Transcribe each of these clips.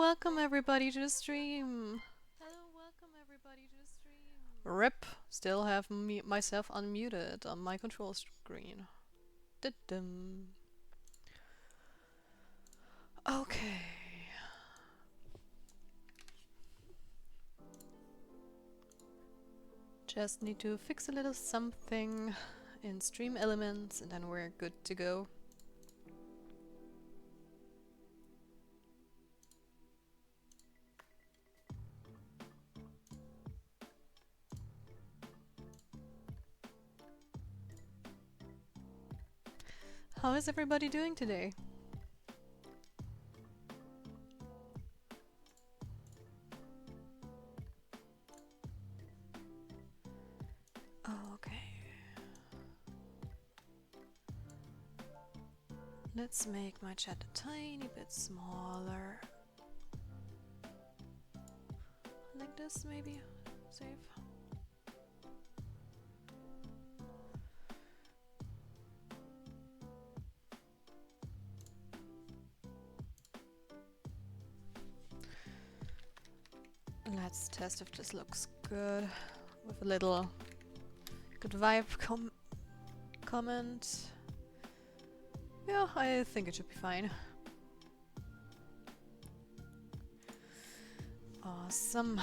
welcome everybody to the stream. Rip, still have myself unmuted on my control screen. Dum. Okay. Just need to fix a little something in Stream Elements and then we're good to go. How is everybody doing today? Okay. Let's make my chat a tiny bit smaller. Like this, maybe? Save. Let's test if this looks good. With a little good vibe comment. Yeah, I think it should be fine. Awesome.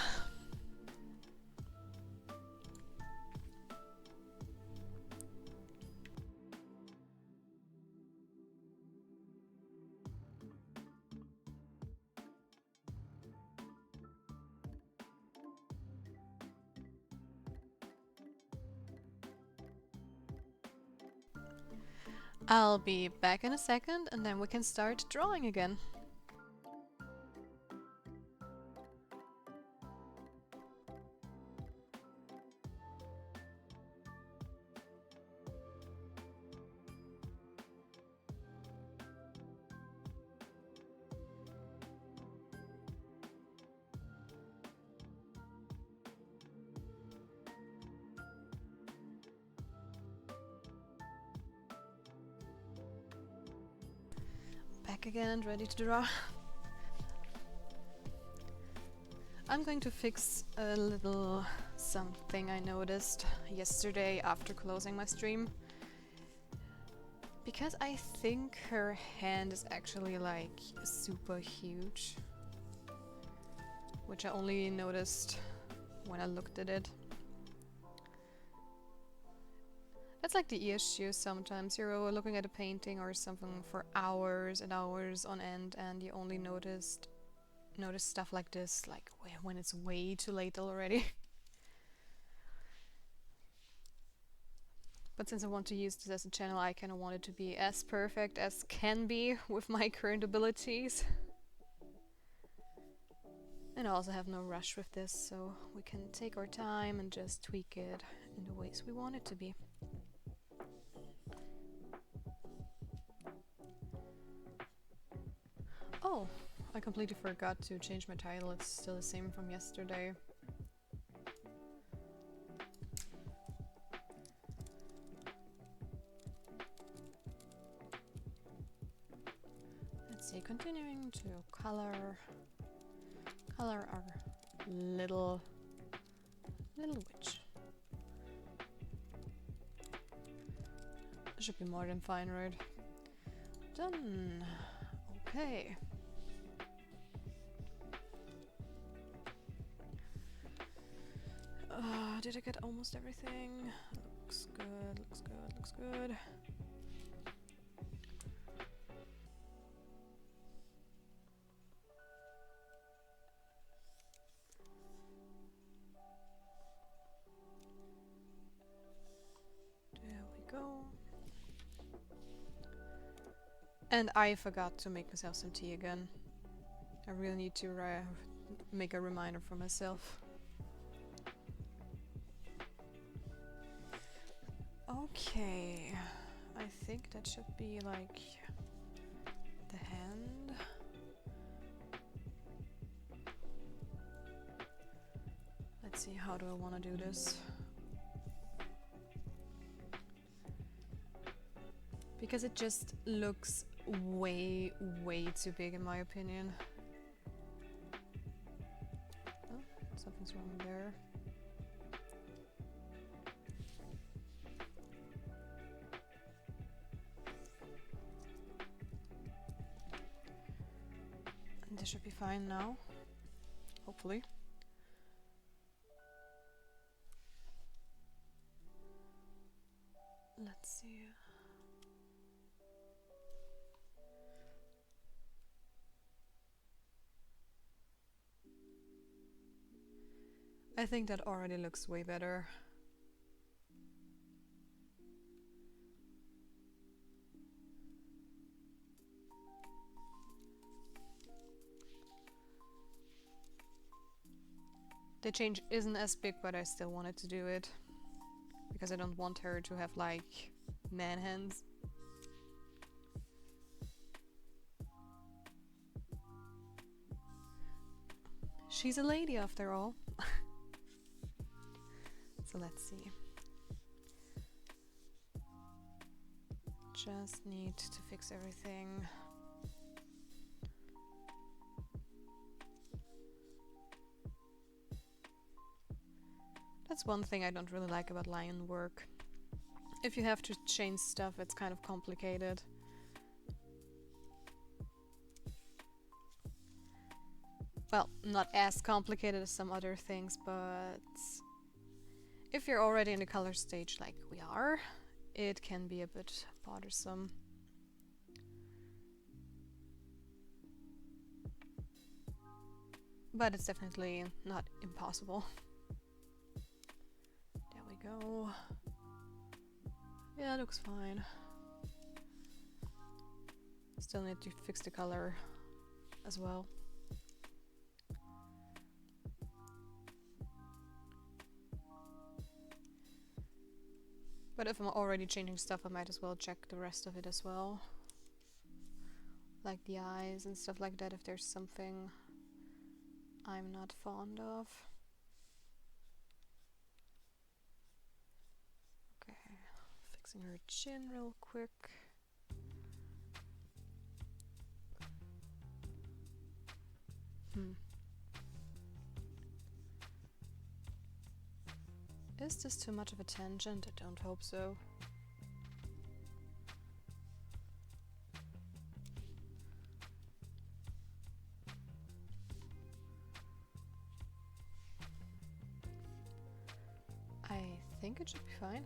I'll be back in a second and then we can start drawing again. Back again and ready to draw. I'm going to fix a little something I noticed yesterday after closing my stream. Because I think her hand is actually like super huge. Which I only noticed when I looked at it. That's like the issue sometimes. You're looking at a painting or something for hours and hours on end and you only notice stuff like this like when it's way too late already. But since I want to use this as a channel, I kind of want it to be as perfect as can be with my current abilities. And I also have no rush with this, so we can take our time and just tweak it in the ways we want it to be. Oh, I completely forgot to change my title. It's still the same from yesterday. Let's see, continuing to color our little witch. Should be more than fine, right? Done. Okay. Did I get almost everything? Looks good, looks good, looks good. There we go. And I forgot to make myself some tea again. I really need to make a reminder for myself. Okay, I think that should be like the hand. Let's see, how do I want to do this? Because it just looks way too big in my opinion. Something's wrong there. And this should be fine now. Hopefully. Let's see. I think that already looks way better. The change isn't as big, but I still wanted to do it. Because I don't want her to have, like, man hands. She's a lady after all. So let's see. Just need to fix everything. That's one thing I don't really like about line work. If you have to change stuff, it's kind of complicated. Well, not as complicated as some other things, but if you're already in the color stage like we are, it can be a bit bothersome. But it's definitely not impossible. There we go. Yeah, it looks fine. Still need to fix the color as well. But if I'm already changing stuff, I might as well check the rest of it as well. Like the eyes and stuff like that, if there's something I'm not fond of. Okay, fixing her chin real quick. Is this too much of a tangent? I don't hope so. I think it should be fine.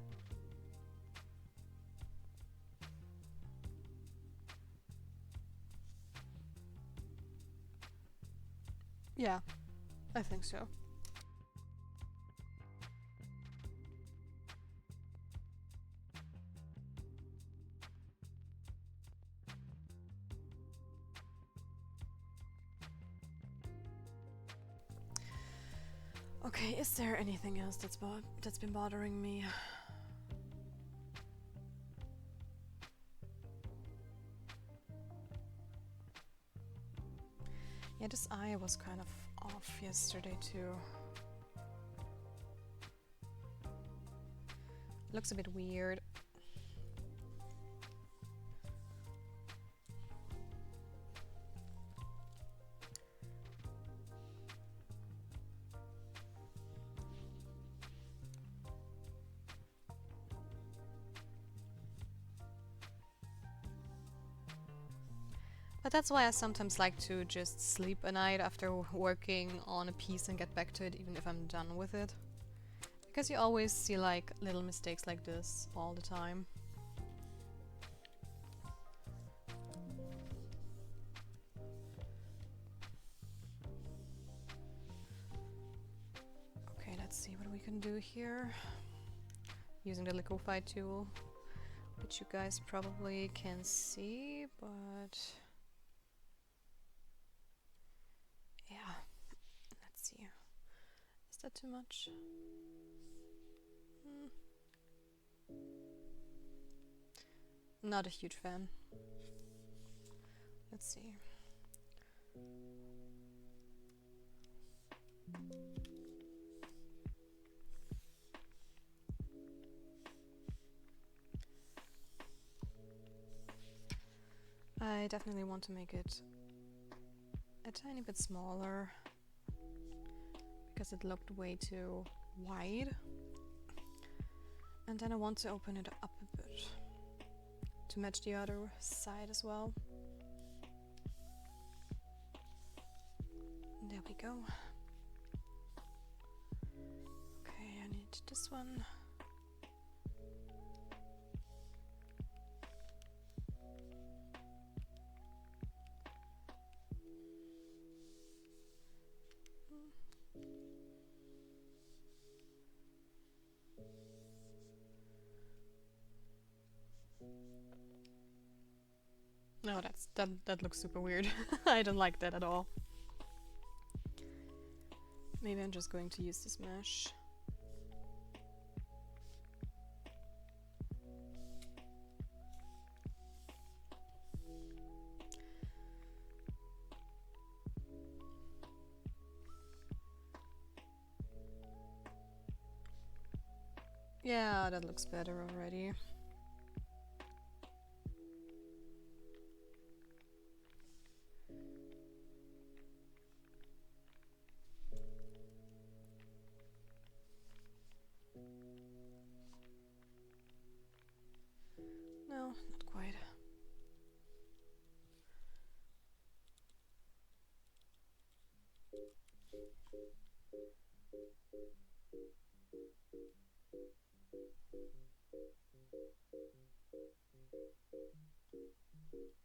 Yeah, I think so. Okay, is there anything else that's been bothering me? Yeah, this eye was kind of off yesterday too. Looks a bit weird. But that's why I sometimes like to just sleep a night after working on a piece and get back to it even if I'm done with it. Because you always see like little mistakes like this all the time. Okay, let's see what we can do here. Using the liquify tool, which you guys probably can see, but yeah, let's see. Is that too much? Not a huge fan. Let's see. I definitely want to make it a tiny bit smaller because it looked way too wide. And then I want to open it up a bit to match the other side as well. There we go. Okay, I need this one. No, that looks super weird. I don't like that at all. Maybe I'm just going to use this mesh. Yeah, that looks better already. No, not quite.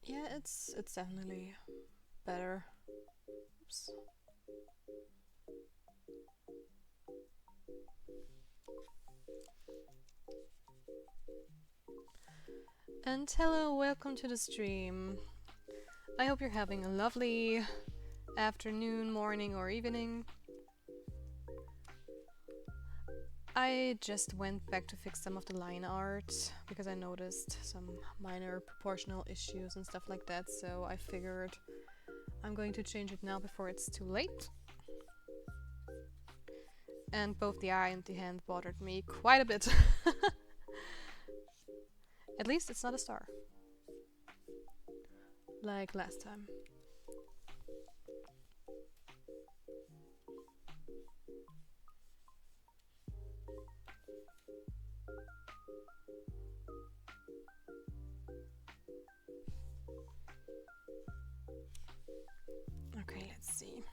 Yeah, it's definitely better. Oops. And hello, welcome to the stream. I hope you're having a lovely afternoon, morning, or evening. I just went back to fix some of the line art because I noticed some minor proportional issues and stuff like that, so I figured I'm going to change it now before it's too late. And both the eye and the hand bothered me quite a bit. At least it's not a star. Like last time. Okay, let's see.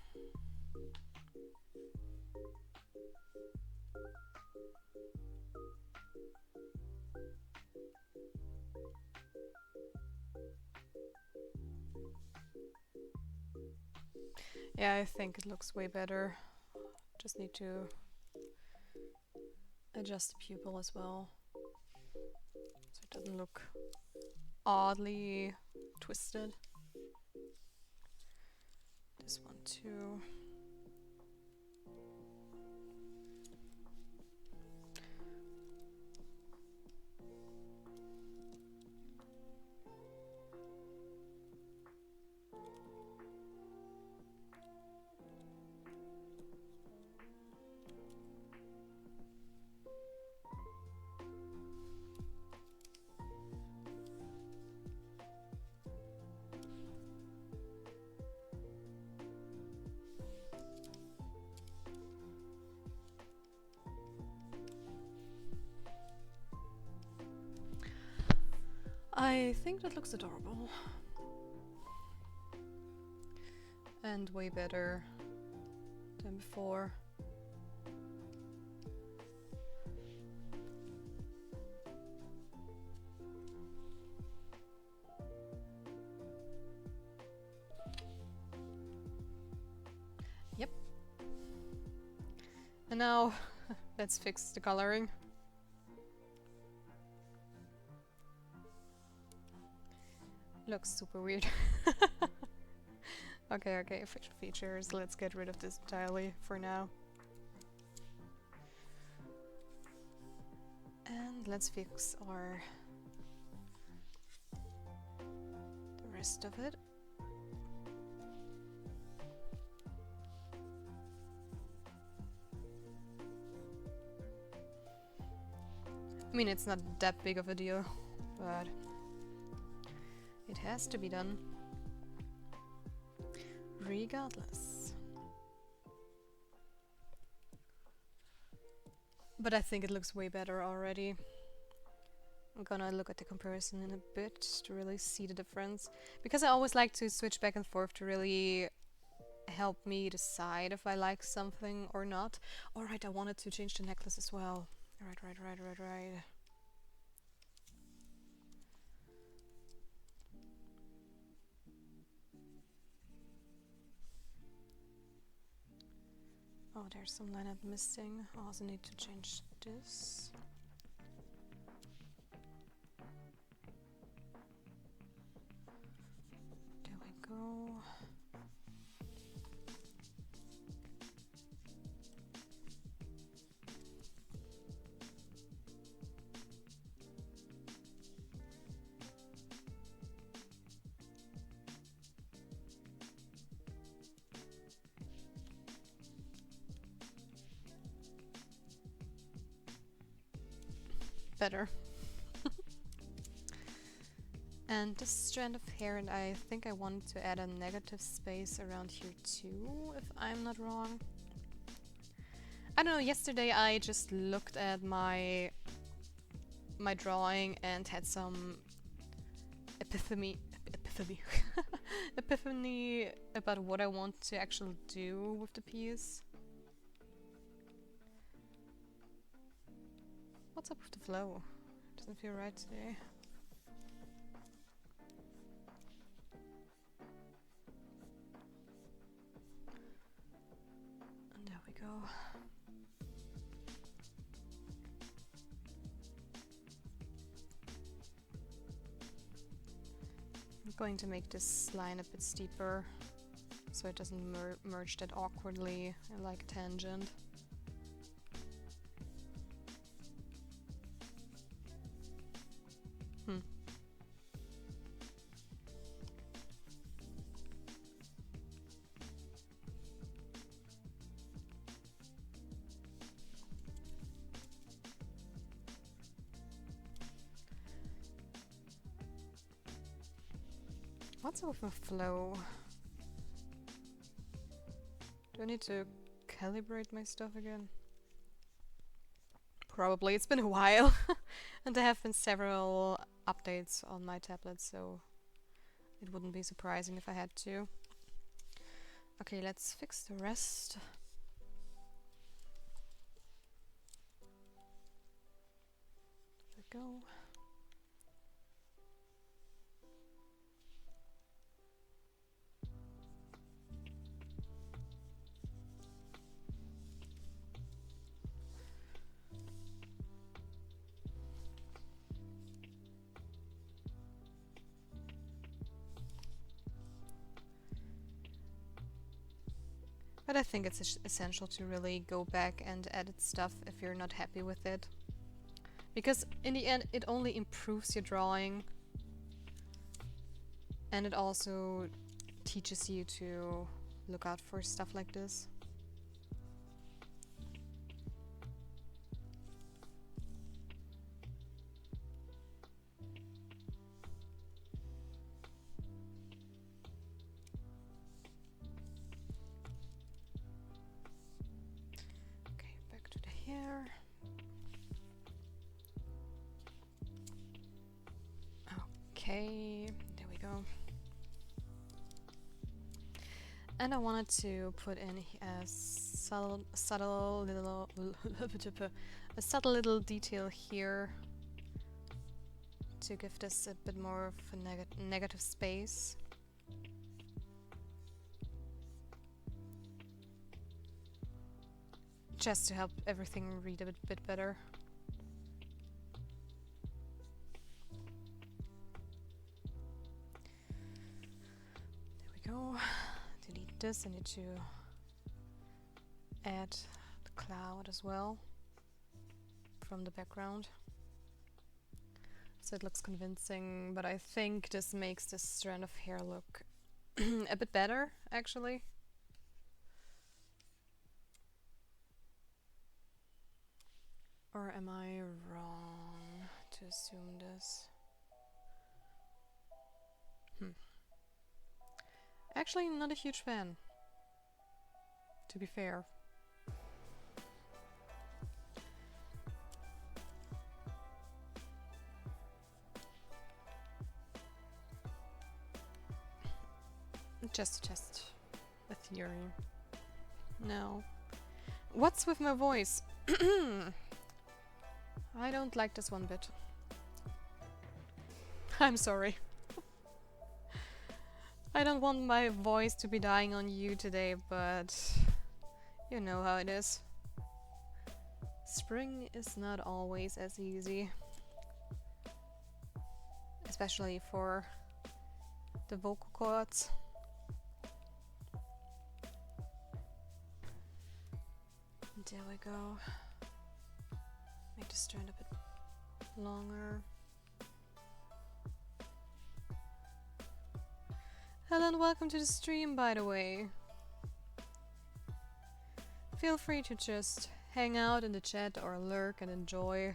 Yeah, I think it looks way better. Just need to adjust the pupil as well, so it doesn't look oddly twisted. This one too. I think that looks adorable. And way better than before. Yep. And now, let's fix the coloring. Looks super weird. Okay, facial features. Let's get rid of this entirely for now. And let's fix the rest of it. I mean, it's not that big of a deal, but it has to be done. Regardless. But I think it looks way better already. I'm gonna look at the comparison in a bit to really see the difference. Because I always like to switch back and forth to really help me decide if I like something or not. Alright, I wanted to change the necklace as well. Right. Oh, there's some line I'm missing. I also need to change this. There we go. Better. And this strand of hair, and I think I wanted to add a negative space around here too, if I'm not wrong. I don't know, yesterday I just looked at my drawing and had some epiphany about what I want to actually do with the piece. What's up with the flow? Doesn't feel right today. And there we go. I'm going to make this line a bit steeper so it doesn't merge that awkwardly like a tangent. What's up with my flow? Do I need to calibrate my stuff again? Probably, it's been a while. And there have been several updates on my tablet, so it wouldn't be surprising if I had to. Okay, let's fix the rest. There we go. But I think it's essential to really go back and edit stuff if you're not happy with it. Because in the end, it only improves your drawing. And it also teaches you to look out for stuff like this. Okay, back to the hair. Okay, there we go. And I wanted to put in a subtle little detail here to give this a bit more of a negative space. Just to help everything read a bit better. There we go. Delete this. I need to add the cloud as well from the background. So it looks convincing, but I think this makes this strand of hair look a bit better, actually. Or am I wrong to assume this? Actually, not a huge fan, to be fair. Just to test a theory. No. What's with my voice? I don't like this one bit. I'm sorry. I don't want my voice to be dying on you today, but you know how it is. Spring is not always as easy. Especially for the vocal cords. There we go. Make the strand a bit longer. Helen, welcome to the stream, by the way. Feel free to just hang out in the chat or lurk and enjoy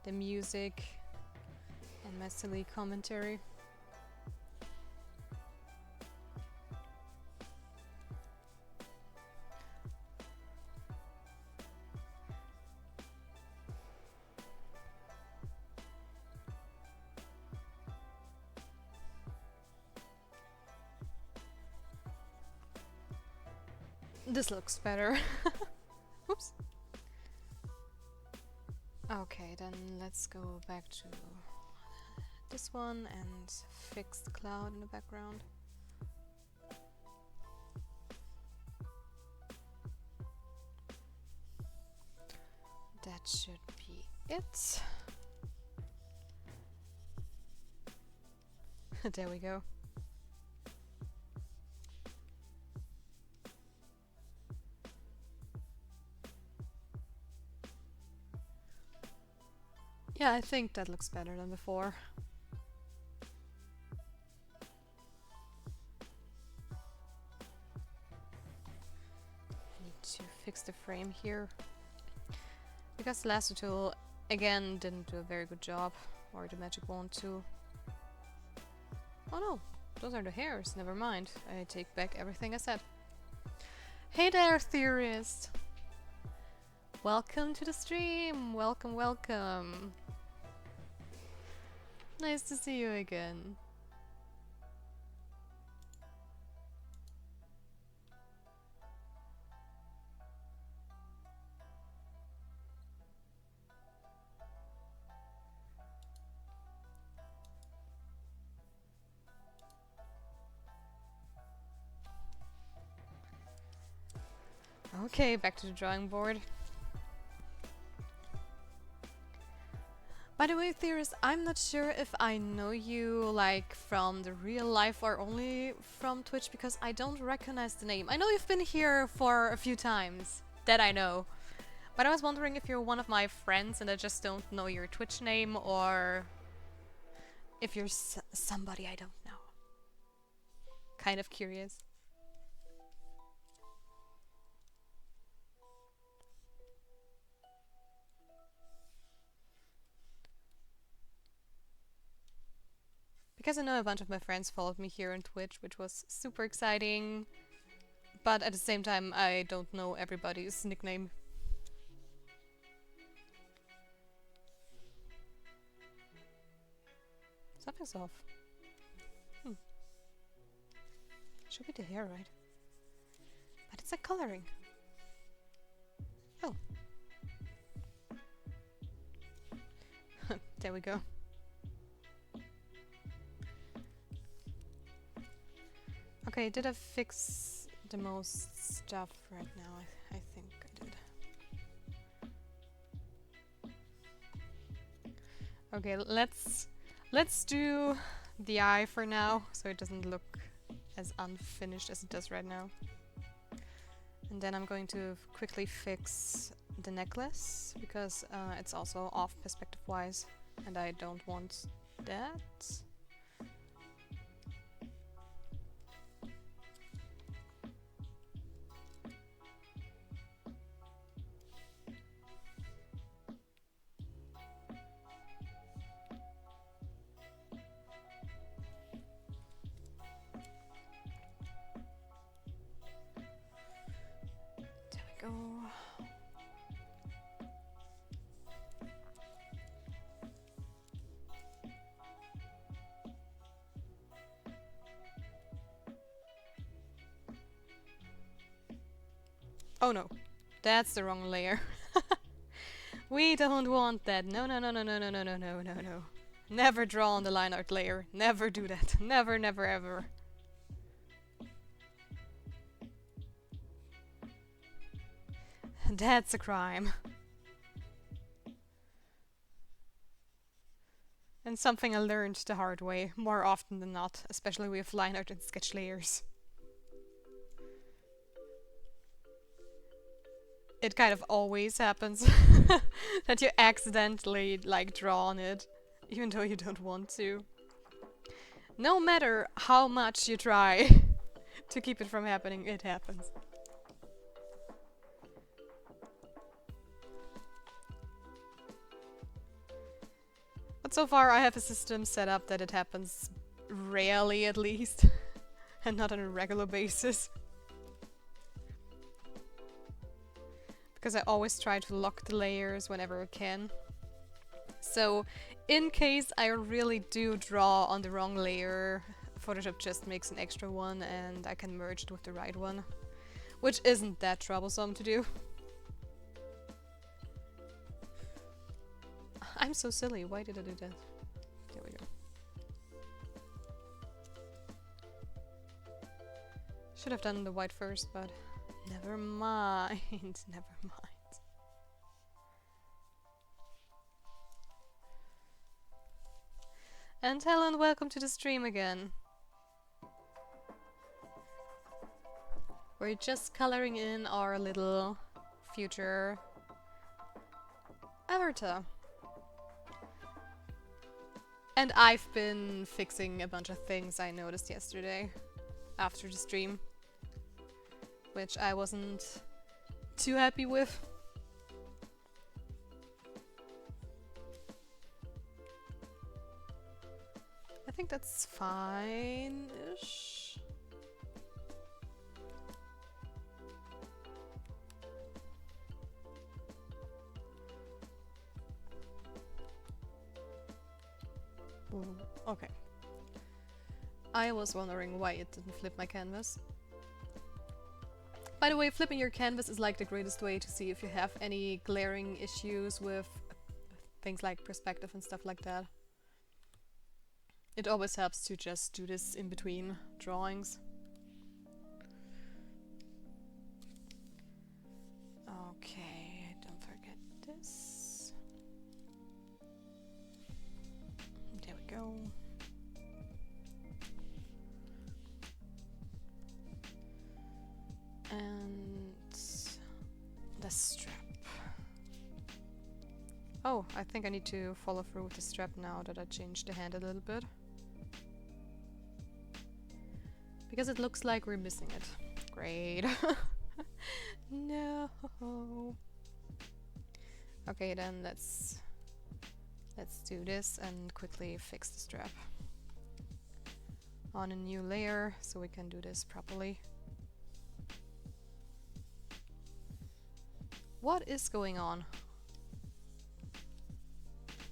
the music and my silly commentary. This looks better. Oops. Okay, then let's go back to this one and fix the cloud in the background. That should be it. There we go. Yeah, I think that looks better than before. I need to fix the frame here. Because the lasso tool, again, didn't do a very good job. Or the magic wand too. Oh no, those are the hairs, never mind. I take back everything I said. Hey there, theorist! Welcome to the stream! Welcome, welcome! Nice to see you again. Okay, back to the drawing board. By the way, theorist, I'm not sure if I know you like from the real life or only from Twitch because I don't recognize the name. I know you've been here for a few times, that I know. But I was wondering if you're one of my friends and I just don't know your Twitch name or if you're somebody I don't know. Kind of curious. Because I know a bunch of my friends followed me here on Twitch, which was super exciting. But at the same time, I don't know everybody's nickname. Something's off. Should be the hair, right? But it's a coloring. Oh. There we go. Okay, did I fix the most stuff right now? I think I did. Okay, let's do the eye for now, so it doesn't look as unfinished as it does right now. And then I'm going to quickly fix the necklace, because it's also off perspective-wise, and I don't want that. Go. Oh no, that's the wrong layer. We don't want that. No, no, no, no, no, no, no, no, no, no, no. Never draw on the line art layer. Never do that. Never, never, ever. That's a crime. And something I learned the hard way, more often than not, especially with line art and sketch layers. It kind of always happens that you accidentally like draw on it, even though you don't want to. No matter how much you try to keep it from happening, it happens. But so far I have a system set up that it happens rarely at least, and not on a regular basis. Because I always try to lock the layers whenever I can. So in case I really do draw on the wrong layer, Photoshop just makes an extra one and I can merge it with the right one. Which isn't that troublesome to do. I'm so silly, why did I do that? There we go. Should have done the white first, but never mind, never mind. And Helen, welcome to the stream again. We're just coloring in our little future avatar. And I've been fixing a bunch of things I noticed yesterday after the stream, which I wasn't too happy with. I think that's fine-ish. Okay. I was wondering why it didn't flip my canvas. By the way, flipping your canvas is like the greatest way to see if you have any glaring issues with things like perspective and stuff like that. It always helps to just do this in between drawings. Okay, don't forget this. There we go. And the strap. Oh, I think I need to follow through with the strap now that I changed the hand a little bit. Because it looks like we're missing it. Great. No. Okay, then let's do this and quickly fix the strap on a new layer so we can do this properly. What is going on?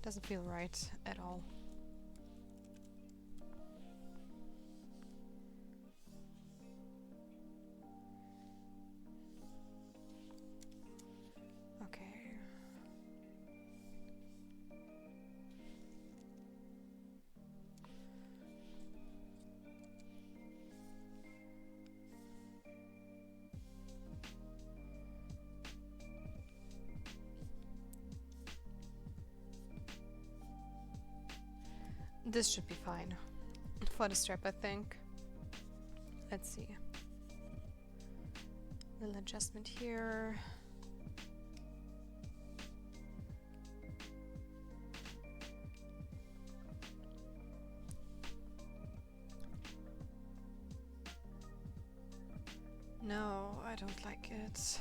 Doesn't feel right at all. Okay. This should be fine for the strap, I think. Let's see. Little adjustment here. No, I don't like it.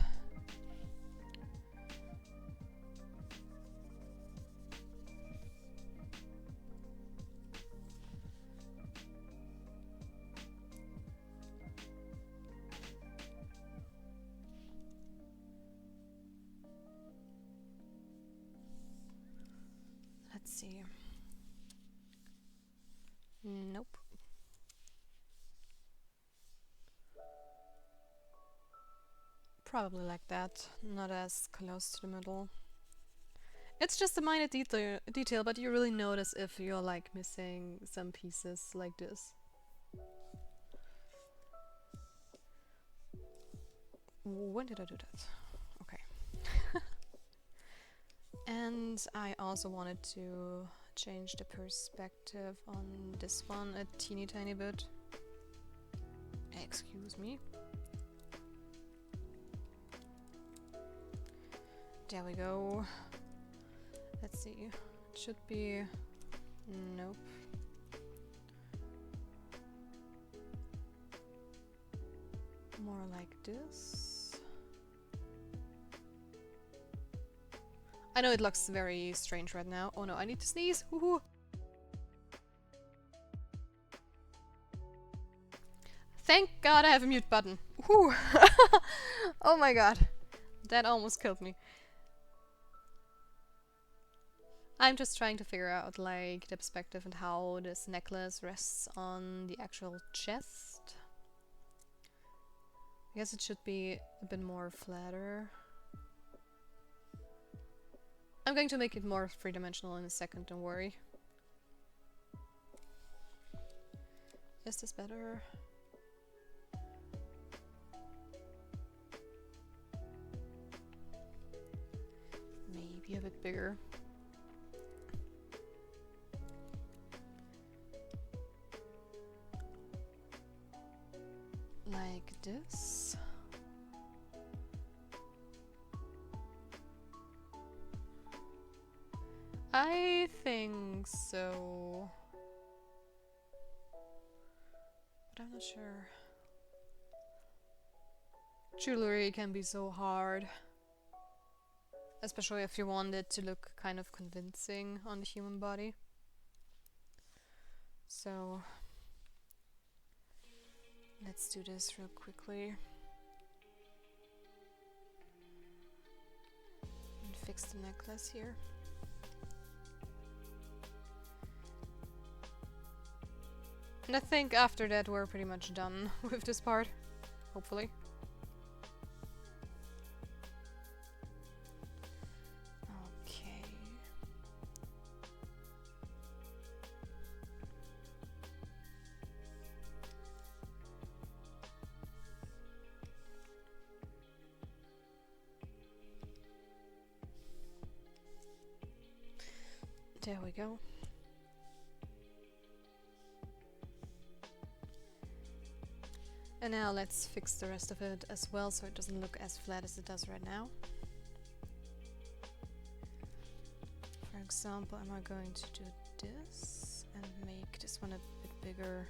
Let's see. Nope. probably like that, not as close to the middle. It's just a minor detail, but you really notice if you're like missing some pieces like this. When did I do that? Okay. And I also wanted to change the perspective on this one a teeny tiny bit. Excuse me. There we go. Let's see. It should be... Nope. More like this. I know it looks very strange right now. Oh no, I need to sneeze! Woohoo! Thank God I have a mute button. Woohoo! Oh my god. That almost killed me. I'm just trying to figure out like the perspective and how this necklace rests on the actual chest. I guess it should be a bit more flatter. I'm going to make it more three-dimensional in a second, don't worry. Is this better? Maybe a bit bigger. Like this. I think so. But I'm not sure. Jewelry can be so hard. Especially if you want it to look kind of convincing on the human body. So let's do this real quickly. And fix the necklace here. And I think after that we're pretty much done with this part. Hopefully. Okay. There we go. And now let's fix the rest of it as well so it doesn't look as flat as it does right now. For example, am I going to do this and make this one a bit bigger?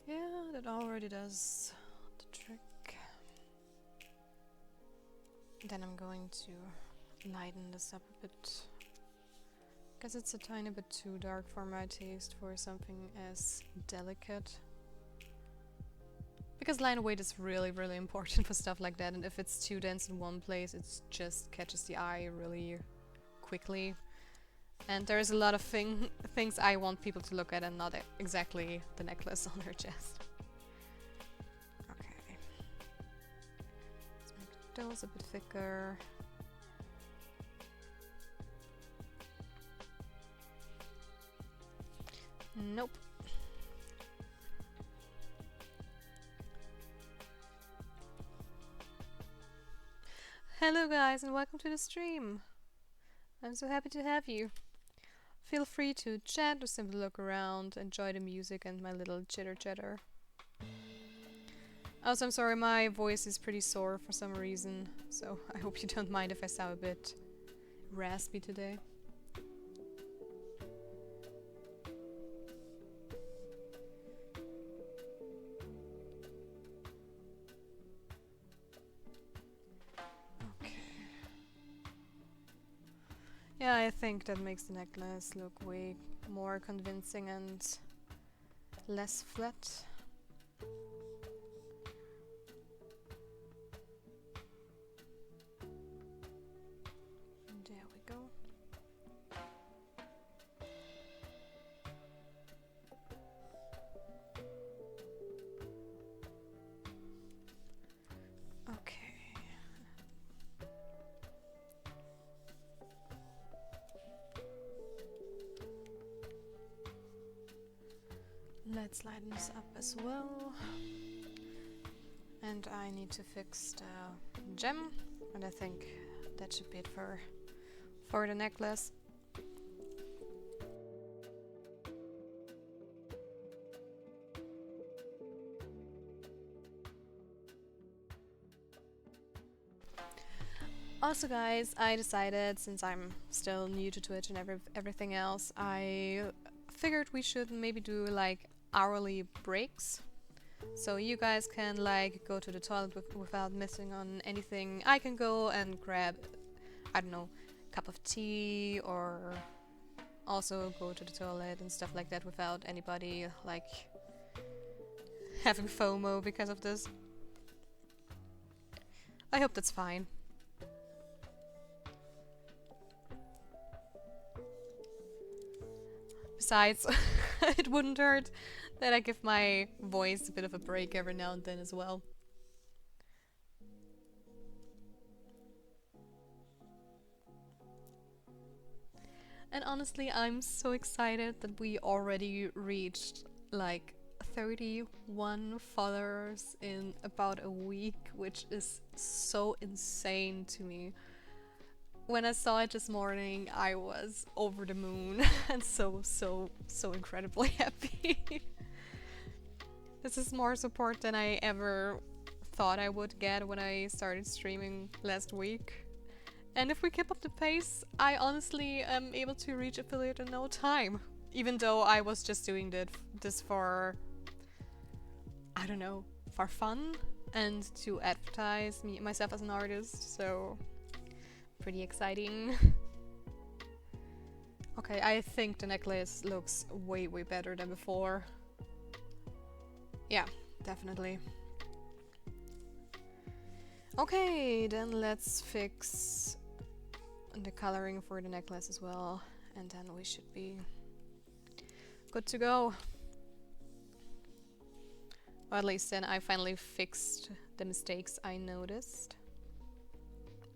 Yeah, that already does the trick. Then I'm going to lighten this up a bit. Because it's a tiny bit too dark for my taste for something as delicate. Because line of weight is really, really important for stuff like that, and if it's too dense in one place, it just catches the eye really quickly. And there's a lot of things I want people to look at and not exactly the necklace on her chest. Okay. Let's make those a bit thicker. Nope. Hello guys and welcome to the stream. I'm so happy to have you. Feel free to chat or simply look around, enjoy the music and my little chitter chatter. Also, I'm sorry, my voice is pretty sore for some reason, so I hope you don't mind if I sound a bit raspy today. Yeah, I think that makes the necklace look way more convincing and less flat. There we go. Okay. Let's lighten this up as well. And I need to fix the gem, and I think that should be it for the necklace. Also guys, I decided, since I'm still new to Twitch and everything else, I figured we should maybe do like hourly breaks. So you guys can like go to the toilet without missing on anything. I can go and grab, I don't know, a cup of tea, or also go to the toilet and stuff like that without anybody like having FOMO because of this. I hope that's fine. Besides, it wouldn't hurt that I give my voice a bit of a break every now and then as well. And honestly, I'm so excited that we already reached like 31 followers in about a week, which is so insane to me. When I saw it this morning, I was over the moon and so incredibly happy. This is more support than I ever thought I would get when I started streaming last week. And if we keep up the pace, I honestly am able to reach affiliate in no time. Even though I was just doing this for, I don't know, for fun and to advertise myself as an artist, so pretty exciting. Okay, I think the necklace looks way better than before. Yeah, definitely. Okay, then let's fix the coloring for the necklace as well, and then we should be good to go. Or at least then I finally fixed the mistakes I noticed.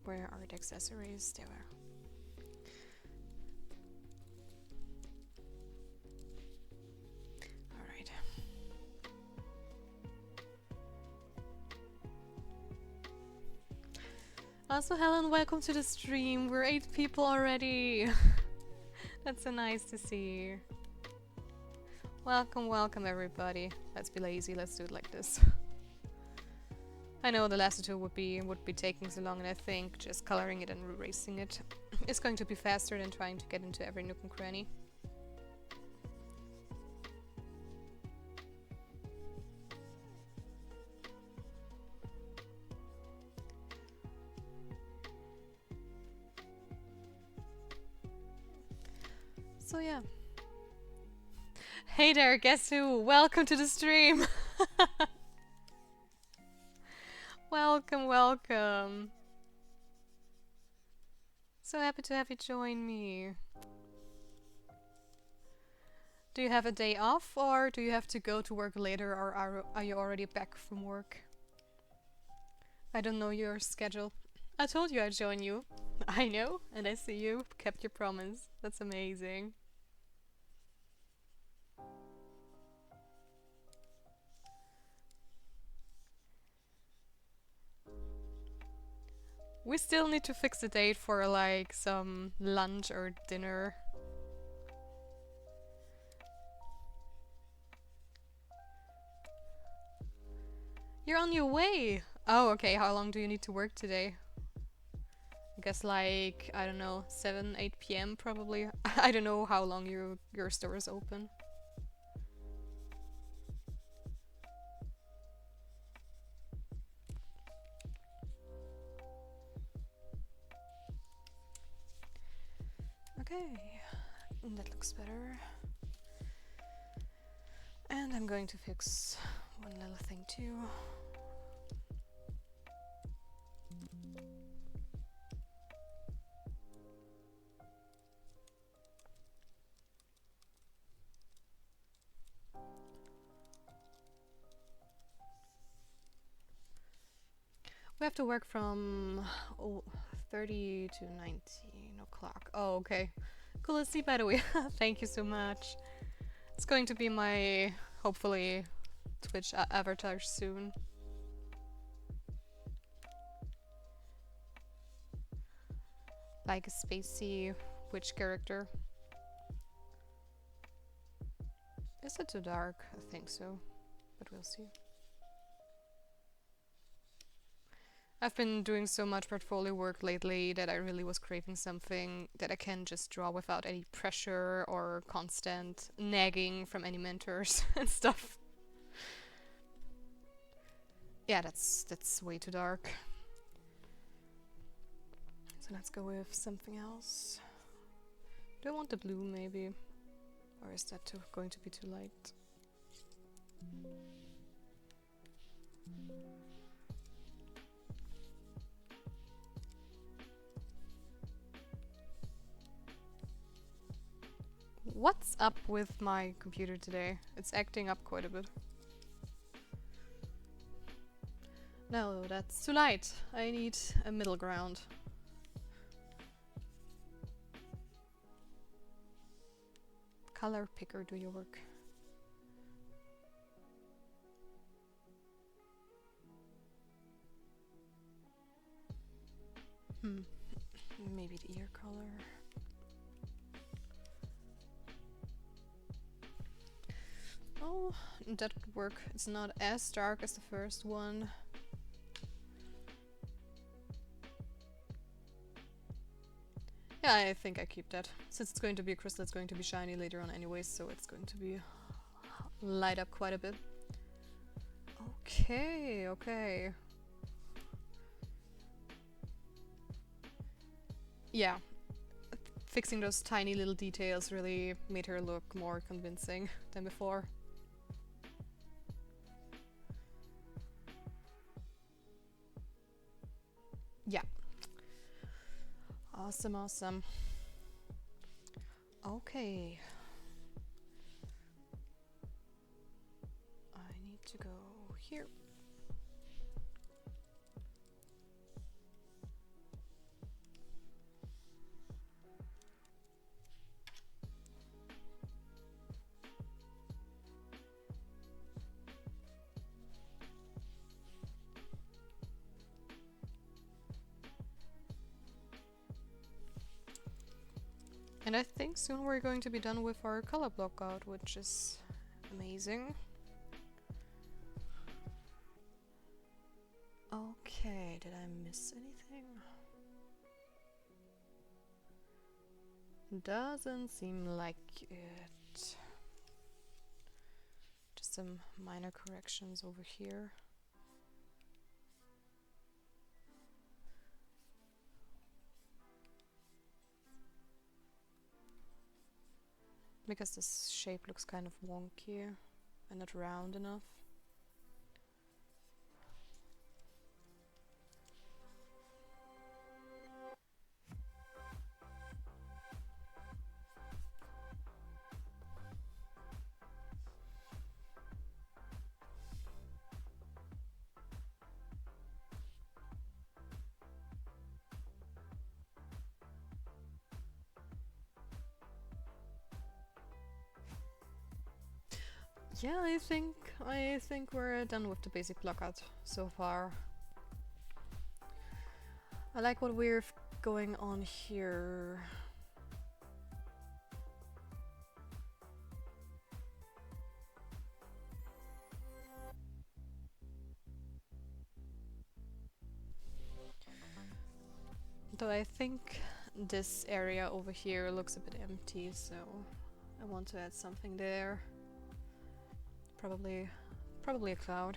Where are the accessories? There were. Alright. Also, Helen, welcome to the stream. We're 8 people already. That's so nice to see. Welcome, welcome everybody. Let's be lazy, let's do it like this. I know the lasso would be taking so long, and I think just coloring it and erasing it is going to be faster than trying to get into every nook and cranny. So yeah. Hey there, guess who? Welcome to the stream! Welcome, welcome! So happy to have you join me. Do you have a day off, or do you have to go to work later, or are you already back from work? I don't know your schedule. I told you I'd join you. I know, and I see you kept your promise. That's amazing. We still need to fix a date for like some lunch or dinner. You're on your way! Oh, okay, how long do you need to work today? I guess like, I don't know, 7, 8 PM probably. I don't know how long your store is open. Okay, that looks better. And I'm going to fix one little thing too. We have to work from 30 to 19 o'clock. Oh, okay. Cool, let's see by the way. Thank you so much. It's going to be my, hopefully, Twitch avatar soon. Like a spacey witch character. Is it too dark? I think so, but we'll see. I've been doing so much portfolio work lately that I really was craving something that I can just draw without any pressure or constant nagging from any mentors and stuff. Yeah, that's way too dark. So let's go with something else. Do I want the blue maybe? Or is that going to be too light? What's up with my computer today? It's acting up quite a bit. No, that's too light. I need a middle ground. Color picker, do your work. Maybe the ear color. Oh, that would work. It's not as dark as the first one. Yeah, I think I keep that. Since it's going to be a crystal, it's going to be shiny later on anyways, so it's going to be light up quite a bit. Okay, okay. Yeah. Fixing those tiny little details really made her look more convincing than before. Yeah. Awesome, awesome. Okay. I need to go here. And I think soon we're going to be done with our color blockout, which is amazing. Okay, did I miss anything? Doesn't seem like it. Just some minor corrections over here. Because this shape looks kind of wonky and not round enough. Yeah, I think we're done with the basic blockout so far. I like what we're going on here. Though I think this area over here looks a bit empty, so I want to add something there. Probably a cloud.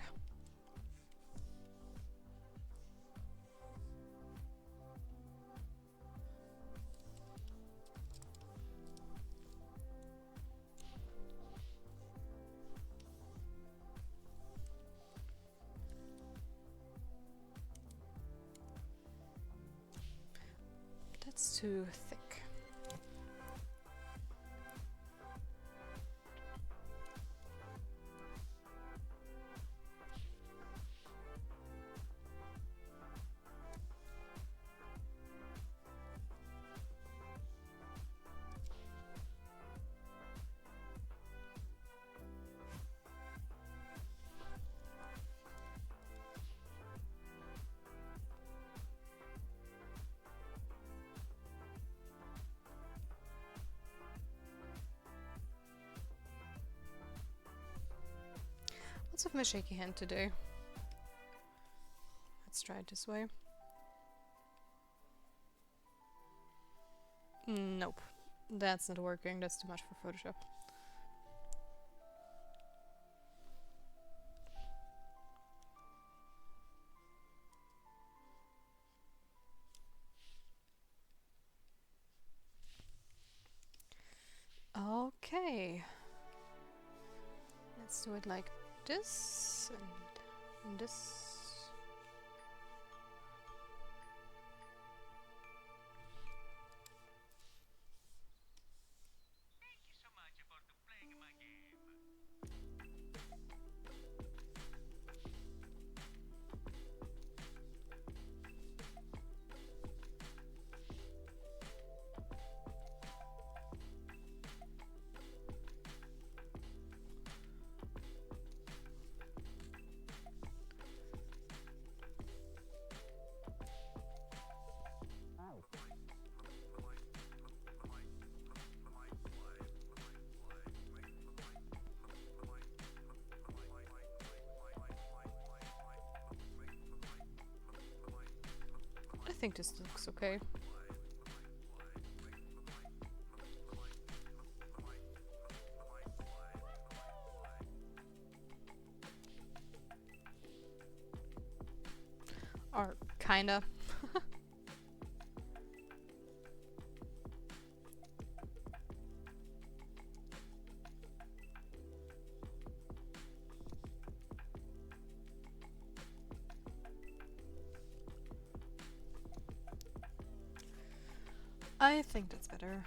too thick. Lots of my shaky hand today. Let's try it this way. Nope. That's not working. That's too much for Photoshop. Okay. Let's do it like this and this. I think this looks okay. Or kinda. I think that's better.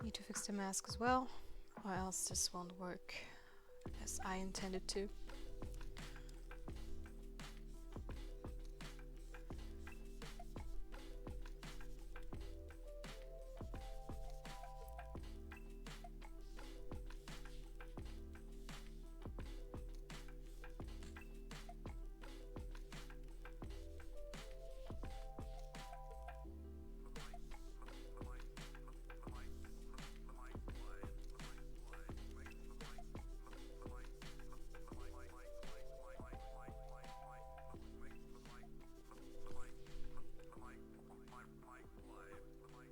Need to fix the mask as well, or else this won't work as I intended to.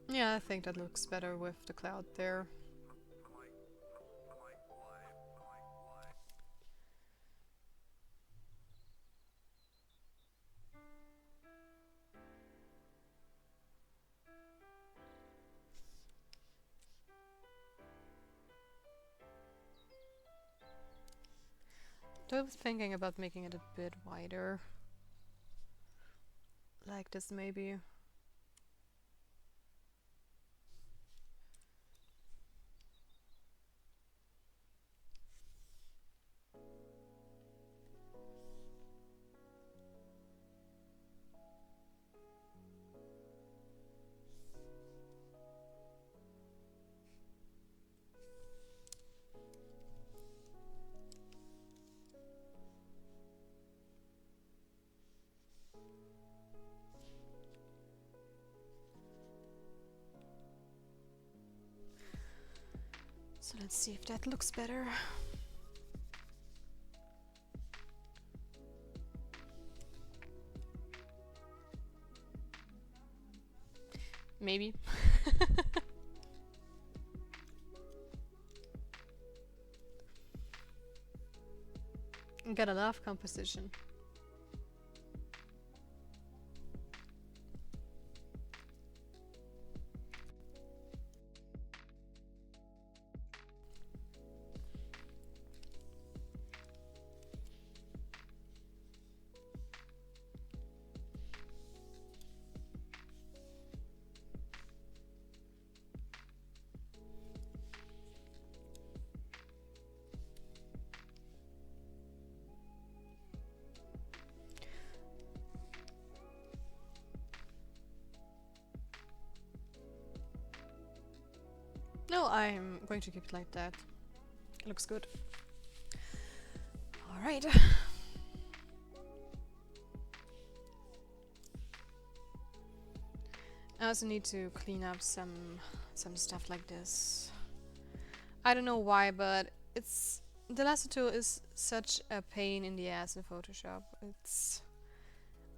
Yeah, I think that looks better with the cloud there. I was thinking about making it a bit wider. Like this maybe. So let's see if that looks better. Maybe. Gotta love composition. No, I'm going to keep it like that. It looks good. Alright. I also need to clean up some stuff like this. I don't know why, but the lasso tool is such a pain in the ass in Photoshop. It's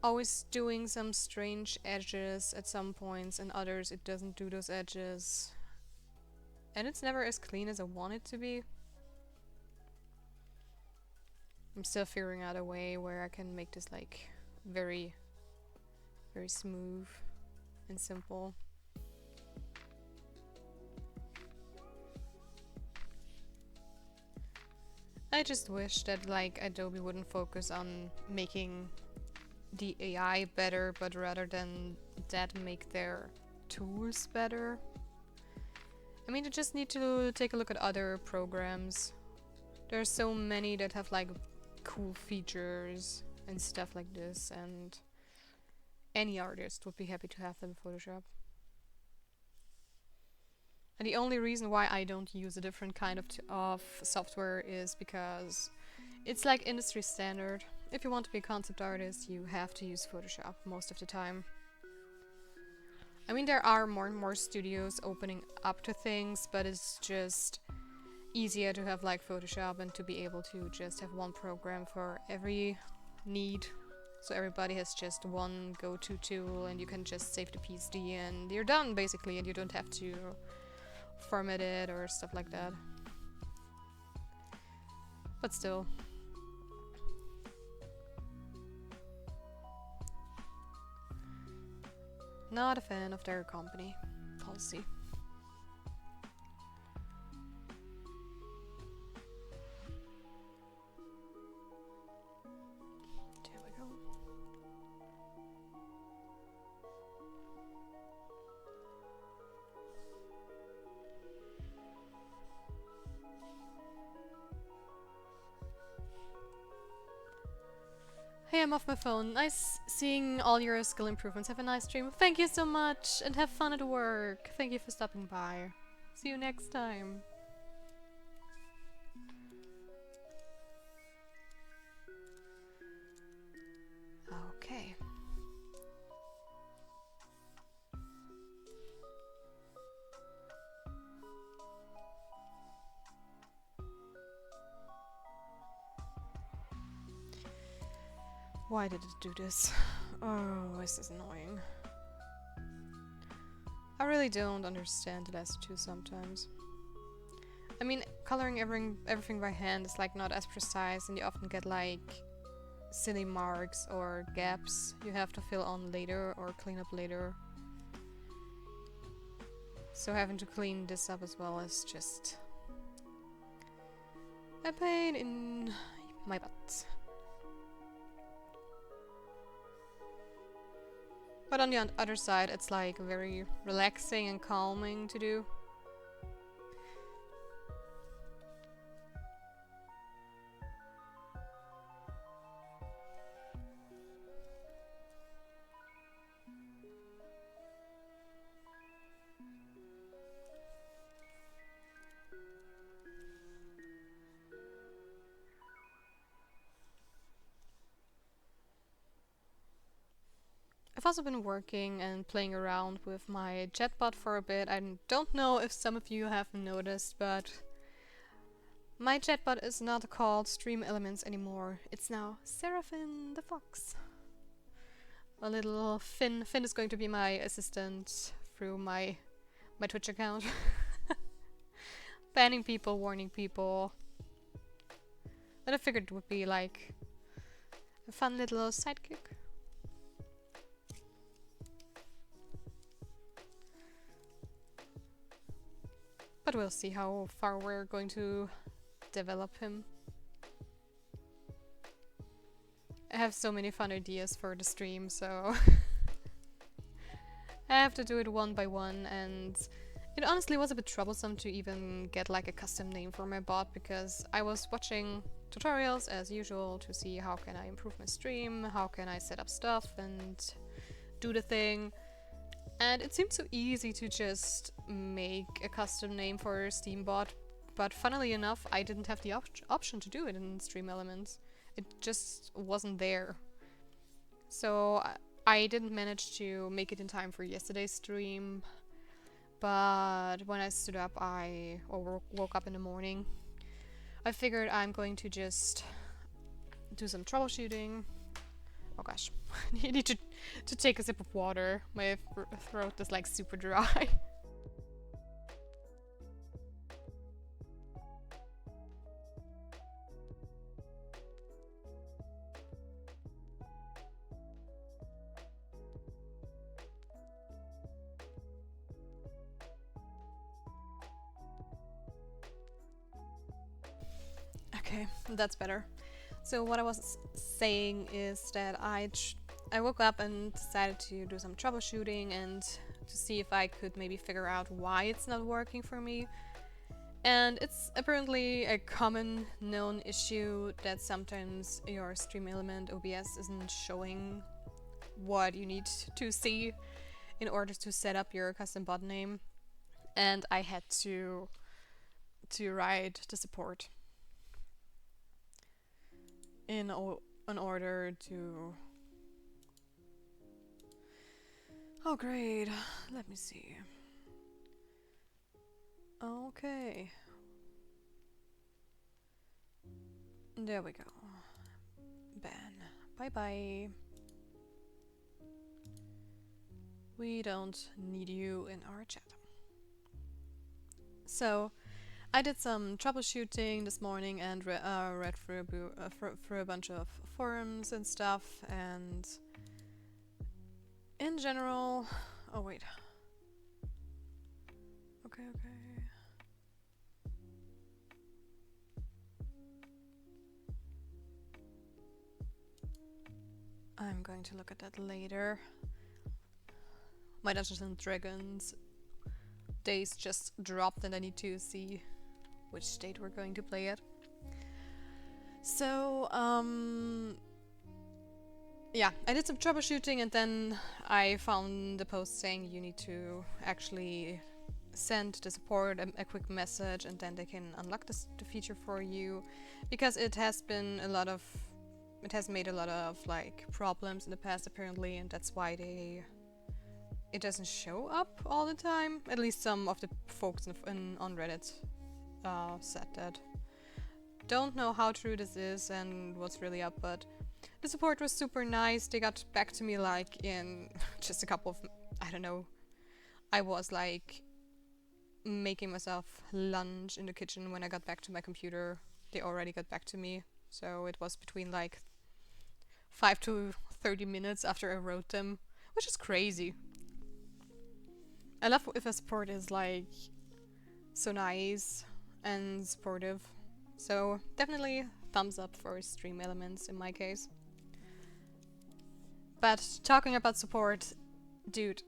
always doing some strange edges at some points, and others it doesn't do those edges. And it's never as clean as I want it to be. I'm still figuring out a way where I can make this like very, very smooth and simple. I just wish that like Adobe wouldn't focus on making the AI better, but rather than that make their tools better. I mean, you just need to take a look at other programs. There are so many that have like cool features and stuff like this, and any artist would be happy to have them in Photoshop. And the only reason why I don't use a different kind of software is because it's like industry standard. If you want to be a concept artist, you have to use Photoshop most of the time. I mean, there are more and more studios opening up to things, but it's just easier to have like Photoshop and to be able to just have one program for every need. So everybody has just one go-to tool, and you can just save the PSD and you're done basically, and you don't have to format it or stuff like that. But still. Not a fan of their company policy. There we go. Hey, I'm off my phone. Nice seeing all your skill improvements. Have a nice stream. Thank you so much, and have fun at work. Thank you for stopping by. See you next time. Okay. Why did it do this? Oh, this is annoying. I really don't understand the Lasso 2 sometimes. I mean, coloring everything by hand is like not as precise, and you often get like silly marks or gaps you have to fill on later or clean up later. So having to clean this up as well is just a pain in my butt. But on the other side, it's like very relaxing and calming to do. I've also been working and playing around with my chatbot for a bit. I don't know if some of you have noticed, but my chatbot is not called Stream Elements anymore. It's now Seraphim the Fox. A little Finn. Finn is going to be my assistant through my Twitch account. Banning people, warning people. But I figured it would be like a fun little sidekick. But we'll see how far we're going to develop him. I have so many fun ideas for the stream, so I have to do it one by one, and it honestly was a bit troublesome to even get like a custom name for my bot, because I was watching tutorials as usual to see how can I improve my stream, how can I set up stuff and do the thing. And it seemed so easy to just make a custom name for Steambot, but funnily enough, I didn't have the option to do it in Stream Elements. It just wasn't there. So I didn't manage to make it in time for yesterday's stream, but when I stood up, woke up in the morning, I figured I'm going to just do some troubleshooting. Oh gosh, I need to take a sip of water. My throat is like super dry. Okay, that's better. So what I was saying is that I woke up and decided to do some troubleshooting and to see if I could maybe figure out why it's not working for me. And it's apparently a common known issue that sometimes your Stream Element OBS isn't showing what you need to see in order to set up your custom bot name. And I had to write the support in order to... Oh great, let me see. Okay. There we go. Ban. Bye bye. We don't need you in our chat. So, I did some troubleshooting this morning and read through a bunch of forums and stuff, and in general... Oh wait. Okay. I'm going to look at that later. My Dungeons and Dragons days just dropped and I need to see which state we're going to play at. So, yeah, I did some troubleshooting and then I found the post saying you need to actually send the support a quick message and then they can unlock the feature for you, because it has made a lot of like problems in the past apparently, and that's why it doesn't show up all the time. At least some of the folks on Reddit said that. Don't know how true this is and what's really up, but the support was super nice. They got back to me like in just a couple of... I don't know. I was like making myself lunch in the kitchen when I got back to my computer. They already got back to me. So it was between like 5 to 30 minutes after I wrote them, which is crazy. I love if a support is like so nice and supportive. So definitely thumbs up for Stream Elements in my case. But talking about support, dude,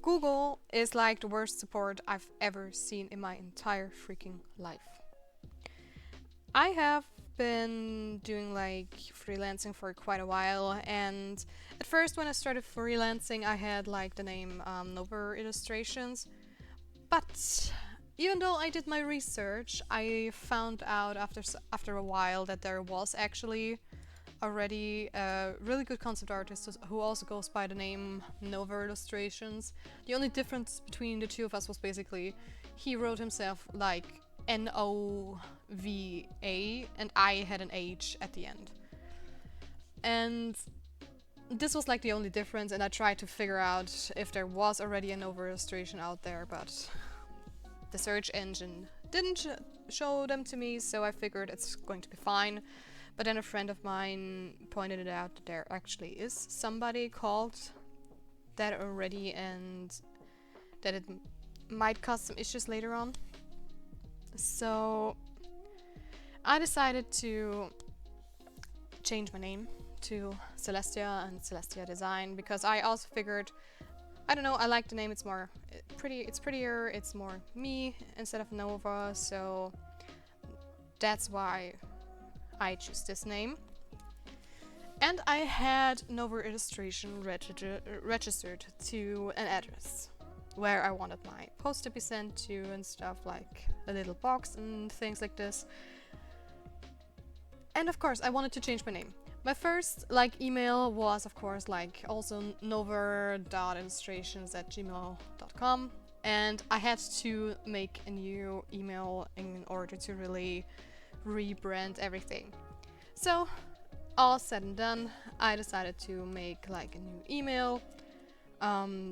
Google is like the worst support I've ever seen in my entire freaking life. I have been doing like freelancing for quite a while, and at first when I started freelancing I had like the name Nova Illustrations, but even though I did my research, I found out after a while that there was actually already a really good concept artist who also goes by the name Nova Illustrations. The only difference between the two of us was basically he wrote himself like Nova and I had an H at the end. And this was like the only difference, and I tried to figure out if there was already a Nova Illustration out there, but the search engine didn't show them to me, so I figured it's going to be fine. But then a friend of mine pointed it out that there actually is somebody called that already, and that it might cause some issues later on. So I decided to change my name to Celestia and Celestia Design, because I also figured, I don't know, I like the name. It's more it's prettier, it's more me instead of Nova, so that's why I choose this name. And I had Nova Illustration registered to an address where I wanted my post to be sent to and stuff, like a little box and things like this. And of course I wanted to change my name. My first email was of course also nova.illustrations@gmail.com, and I had to make a new email in order to really rebrand everything. So all said and done, I decided to make a new email,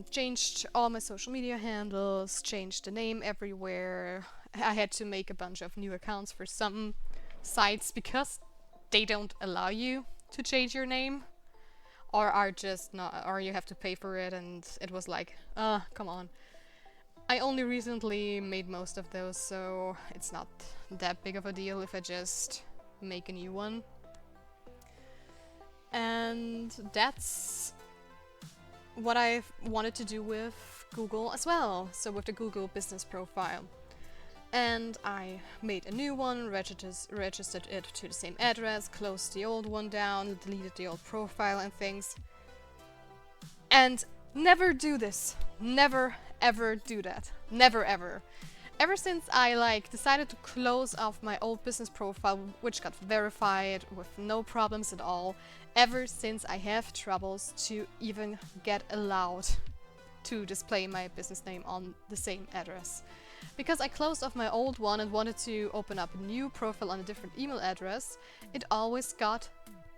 changed all my social media handles, changed the name everywhere. I had to make a bunch of new accounts for some sites because they don't allow you to change your name, or are just not, or you have to pay for it, and it was come on. I only recently made most of those, so it's not that big of a deal if I just make a new one. And that's what I wanted to do with Google as well, so with the Google business profile. And I made a new one, registered it to the same address, closed the old one down, deleted the old profile and things. And never do this. Never ever do that. Never ever. Ever since I decided to close off my old business profile, which got verified with no problems at all, ever since I have troubles to even get allowed to display my business name on the same address. Because I closed off my old one and wanted to open up a new profile on a different email address, it always got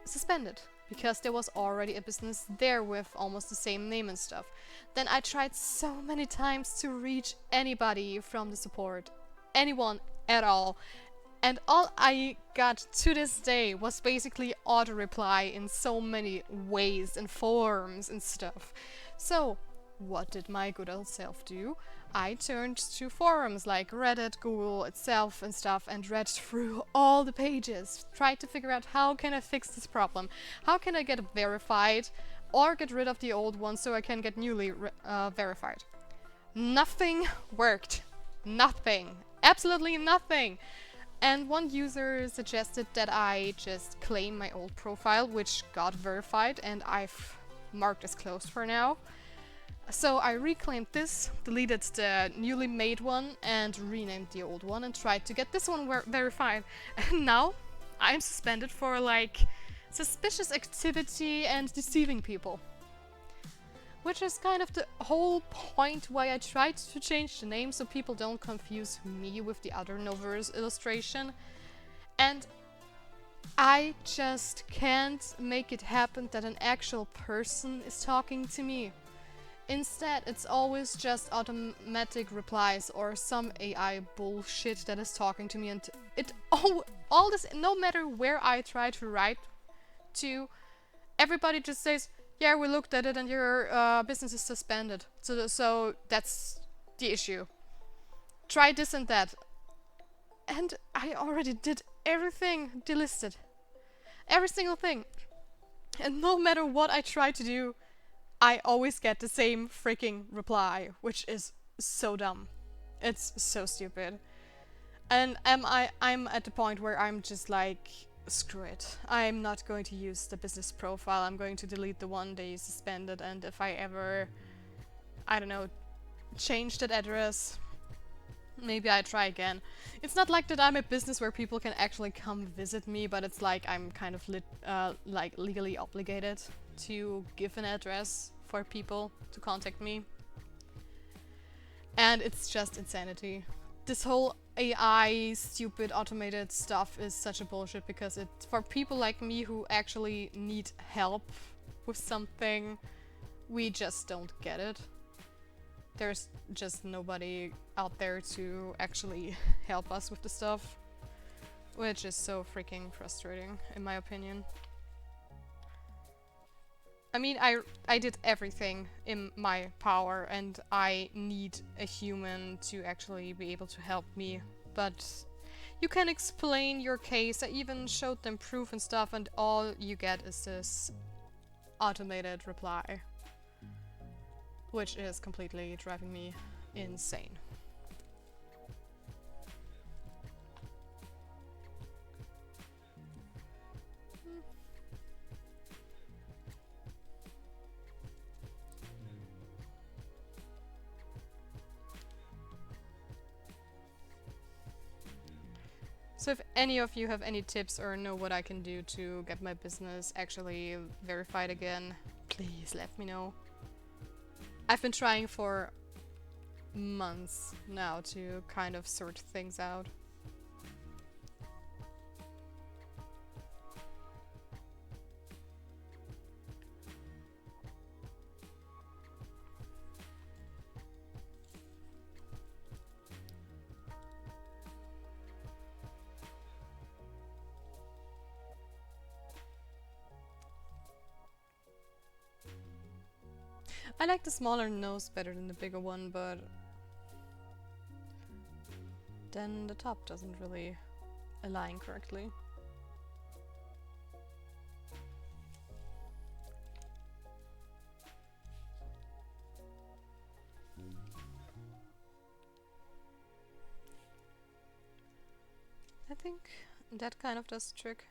suspended because there was already a business there with almost the same name and stuff. Then I tried so many times to reach anybody from the support, anyone at all, and all I got to this day was basically auto reply in so many ways and forms and stuff. So what did my good old self do? I turned to forums like Reddit, Google itself and stuff, and read through all the pages, tried to figure out how can I fix this problem, how can I get verified or get rid of the old one so I can get newly verified. Nothing worked. Nothing. Absolutely nothing. And one user suggested that I just claim my old profile, which got verified, and I've marked as closed for now. So I reclaimed this, deleted the newly made one, and renamed the old one, and tried to get this one verified. And now I'm suspended for suspicious activity and deceiving people. Which is kind of the whole point why I tried to change the name, so people don't confuse me with the other Nova's illustration. And I just can't make it happen that an actual person is talking to me. Instead, it's always just automatic replies or some AI bullshit that is talking to me, and all this, no matter where I try to write to, everybody just says, yeah, we looked at it and your business is suspended. So that's the issue. Try this and that. And I already did everything delisted. Every single thing. And no matter what I try to do, I always get the same freaking reply, which is so dumb. It's so stupid. And I'm at the point where I'm just screw it. I'm not going to use the business profile. I'm going to delete the one they suspended, and if I ever, I don't know, change that address, maybe I try again. It's not like that I'm a business where people can actually come visit me, but it's I'm kind of legally obligated to give an address for people to contact me. And it's just insanity. This whole AI stupid automated stuff is such a bullshit, because it's for people like me who actually need help with something, we just don't get it. there's just nobody out there to actually help us with the stuff, which is so freaking frustrating, in my opinion. I mean, I did everything in my power, and I need a human to actually be able to help me. But you can explain your case. I even showed them proof and stuff, and all you get is this automated reply, which is completely driving me insane. So if any of you have any tips or know what I can do to get my business actually verified again, please let me know. I've been trying for months now to kind of sort things out. I like the smaller nose better than the bigger one, but then the top doesn't really align correctly. I think that kind of does the trick.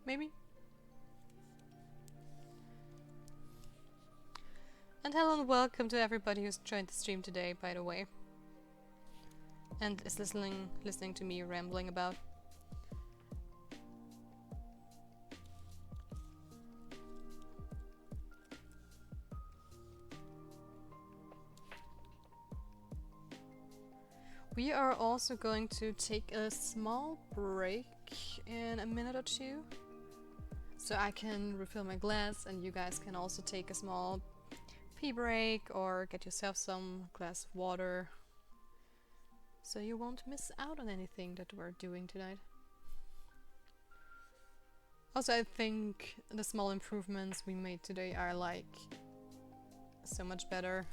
Maybe? And hello and welcome to everybody who's joined the stream today, by the way. And is listening to me rambling about. We are also going to take a small break in a minute or two, so I can refill my glass and you guys can also take a small pee break or get yourself some glass of water, so you won't miss out on anything that we're doing tonight. Also, I think the small improvements we made today are like so much better.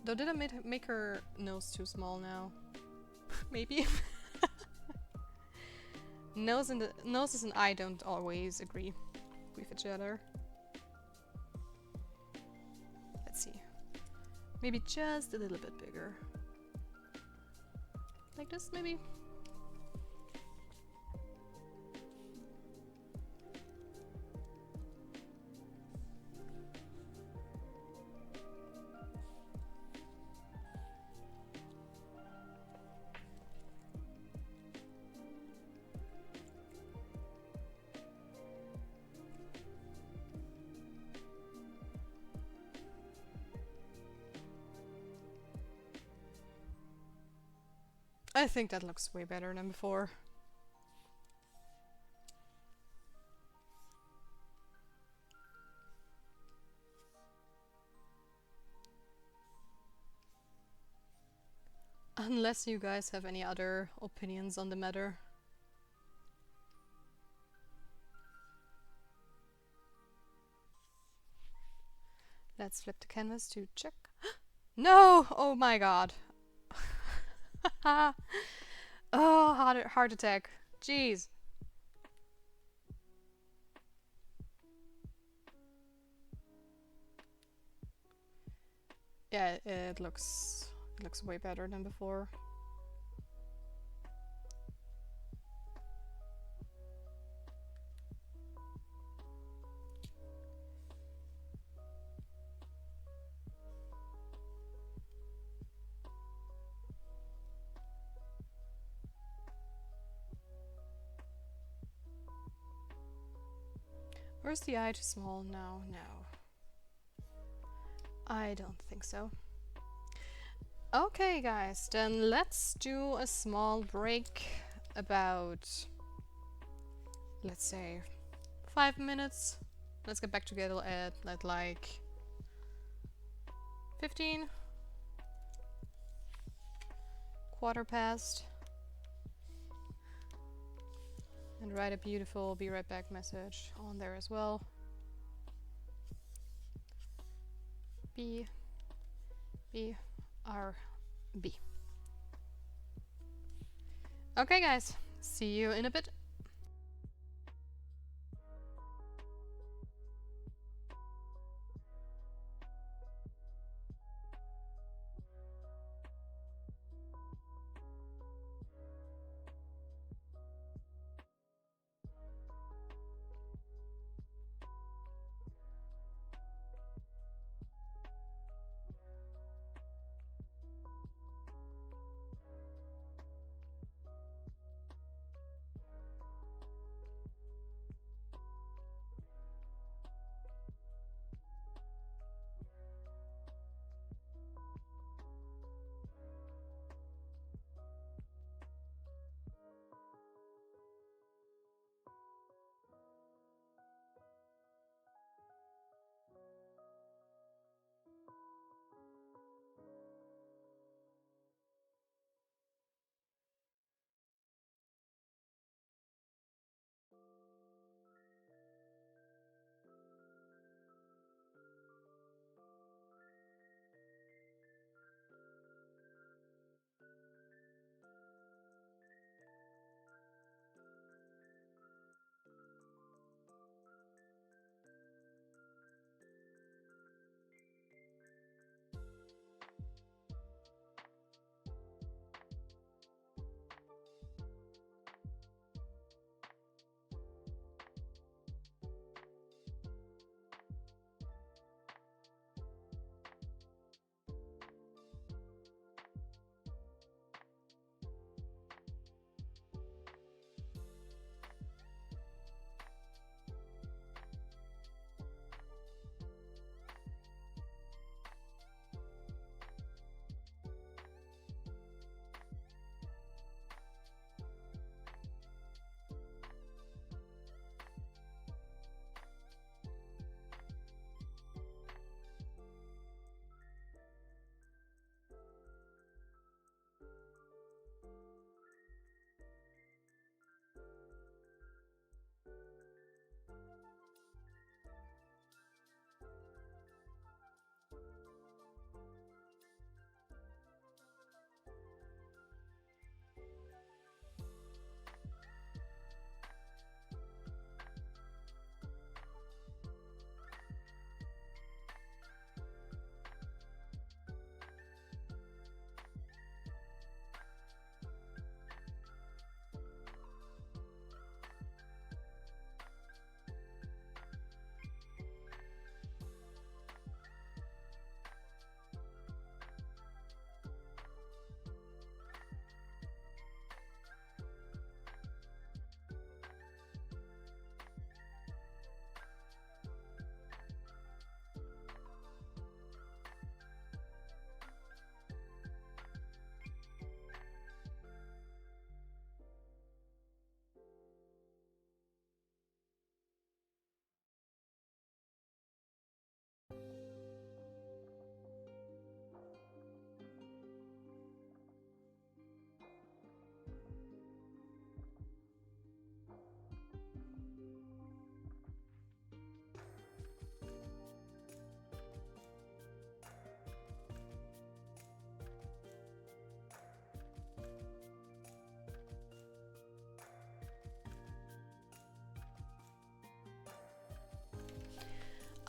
Though did I make her nose too small now? Maybe. Noses and I don't always agree with each other. Let's see. Maybe just a little bit bigger. Like this, maybe? I think that looks way better than before. Unless you guys have any other opinions on the matter. Let's flip the canvas to check. No! Oh my god. Oh, heart attack. Jeez. Yeah, it looks way better than before. Or is the eye too small? No, no. I don't think so. Okay, guys, then let's do a small break, about, let's say, 5 minutes. Let's get back together at like 15, quarter past, and write a beautiful be right back message on there as well. BRB. Okay, guys, see you in a bit.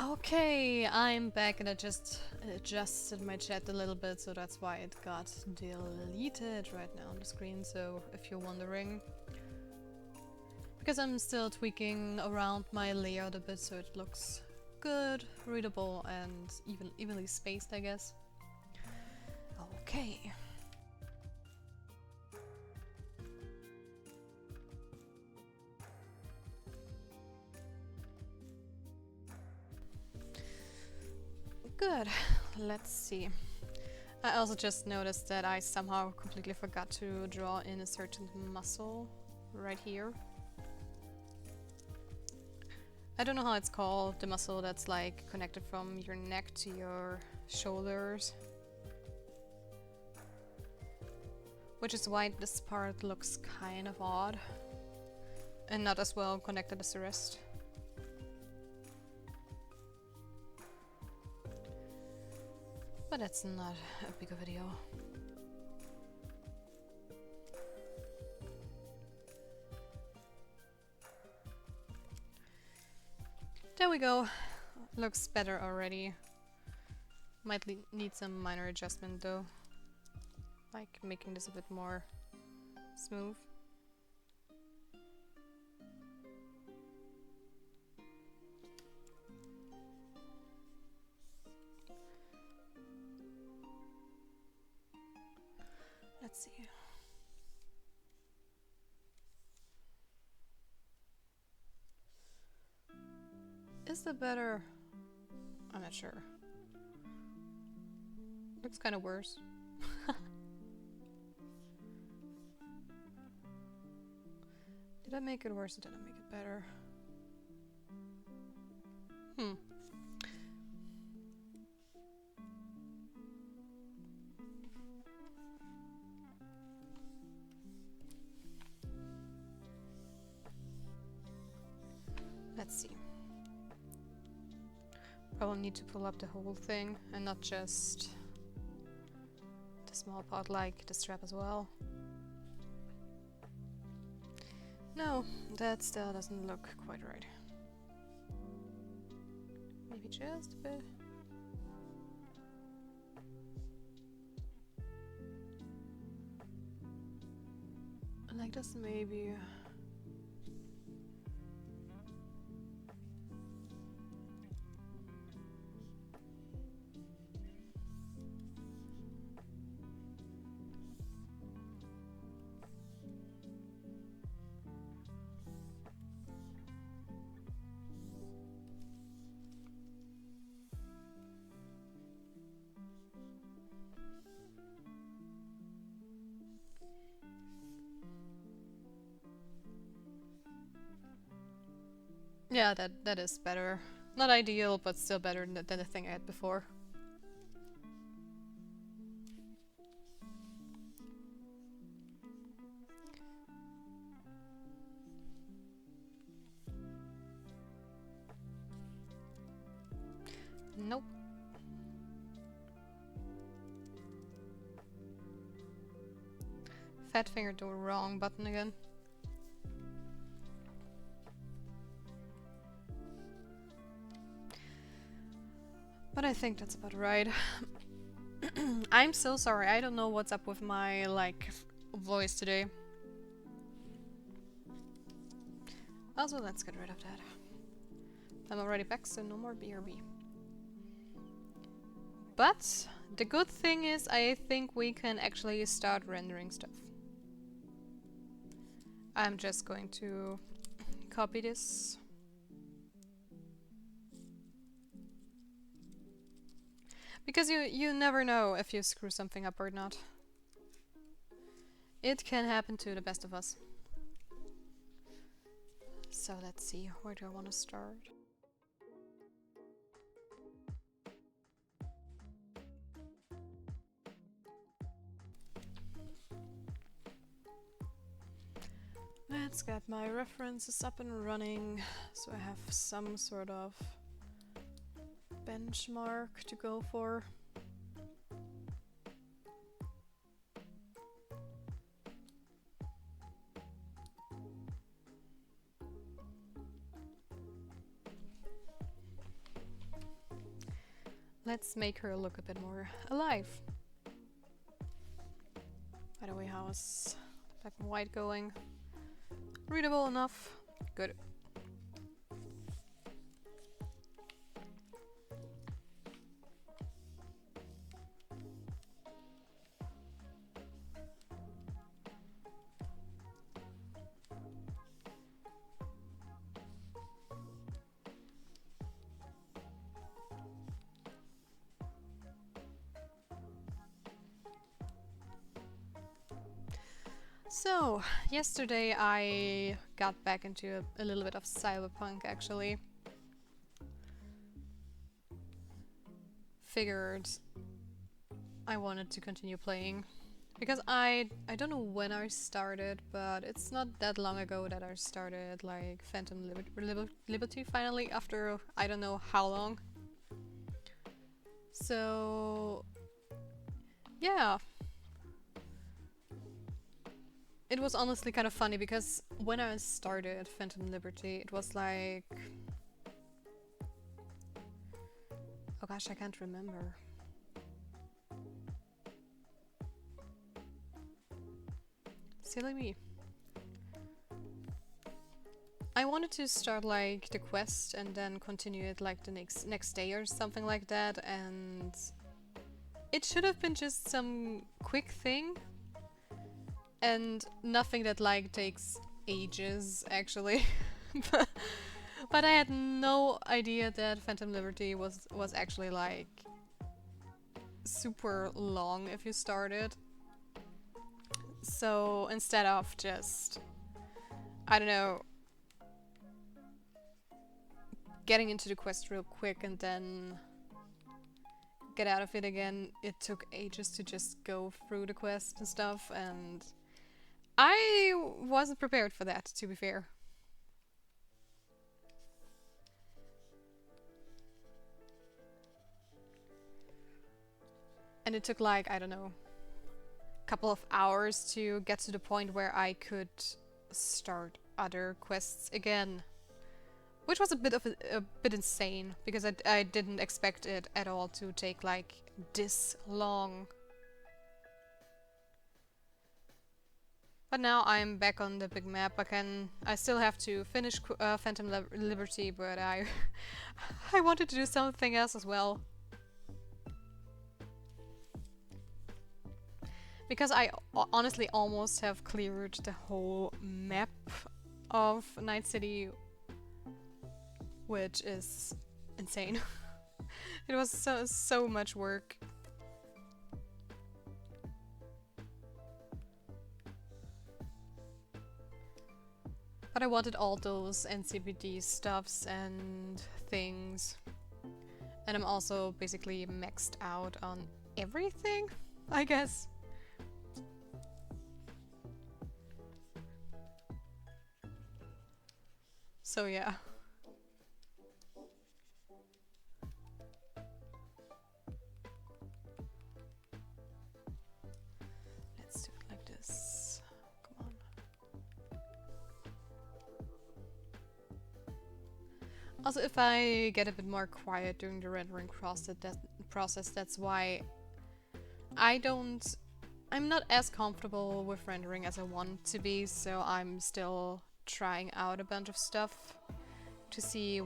Okay, I'm back and I just adjusted my chat a little bit, so that's why it got deleted right now on the screen, so if you're wondering. Because I'm still tweaking around my layout a bit so it looks good, readable and evenly spaced, I guess. Okay. Good. Let's see. I also just noticed that I somehow completely forgot to draw in a certain muscle right here. I don't know how it's called, the muscle that's like connected from your neck to your shoulders. Which is why this part looks kind of odd and not as well connected as the rest. But that's not a big of a deal. There we go. Looks better already. Might need some minor adjustment though. Like making this a bit more smooth. Let's see. Is that better? I'm not sure. Looks kind of worse. Did I make it worse or did I make it better? Let's see. Probably need to pull up the whole thing and not just the small part like the strap as well. No, that still doesn't look quite right. Maybe just a bit. Like this maybe. Yeah, that is better. Not ideal, but still better than the thing I had before. Nope. Fat fingered the wrong button again. But I think that's about right. I'm so sorry, I don't know what's up with my, like, voice today. Also, let's get rid of that. I'm already back, so no more BRB. But the good thing is I think we can actually start rendering stuff. I'm just going to copy this. Because you never know if you screw something up or not. It can happen to the best of us. So let's see, where do I want to start? Let's get my references up and running, so I have some sort of benchmark to go for. Let's make her look a bit more alive. By the way, how's black and white going? Readable enough? Good. So, yesterday I got back into a little bit of Cyberpunk actually. Figured I wanted to continue playing. Because I don't know when I started, but it's not that long ago that I started like Phantom Liberty finally after I don't know how long. So yeah, it was honestly kind of funny because when I started Phantom Liberty, it was like, oh gosh, I can't remember. Silly me. I wanted to start like the quest and then continue it like the next day or something like that, and it should have been just some quick thing and nothing that like takes ages actually. but I had no idea that Phantom Liberty was actually like super long if you started. So instead of just, I don't know, getting into the quest real quick and then get out of it again, it took ages to just go through the quest and stuff, and I wasn't prepared for that, to be fair. And it took like, I don't know, a couple of hours to get to the point where I could start other quests again. Which was a bit insane, because I didn't expect it at all to take like this long. But now I'm back on the big map. I still have to finish Phantom Liberty, but I I wanted to do something else as well. Because I honestly almost have cleared the whole map of Night City, which is insane. It was so much work. But I wanted all those NCPD stuffs and things. And I'm also basically maxed out on everything, I guess. So yeah. Let's do it like this. Come on. Also, if I get a bit more quiet during the rendering process, that's why I'm not as comfortable with rendering as I want to be, so I'm still trying out a bunch of stuff to see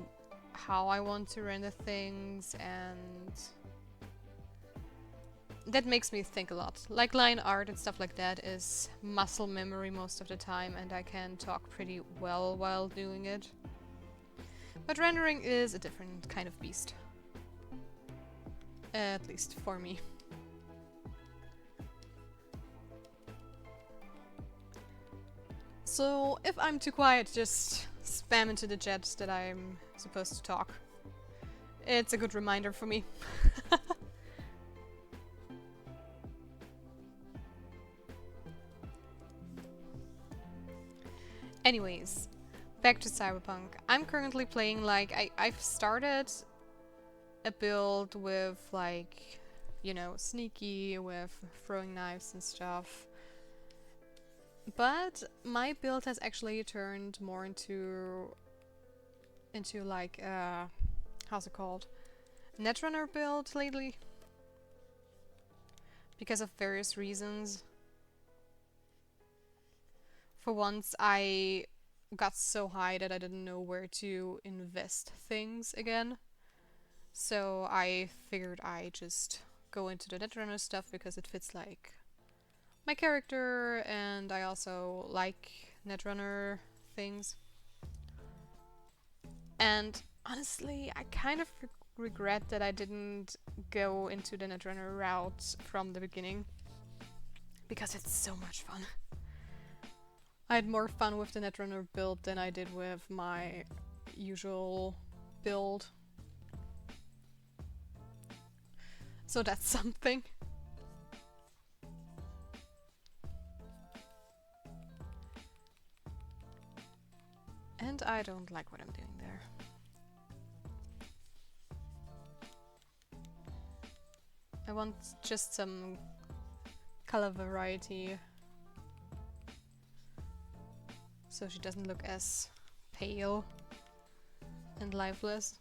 how I want to render things, and that makes me think a lot. Like line art and stuff like that is muscle memory most of the time, and I can talk pretty well while doing it. But rendering is a different kind of beast. At least for me. So if I'm too quiet, just spam into the chat that I'm supposed to talk. It's a good reminder for me. Anyways, back to Cyberpunk. I'm currently playing like, I've started a build with like, you know, sneaky, with throwing knives and stuff. But my build has actually turned more into like, how's it called? Netrunner build lately. Because of various reasons. For once, I got so high that I didn't know where to invest things again. So I figured I just go into the Netrunner stuff because it fits like my character, and I also like Netrunner things. And honestly, I kind of regret that I didn't go into the Netrunner route from the beginning, because it's so much fun. I had more fun with the Netrunner build than I did with my usual build. So that's something. And I don't like what I'm doing there. I want just some color variety so she doesn't look as pale and lifeless.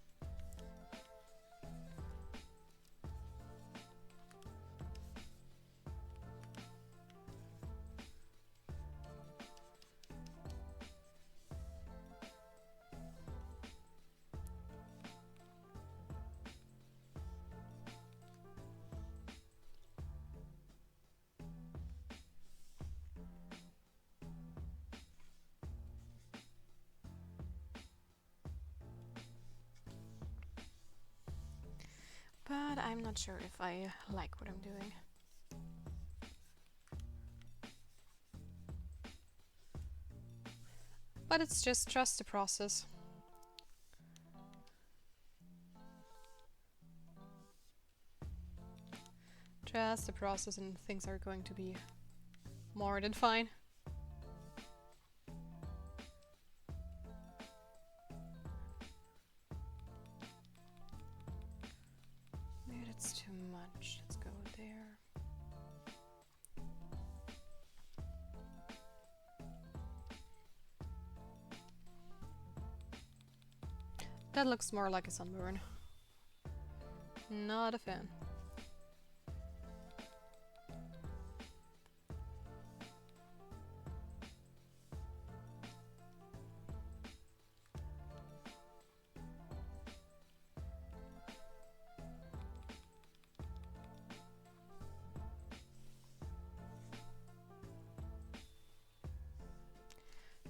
But I'm not sure if I like what I'm doing. But it's just trust the process. Trust the process and things are going to be more than fine. Maybe that's too much. Let's go there. That looks more like a sunburn. Not a fan.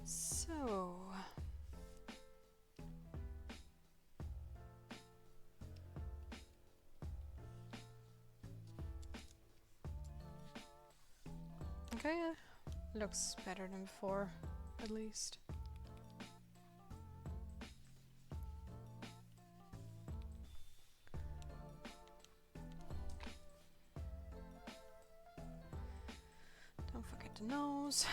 So... okay, looks better than before, at least. Don't forget the nose.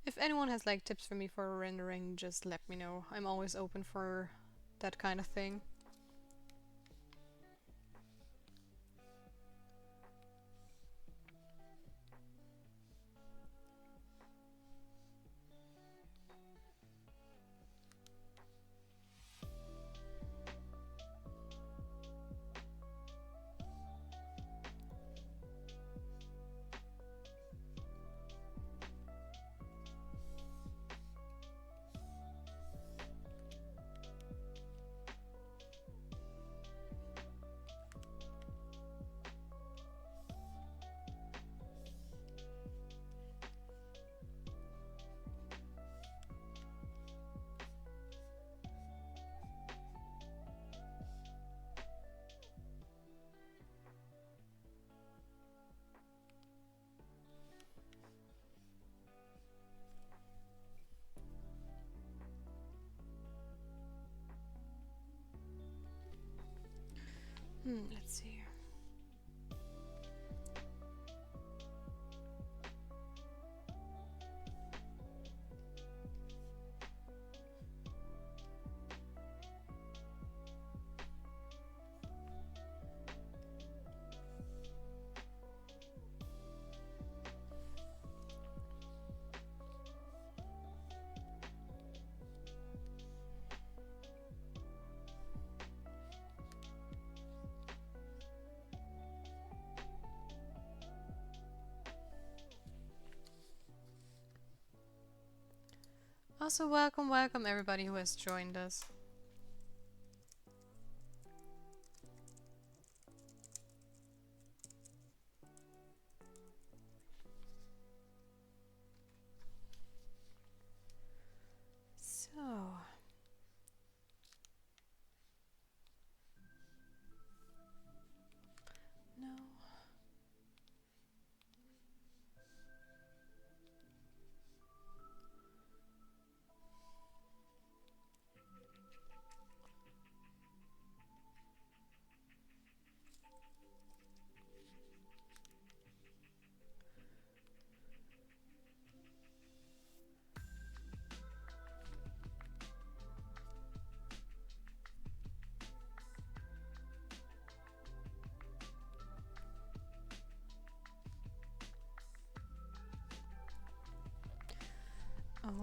If anyone has like tips for me for rendering, just let me know. I'm always open for that kind of thing. Let's see. Also, welcome everybody who has joined us. So... No.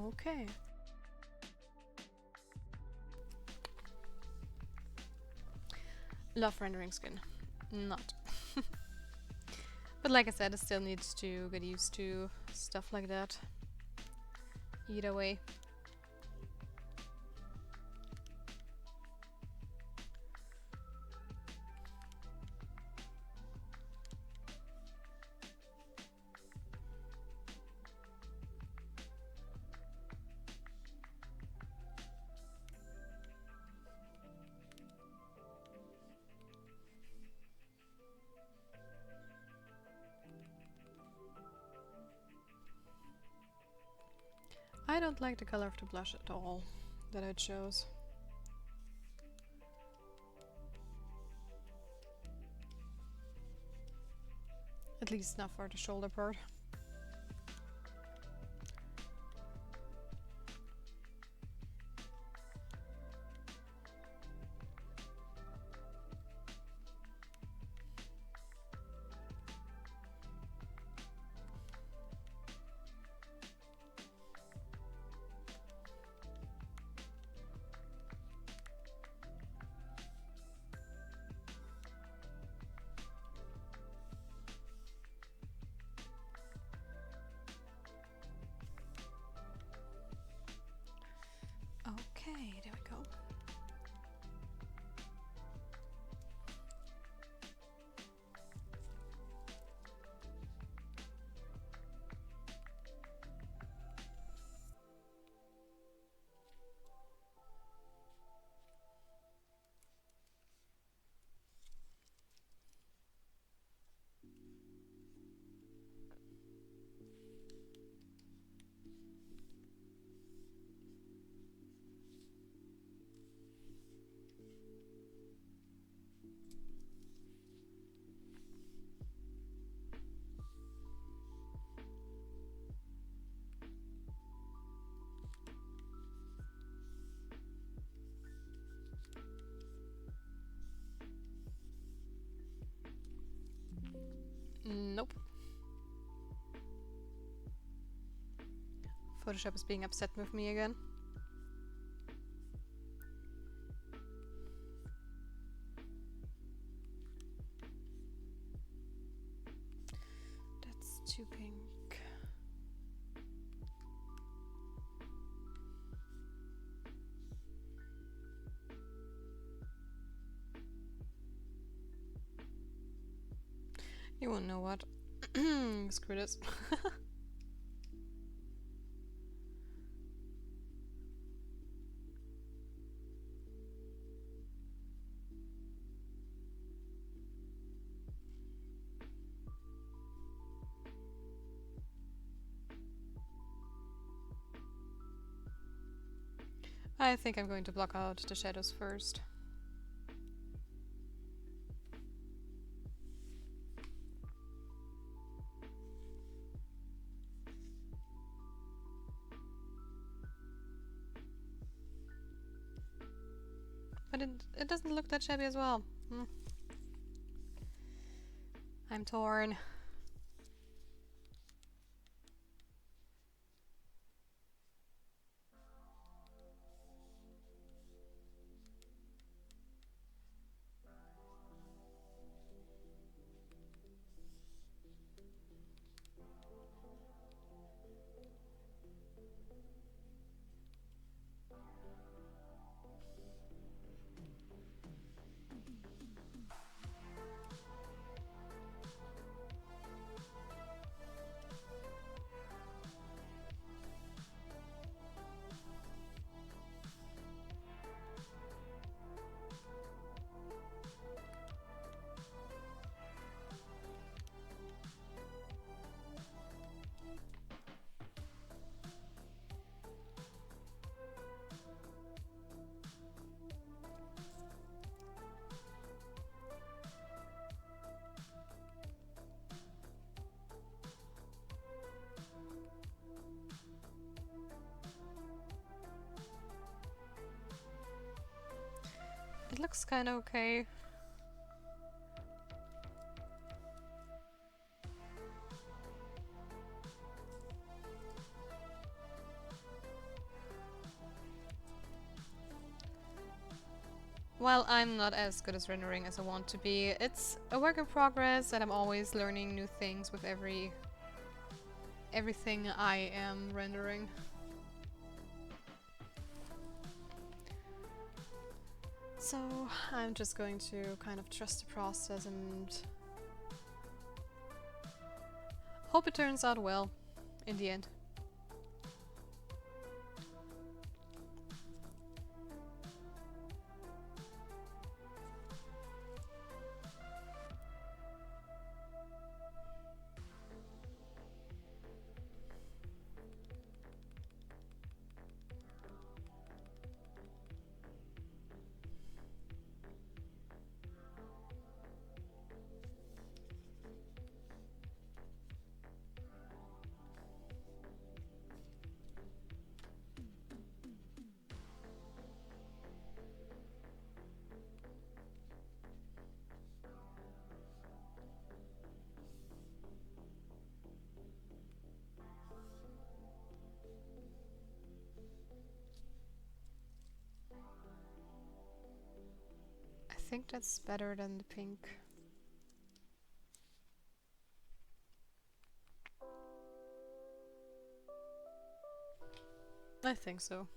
Okay. Love rendering skin. Not. But like I said, I still need to get used to stuff like that. Either way. I don't like the color of the blush at all that I chose. At least not for the shoulder part. Okay, there we go. Nope. Photoshop is being upset with me again. That's too pink. You won't know what. Screw this. I think I'm going to block out the shadows first. But it doesn't look that shabby as well. I'm torn. It looks kind of okay. While I'm not as good as rendering as I want to be, it's a work in progress and I'm always learning new things with everything I am rendering. So I'm just going to kind of trust the process and hope it turns out well in the end. I think that's better than the pink. I think so.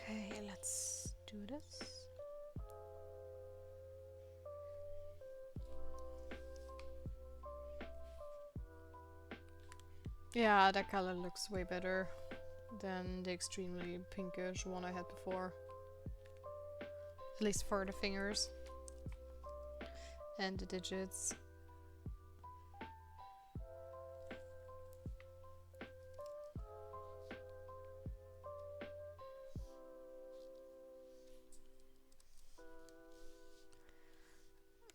Okay, let's do this. Yeah, that color looks way better than the extremely pinkish one I had before. At least for the fingers and the digits.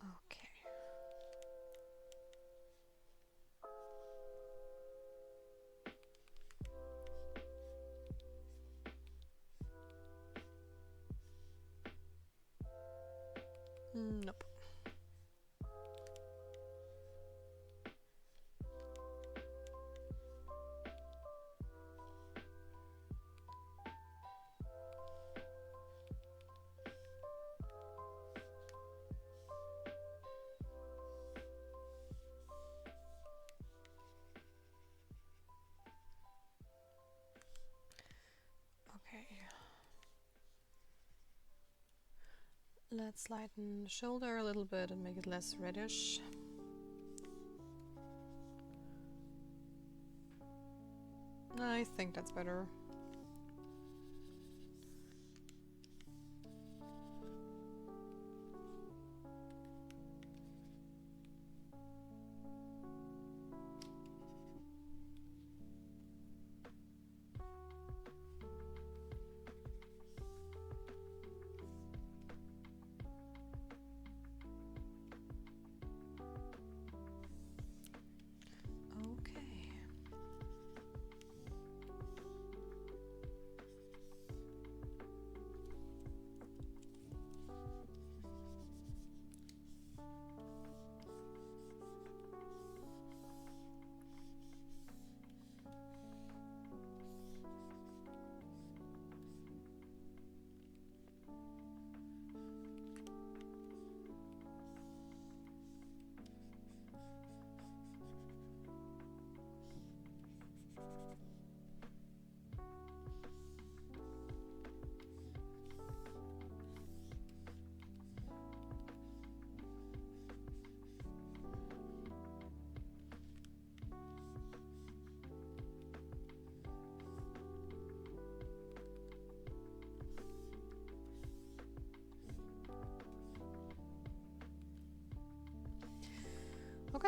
Okay. Nope. Okay. Let's lighten the shoulder a little bit and make it less reddish. I think that's better. Okay.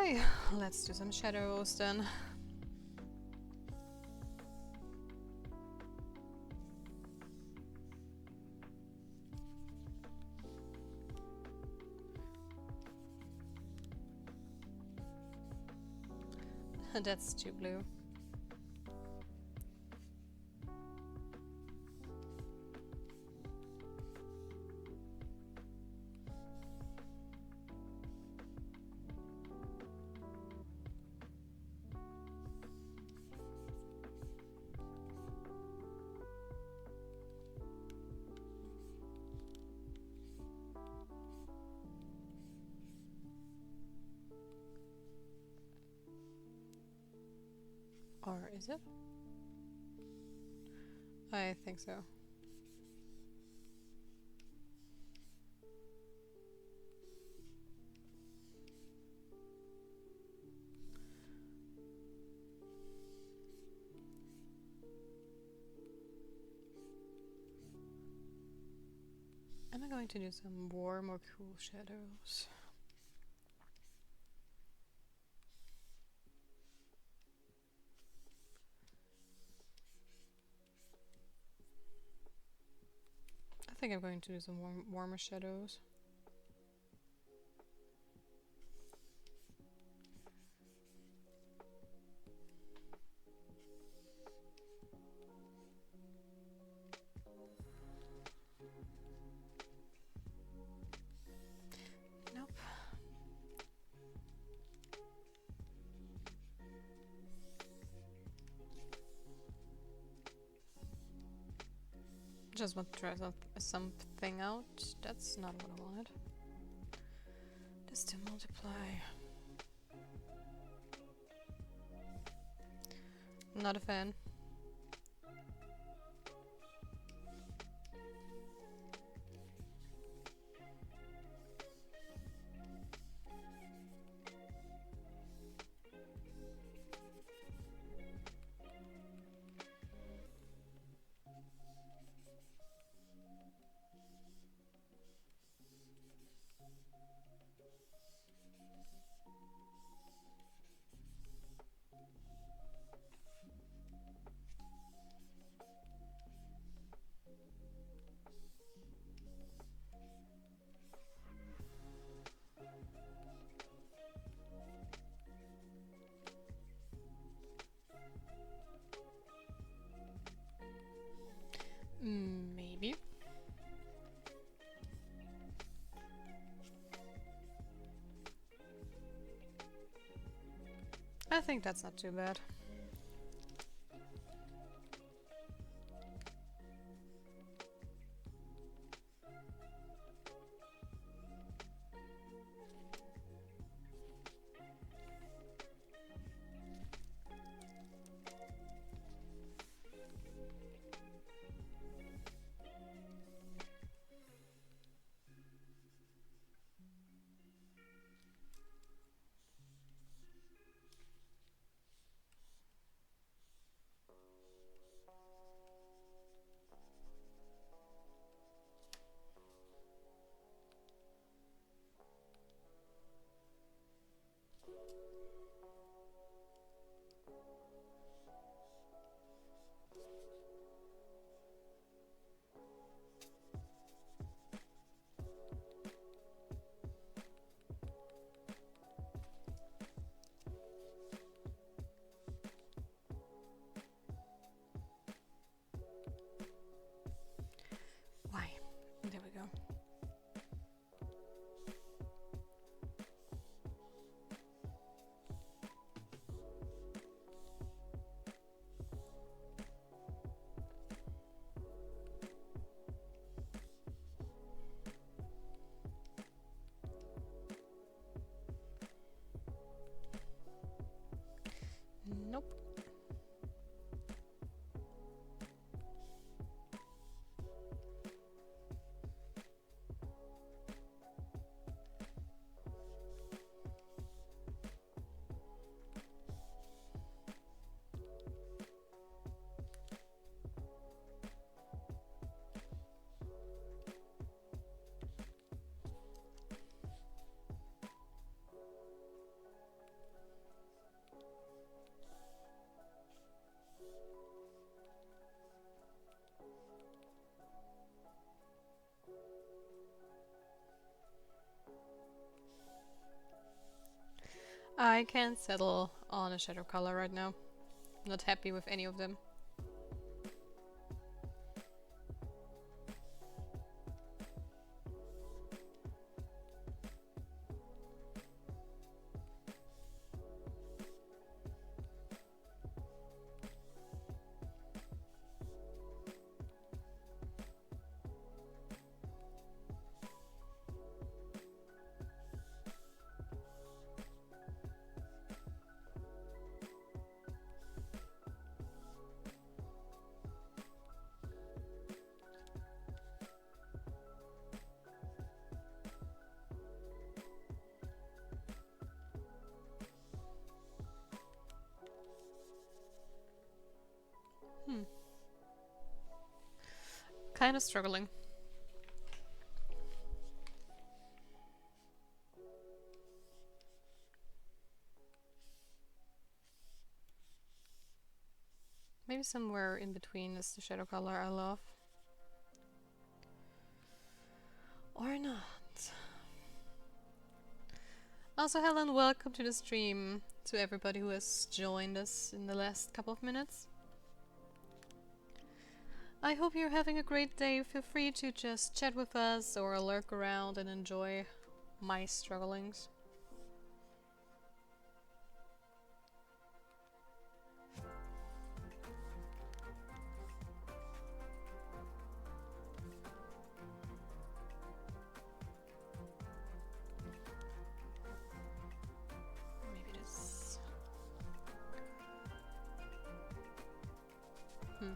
Okay, let's do some shadows then. That's too blue. Or is it? I think so. Am I going to do some warm or cool shadows? I think I'm going to do some warmer shadows. Nope. Just want to try something out. That's not what I wanted. Just to multiply. Not a fan. Maybe. I think that's not too bad. Why? There we go. Nope. I can't settle on a shadow color right now. Not happy with any of them. Hmm. Kind of struggling. Maybe somewhere in between is the shadow color I love. Or not. Also, Helen, welcome to the stream. To everybody who has joined us in the last couple of minutes. I hope you're having a great day. Feel free to just chat with us or lurk around and enjoy my strugglings. Maybe this. Hmm.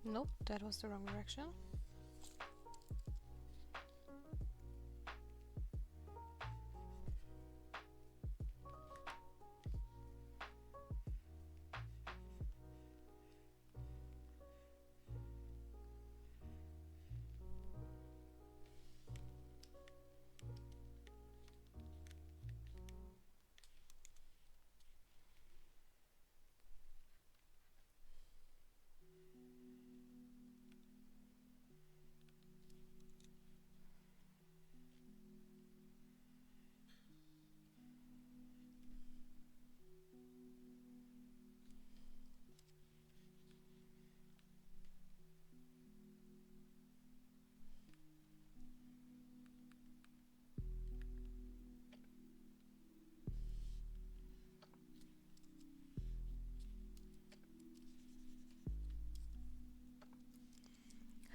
Nope, that was the wrong direction.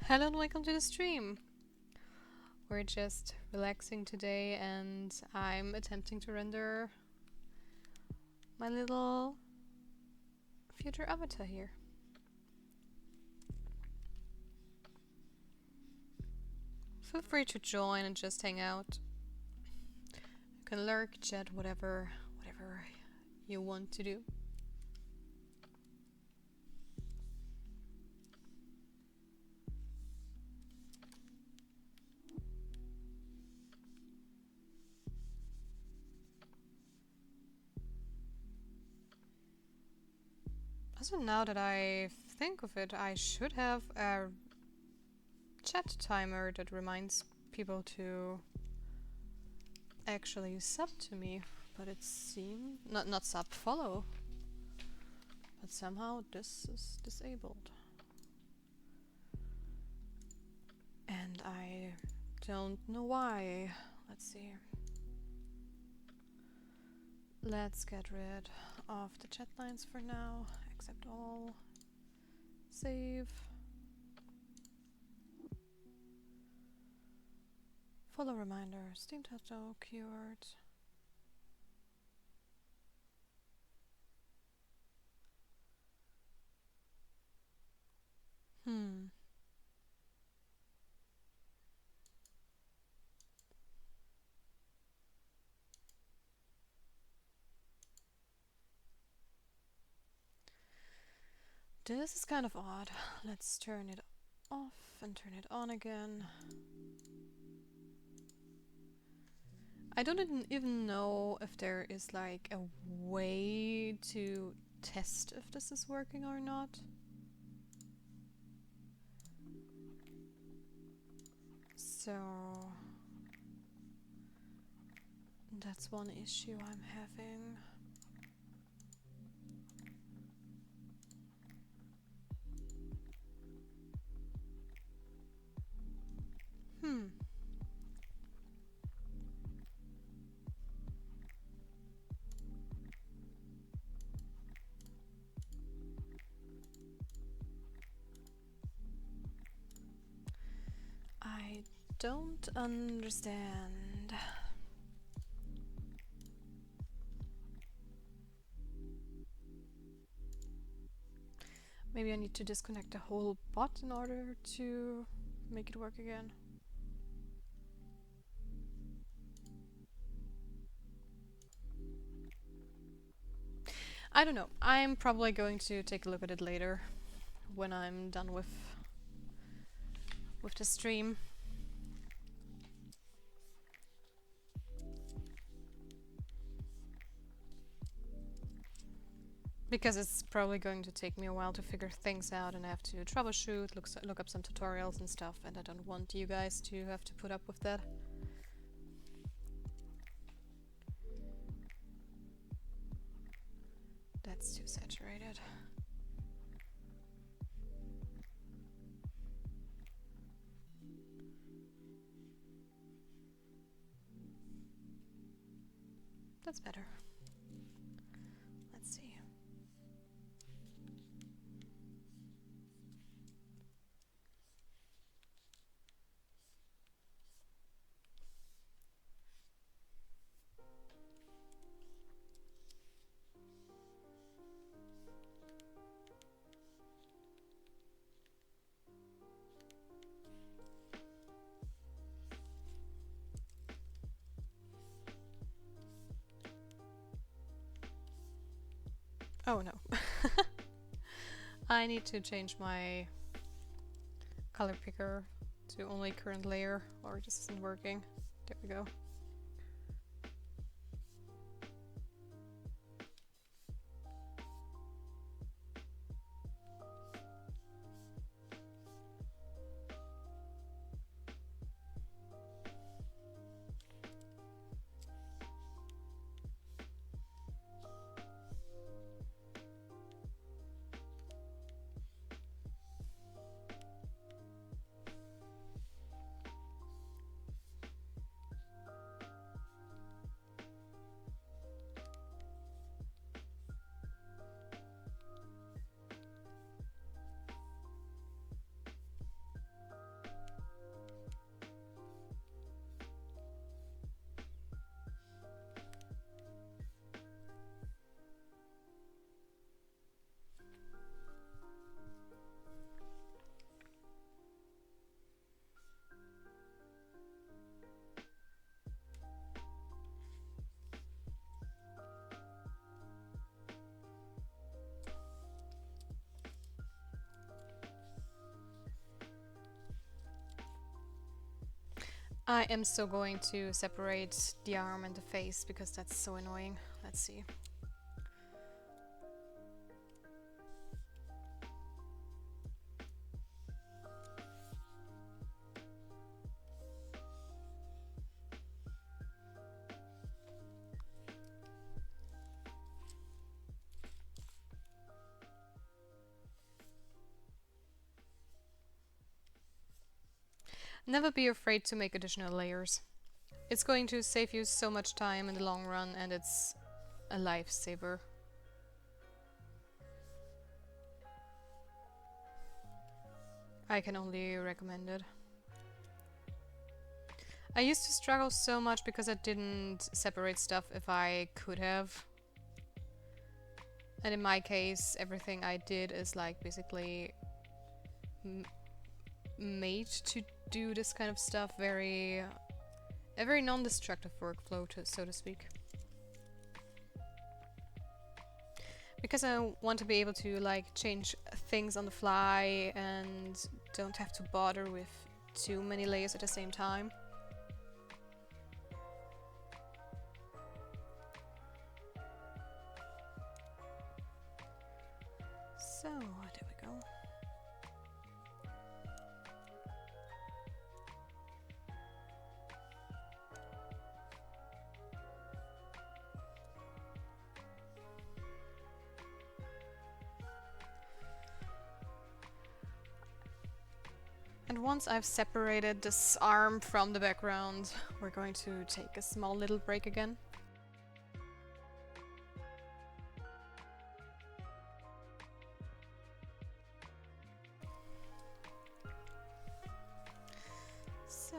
Hello and welcome to the stream. We're just relaxing today and I'm attempting to render my little future avatar here. Feel free to join and just hang out. You can lurk, chat, whatever you want to do. Also, now that I think of it, I should have a chat timer that reminds people to actually sub to me, but it seems not sub, follow. But somehow this is disabled. And I don't know why. Let's see. Let's get rid of the chat lines for now. Accept all. Save. Follow reminder. Steam Tattoo keyword. This is kind of odd. Let's turn it off and turn it on again. I don't even know if there is like a way to test if this is working or not. So that's one issue I'm having. I don't understand. Maybe I need to disconnect the whole bot in order to make it work again. I don't know. I'm probably going to take a look at it later when I'm done with the stream. Because it's probably going to take me a while to figure things out and I have to troubleshoot, look up some tutorials and stuff, and I don't want you guys to have to put up with that. That's too saturated. That's better. Let's see. Oh no. I need to change my color picker to only current layer or this isn't working. There we go. I am still going to separate the arm and the face because that's so annoying. Let's see. Never be afraid to make additional layers. It's going to save you so much time in the long run, and it's a lifesaver. I can only recommend it. I used to struggle so much because I didn't separate stuff if I could have. And in my case, everything I did is like basically made to do this kind of stuff. A very non-destructive workflow, so to speak. Because I want to be able to like change things on the fly and don't have to bother with too many layers at the same time. So, there we go. And once I've separated this arm from the background, we're going to take a small little break again. So.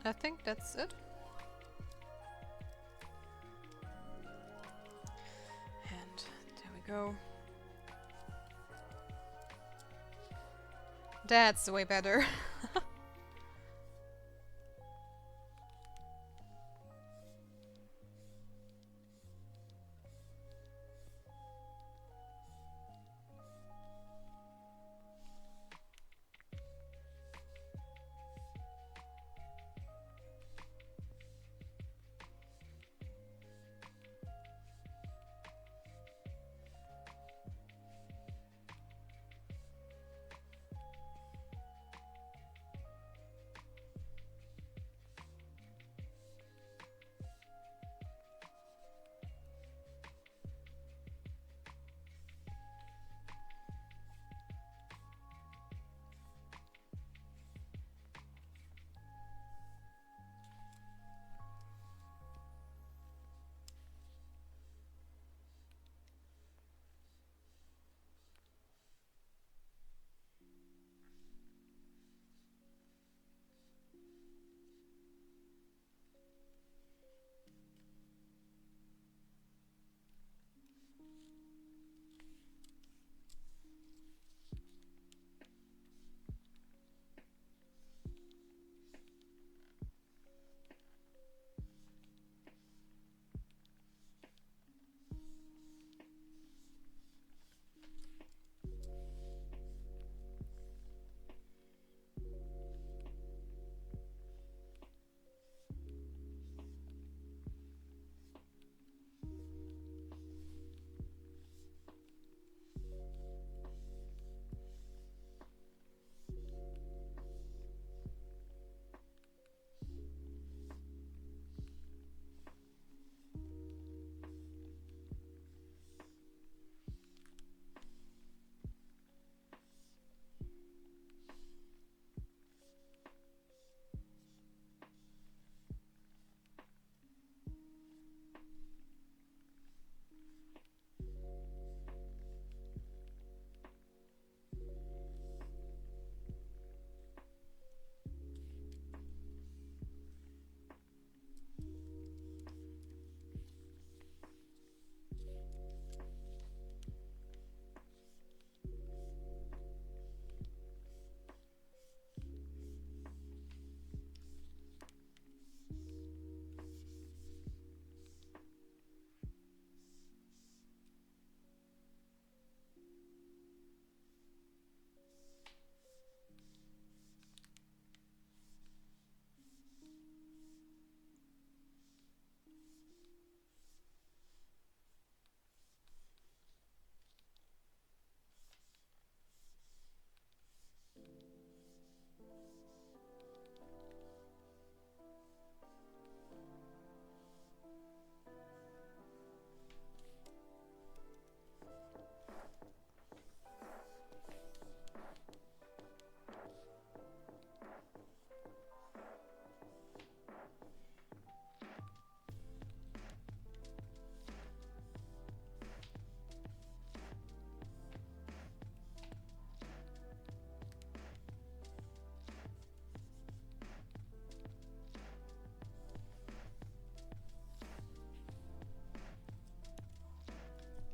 I think that's it. And there we go. That's way better.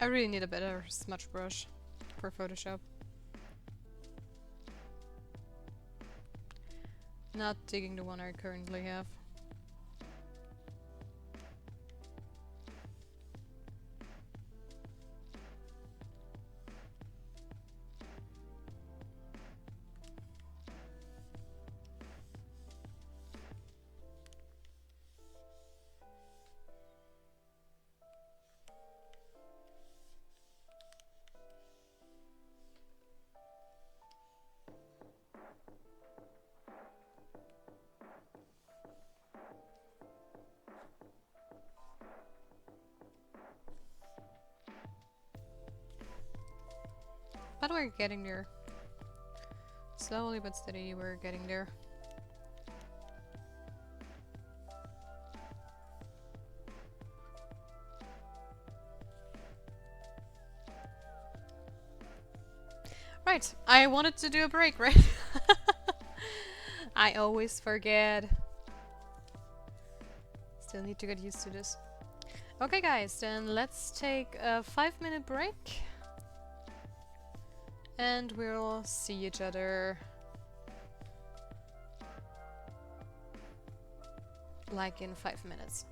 I really need a better smudge brush for Photoshop. Not digging the one I currently have. But we're getting there. Slowly but steady, we're getting there. Right, I wanted to do a break, right? I always forget. Still need to get used to this. Okay guys, then let's take a 5-minute break. And we'll see each other like in 5 minutes.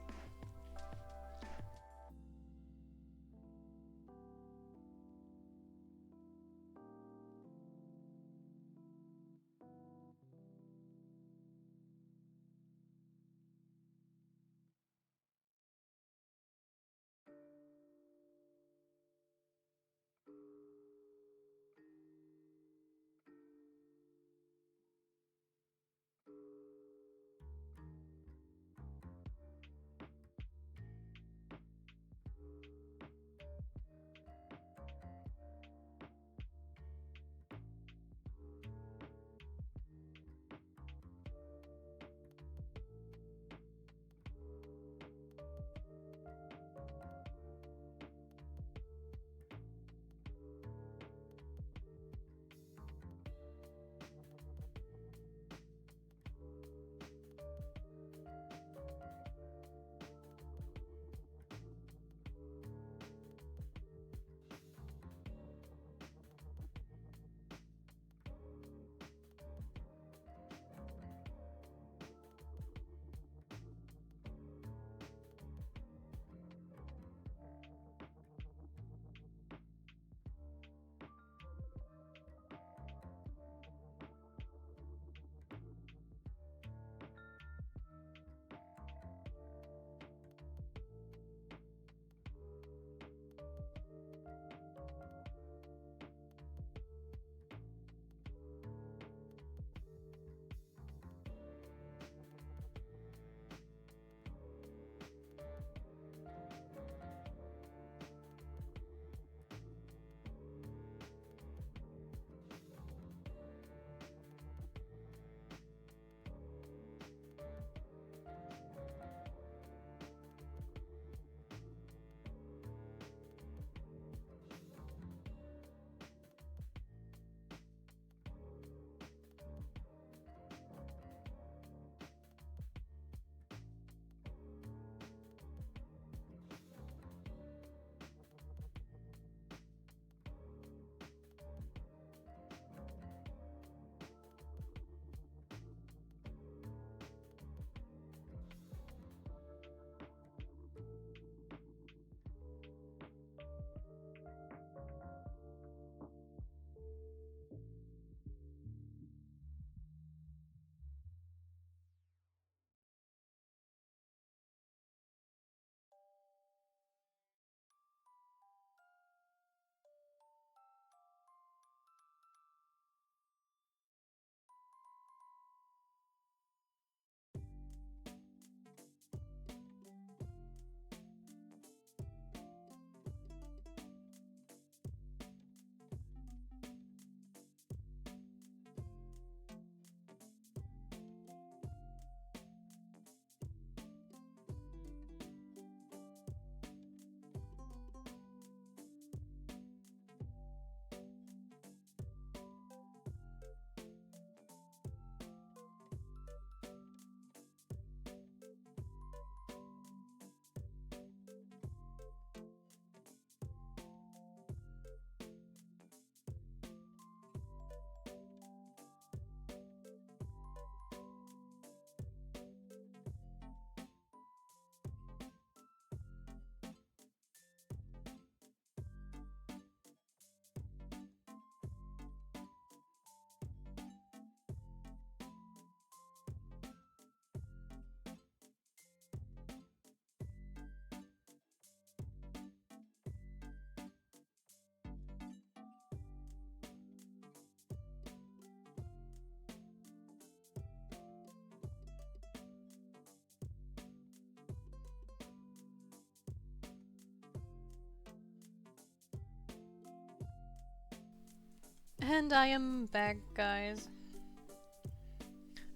And I am back, guys.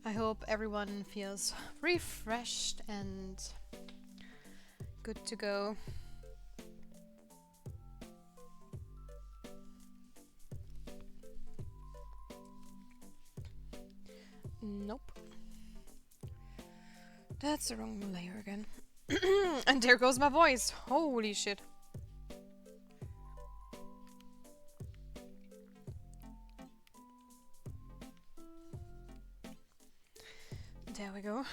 I hope everyone feels refreshed and good to go. Nope. That's the wrong layer again. And there goes my voice. Holy shit. There we go.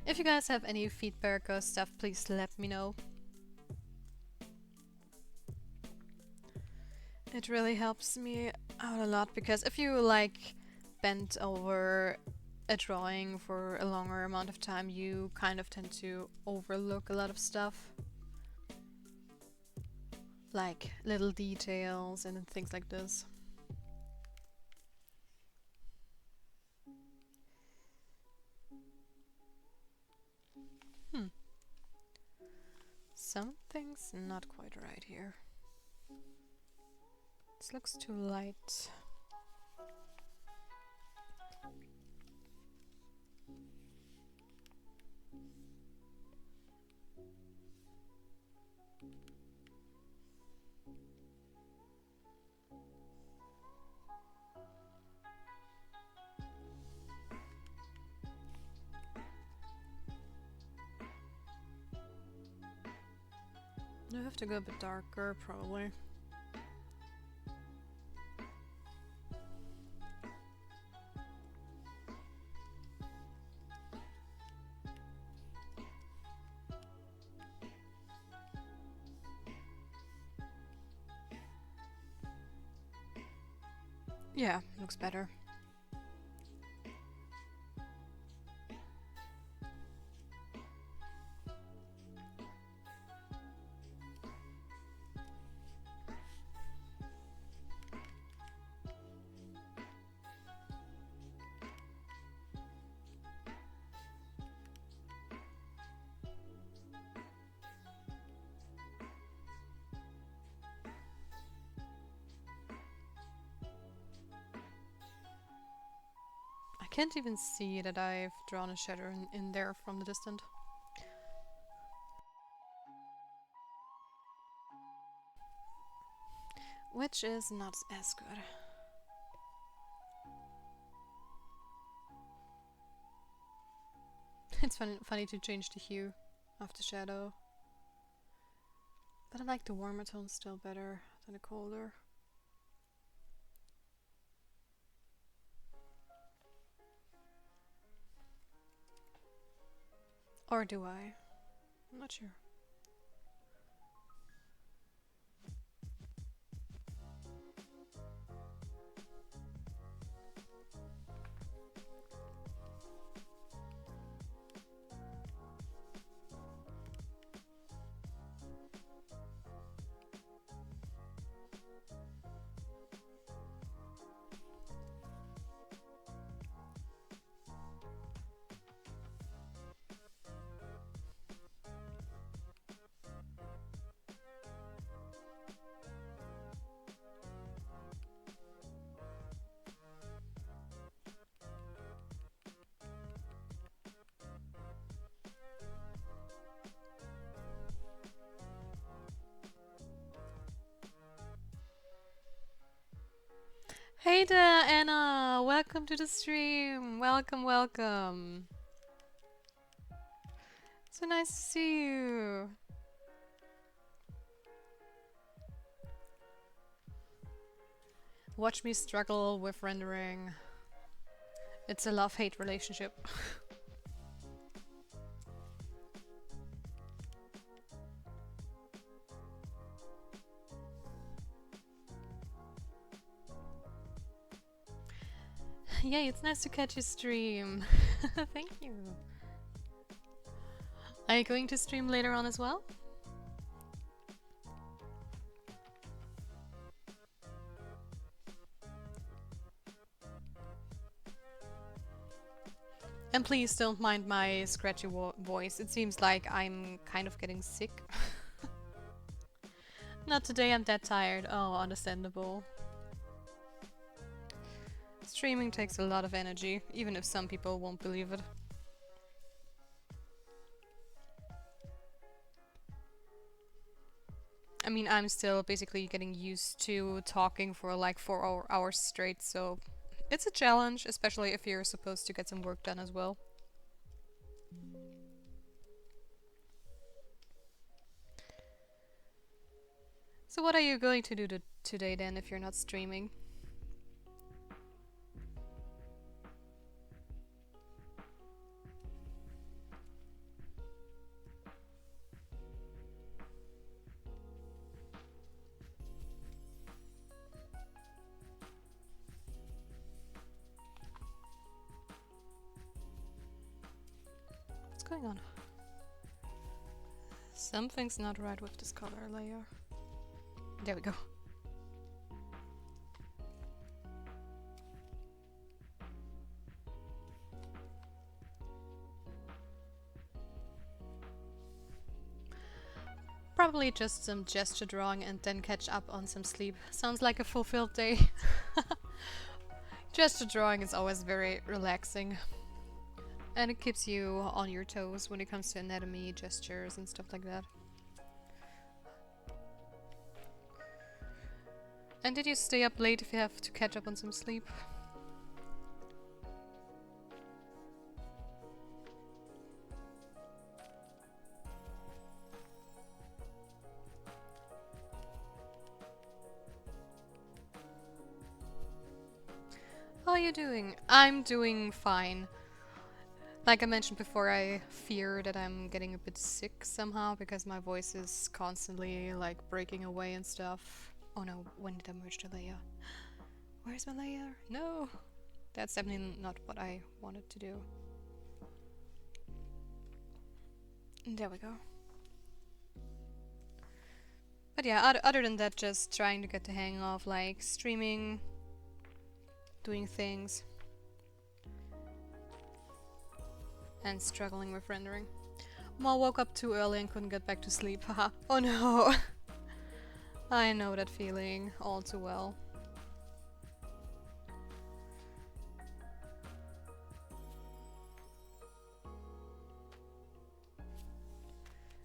If you guys have any feedback or stuff, please let me know. It really helps me out a lot, because if you like bent over a drawing for a longer amount of time, you kind of tend to overlook a lot of stuff. Like little details and things like this. Something's not quite right here. This looks too light. I have to go a bit darker, probably. Yeah, looks better. I can't even see that I've drawn a shadow in there from the distance. Which is not as good. It's funny to change the hue of the shadow. But I like the warmer tone still better than the colder. Or do I? I'm not sure. Hey there, Anna! Welcome to the stream! Welcome, welcome! So nice to see you! Watch me struggle with rendering. It's a love-hate relationship. Yay, it's nice to catch your stream. Thank you. Are you going to stream later on as well? And please don't mind my scratchy voice. It seems like I'm kind of getting sick. Not today, I'm that tired. Oh, understandable. Streaming takes a lot of energy, even if some people won't believe it. I mean, I'm still basically getting used to talking for like 4 hours straight, so it's a challenge, especially if you're supposed to get some work done as well. So what are you going to do today then if you're not streaming? What's going on? Something's not right with this color layer. There we go. Probably just some gesture drawing and then catch up on some sleep. Sounds like a fulfilled day. Gesture drawing is always very relaxing. And it keeps you on your toes when it comes to anatomy, gestures and stuff like that. And did you stay up late if you have to catch up on some sleep? How are you doing? I'm doing fine. Like I mentioned before, I fear that I'm getting a bit sick somehow because my voice is constantly like breaking away and stuff. Oh no, when did I merge the layer? Where's my layer? No! That's definitely not what I wanted to do. There we go. But yeah, other than that, just trying to get the hang of like streaming, doing things, and struggling with rendering. Mal woke up too early and couldn't get back to sleep, haha. Oh no! I know that feeling all too well.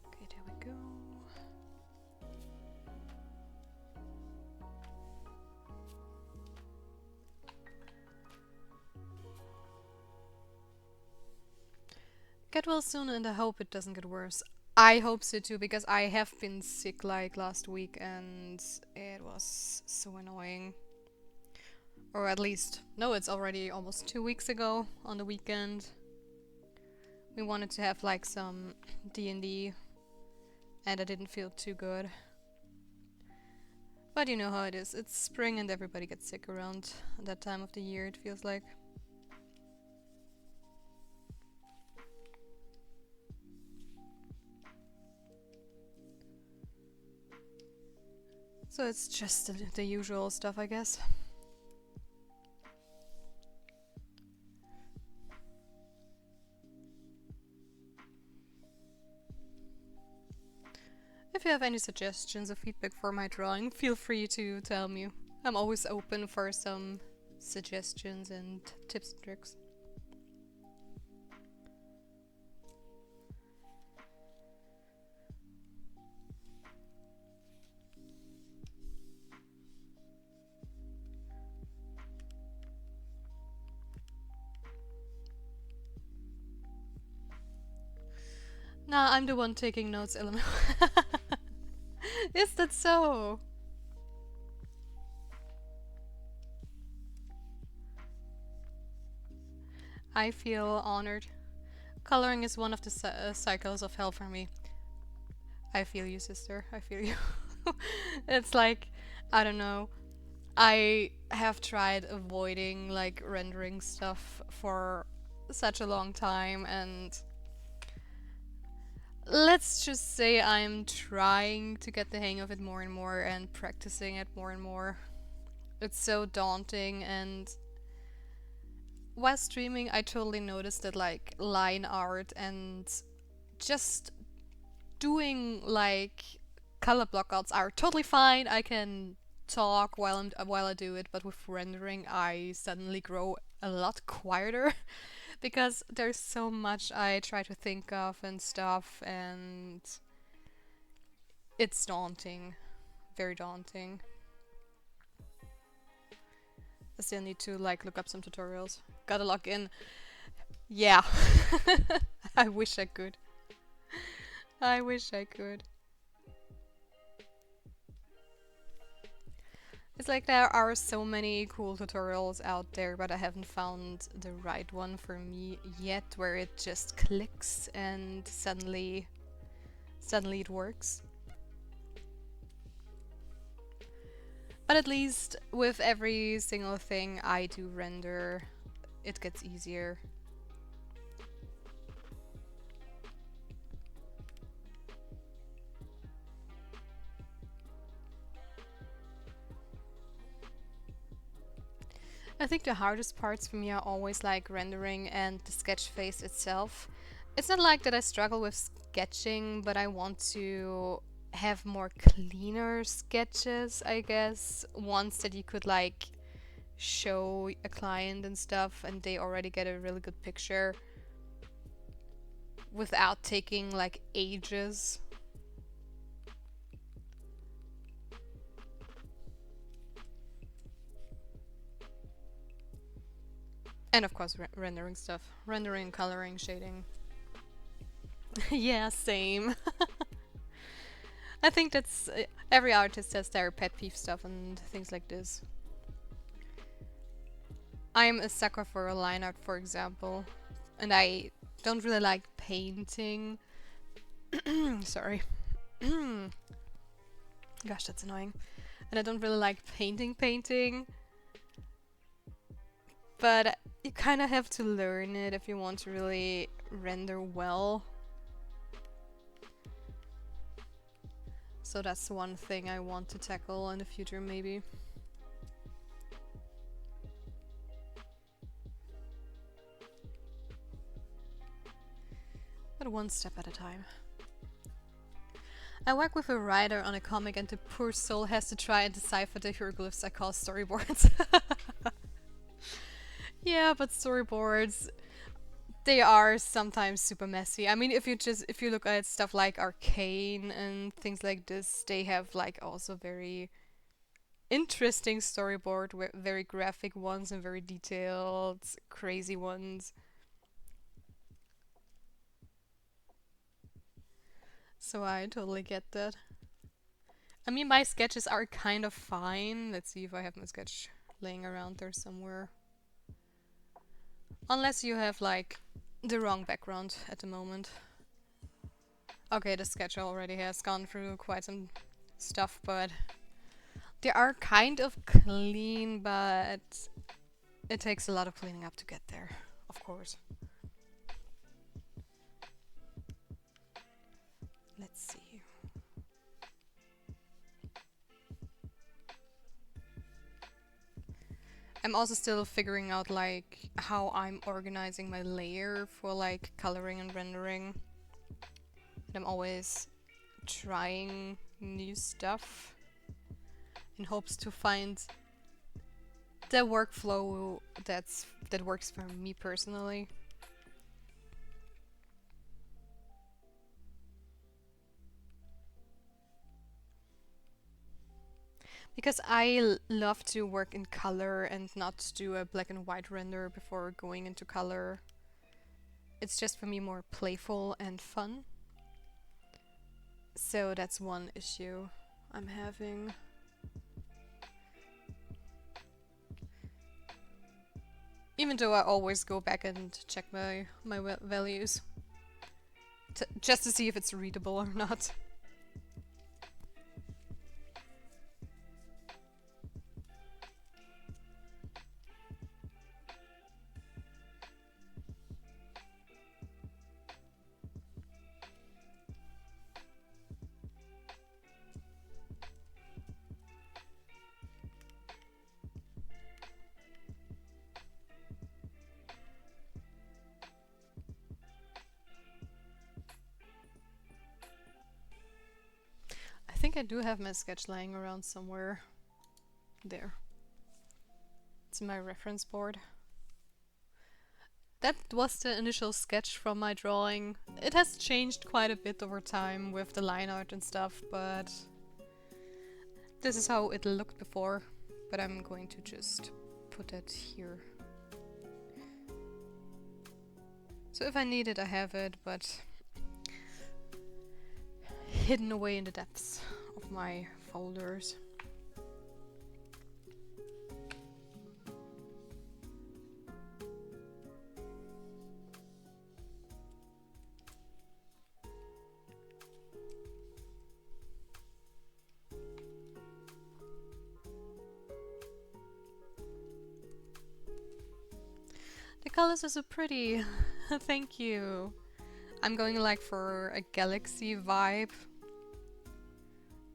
Okay, there we go. Get well soon and I hope it doesn't get worse. I hope so too, because I have been sick like last week and it was so annoying. Or at least, no, it's already almost 2 weeks ago on the weekend. We wanted to have like some D&D and I didn't feel too good. But you know how it is. It's spring and everybody gets sick around that time of the year, it feels like. So it's just the usual stuff, I guess. If you have any suggestions or feedback for my drawing, feel free to tell me. I'm always open for some suggestions and tips and tricks. Nah, I'm the one taking notes, LML. Is that so? I feel honored. Coloring is one of the cycles of hell for me. I feel you, sister. I feel you. It's like, I don't know. I have tried avoiding like rendering stuff for such a long time, and let's just say I'm trying to get the hang of it more and more and practicing it more and more. It's so daunting, and while streaming, I totally noticed that like line art and just doing like color blockouts are totally fine. I can talk while I do it, but with rendering, I suddenly grow a lot quieter because there's so much I try to think of and stuff, and it's daunting, very daunting. I still need to like look up some tutorials. Gotta log in. Yeah. I wish I could. I wish I could. It's like there are so many cool tutorials out there, but I haven't found the right one for me yet where it just clicks and suddenly it works. But at least with every single thing I do render, it gets easier. I think the hardest parts for me are always like rendering and the sketch phase itself. It's not like that I struggle with sketching, but I want to have more cleaner sketches, I guess. Ones that you could like show a client and stuff and they already get a really good picture without taking like ages. And of course rendering stuff. Rendering, coloring, shading. Yeah, same. I think that's every artist has their pet peeve stuff and things like this. I'm a sucker for a line art, for example, and I don't really like painting. Sorry. Gosh, that's annoying. And I don't really like painting, but you kind of have to learn it if you want to really render well. So that's one thing I want to tackle in the future, maybe. But one step at a time. I work with a writer on a comic and the poor soul has to try and decipher the hieroglyphs I call storyboards. Yeah, but storyboards, they are sometimes super messy. I mean, if you look at stuff like Arcane and things like this, they have like also very interesting storyboard, very graphic ones and very detailed, crazy ones. So I totally get that. I mean, my sketches are kind of fine. Let's see if I have my sketch laying around there somewhere. Unless you have like the wrong background at the moment. Okay, the sketch already has gone through quite some stuff, but they are kind of clean, but it takes a lot of cleaning up to get there, of course. Let's see. I'm also still figuring out like how I'm organizing my layer for like coloring and rendering. And I'm always trying new stuff in hopes to find the workflow that works for me personally. Because I love to work in color and not do a black and white render before going into color. It's just for me more playful and fun. So that's one issue I'm having. Even though I always go back and check my values. Just to see if it's readable or not. think I do have my sketch lying around somewhere. There. It's in my reference board. That was the initial sketch from my drawing. It has changed quite a bit over time with the line art and stuff, but this is how it looked before. But I'm going to just put it here. So if I need it, I have it, but hidden away in the depths of my folders. The colors are so pretty. Thank you. I'm going like for a galaxy vibe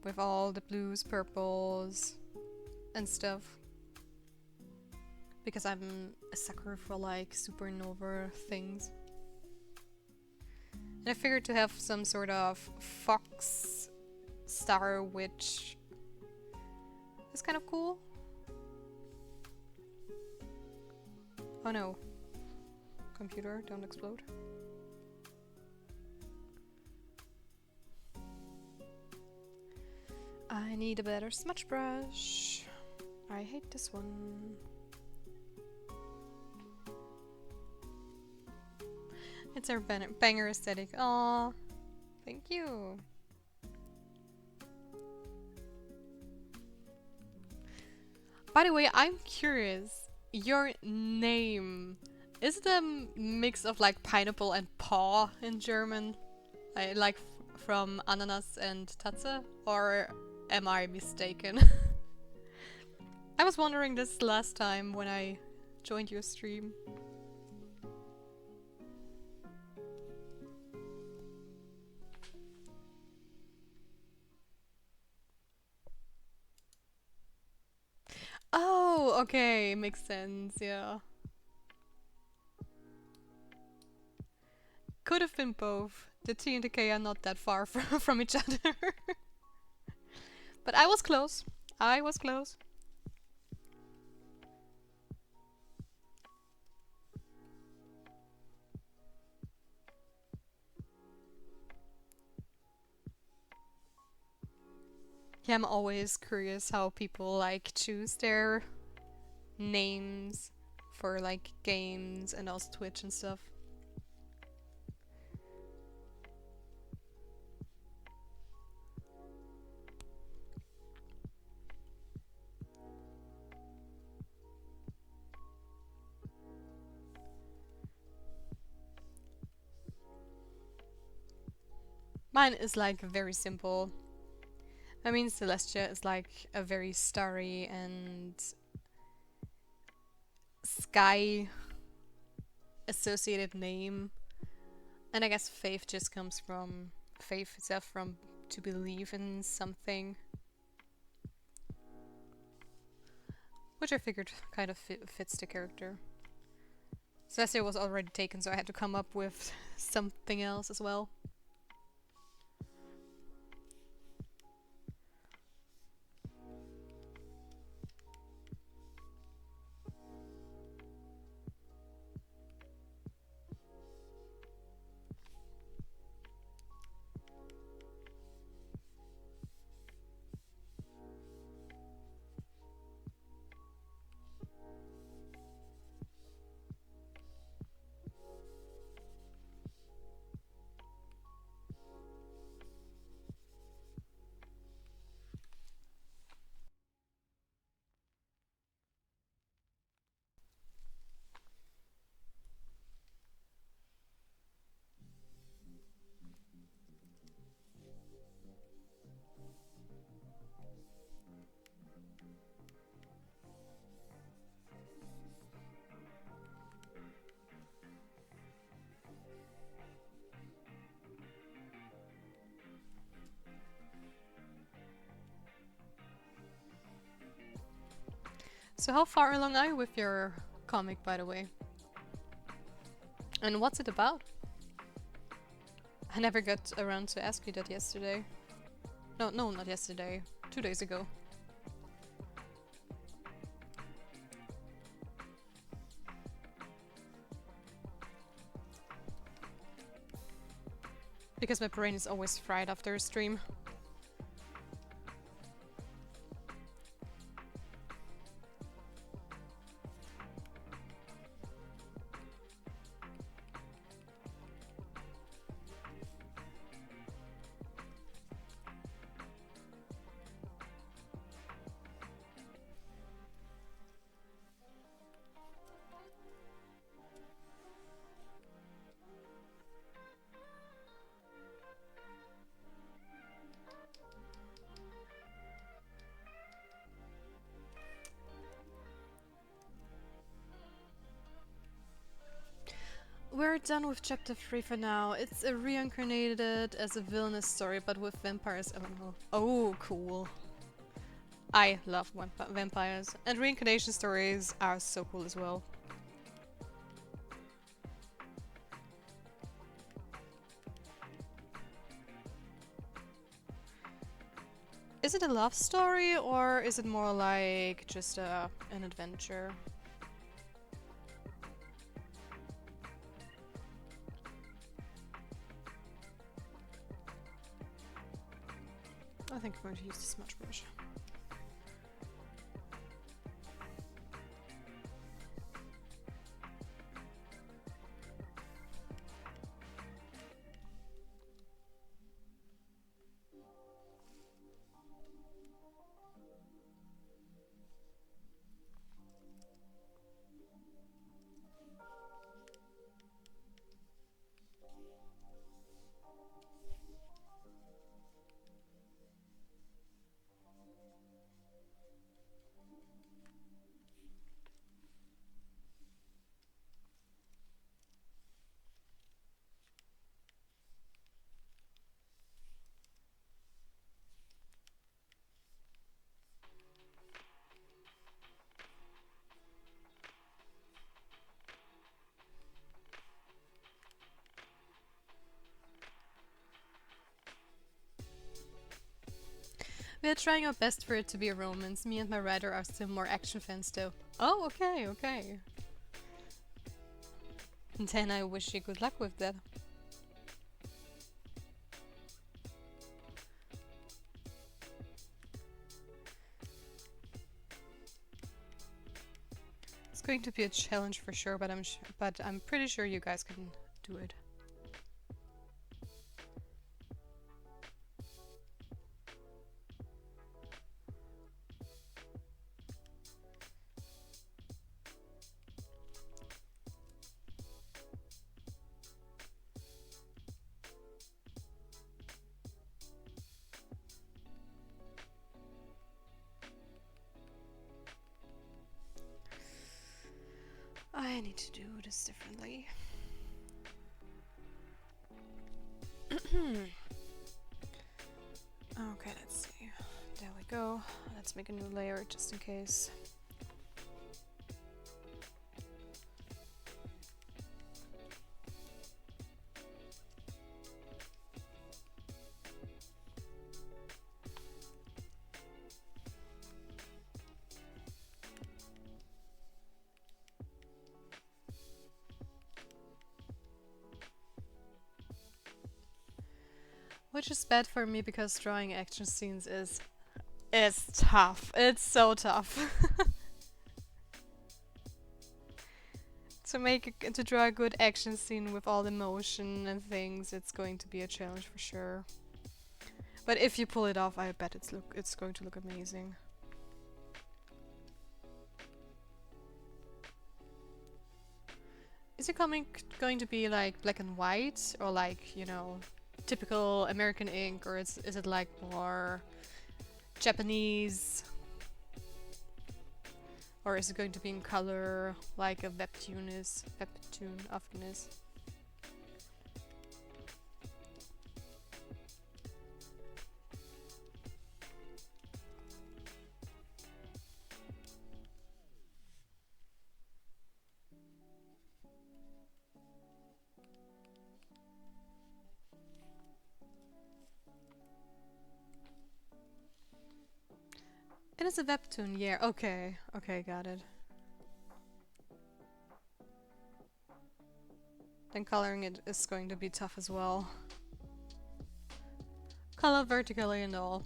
with all the blues, purples and stuff. Because I'm a sucker for like supernova things. And I figured to have some sort of fox star witch is kind of cool. Oh no. Computer, don't explode. I need a better smudge brush. I hate this one. It's our banger aesthetic. Aw, thank you. By the way, I'm curious. Your name, is it a mix of like pineapple and paw in German? Like from ananas and Tatze? Or am I mistaken? I was wondering this last time when I joined your stream. Oh, okay, makes sense, yeah. Could have been both. The T and the K are not that far from each other. But I was close. I was close. Yeah, I'm always curious how people like choose their names for like games and also Twitch and stuff. Mine is like very simple. I mean, Celestia is like a very starry and sky associated name. And I guess faith just comes from faith itself, from to believe in something. Which I figured kind of fits the character. Celestia was already taken, so I had to come up with something else as well. So how far along are you with your comic, by the way? And what's it about? I never got around to ask you that yesterday. No, not yesterday. 2 days ago. Because my brain is always fried after a stream. We're done with chapter 3 for now. It's a reincarnated as a villainous story, but with vampires. I don't know. Oh, cool. I love vampires. And reincarnation stories are so cool as well. Is it a love story or is it more like just an adventure? I think I'm going to use the smudge brush. We are trying our best for it to be a romance. Me and my writer are still more action fans though. Oh, okay, okay. And then I wish you good luck with that. It's going to be a challenge for sure, but I'm pretty sure you guys can do it. I need to do this differently. Okay, let's see. There we go. Let's make a new layer just in case. Which is bad for me because drawing action scenes is tough. It's so tough. To draw a good action scene with all the motion and things, it's going to be a challenge for sure. But if you pull it off, I bet it's going to look amazing. Is it going to be like black and white or like, you know, typical American ink, or is it like more Japanese? Or is it going to be in color like a webtoon often is? It is a webtoon, yeah. Okay, okay, got it. Then coloring it is going to be tough as well. Color vertically and all.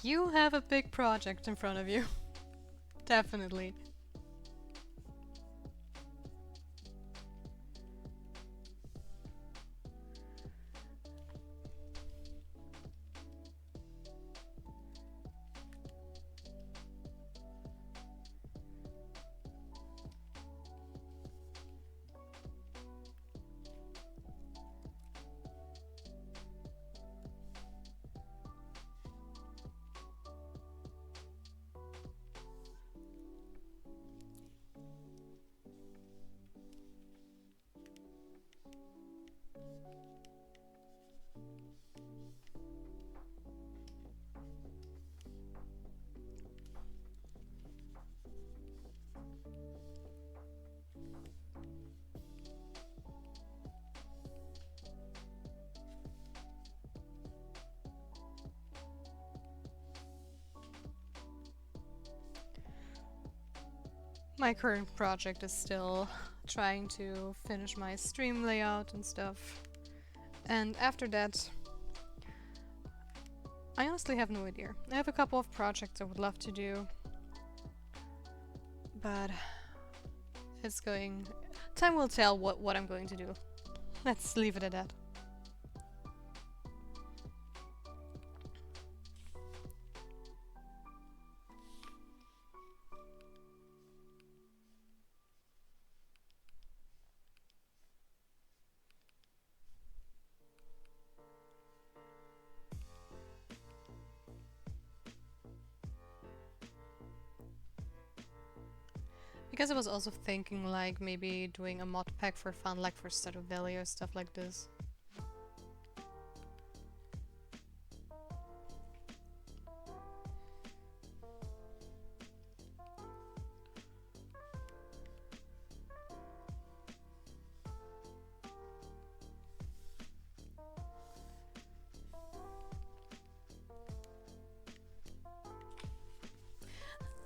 You have a big project in front of you. Definitely. My current project is still trying to finish my stream layout and stuff. And after that, I honestly have no idea. I have a couple of projects I would love to do, but it's going... Time will tell what I'm going to do. Let's leave it at that. Because I was also thinking like maybe doing a mod pack for fun, like for Stardew Valley or stuff like this.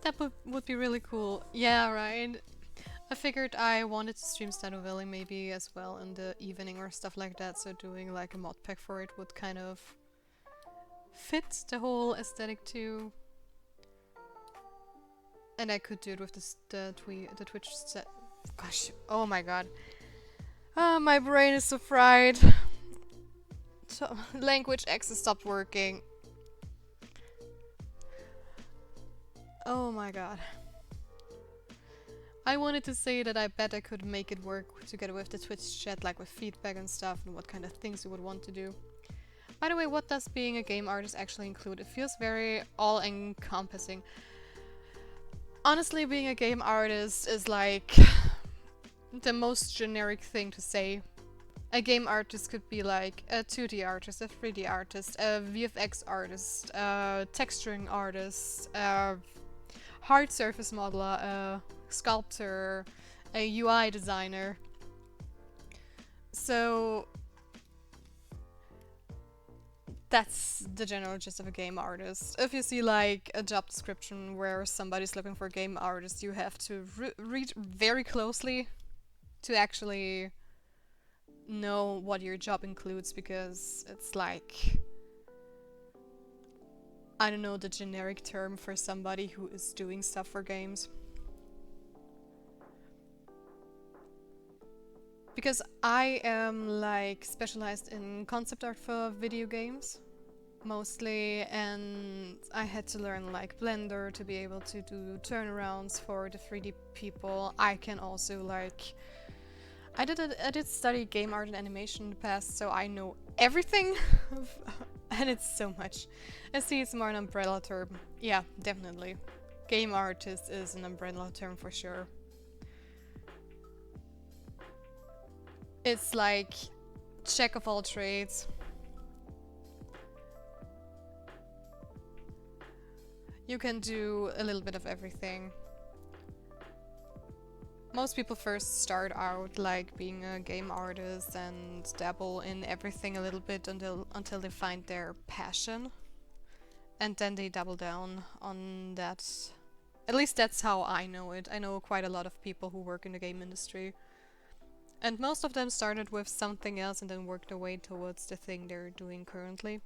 That would be really cool. Yeah, right. I figured I wanted to stream Stardew Valley maybe as well in the evening or stuff like that, so doing like a mod pack for it would kind of fit the whole aesthetic too. And I could do it with the Twitch set. Gosh, oh my god. My brain is so fried. So, language access stopped working. Oh my god. I wanted to say that I bet I could make it work together with the Twitch chat, like with feedback and stuff, and what kind of things you would want to do. By the way, what does being a game artist actually include? It feels very all-encompassing. Honestly, being a game artist is like the most generic thing to say. A game artist could be like a 2D artist, a 3D artist, a VFX artist, a texturing artist, a hard surface modeler, a sculptor, a UI designer. So that's the general gist of a game artist. If you see like a job description where somebody's looking for a game artist, you have to read very closely to actually know what your job includes, because it's like, I don't know the generic term for somebody who is doing stuff for games. Because I am like specialized in concept art for video games mostly, and I had to learn like Blender to be able to do turnarounds for the 3D people. I can also like I did study game art and animation in the past, so I know everything and it's so much. I see it's more an umbrella term. Yeah, definitely. Game artist is an umbrella term for sure. It's like jack of all trades. You can do a little bit of everything. Most people first start out like being a game artist and dabble in everything a little bit until they find their passion. and then they double down on that. At least that's how I know it. I know quite a lot of people who work in the game industry. And most of them started with something else and then worked their way towards the thing they're doing currently.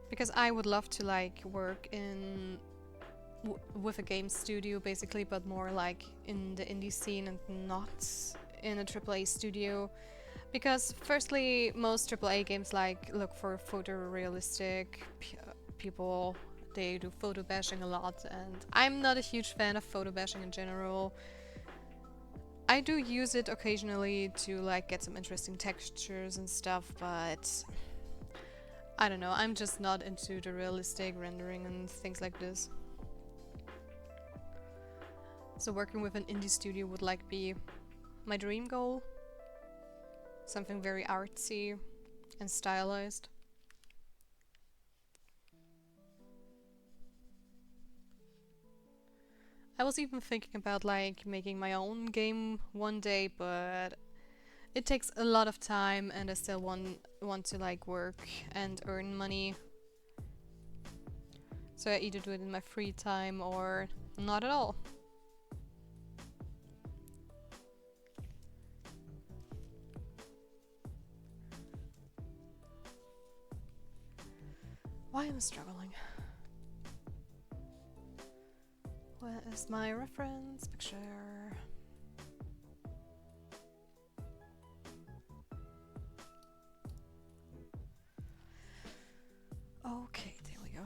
Because I would love to like work in with a game studio basically, but more like in the indie scene and not in a AAA studio. Because firstly, most AAA games like look for photorealistic people. They do photo bashing a lot, and I'm not a huge fan of photo bashing in general. I do use it occasionally to like get some interesting textures and stuff, but I don't know, I'm just not into the realistic rendering and things like this. So working with an indie studio would like be my dream goal. Something very artsy and stylized. I was even thinking about like making my own game one day, but it takes a lot of time and I still want to like work and earn money. So I either do it in my free time or not at all. Why am I struggling? Where is my reference picture? Okay, there we go.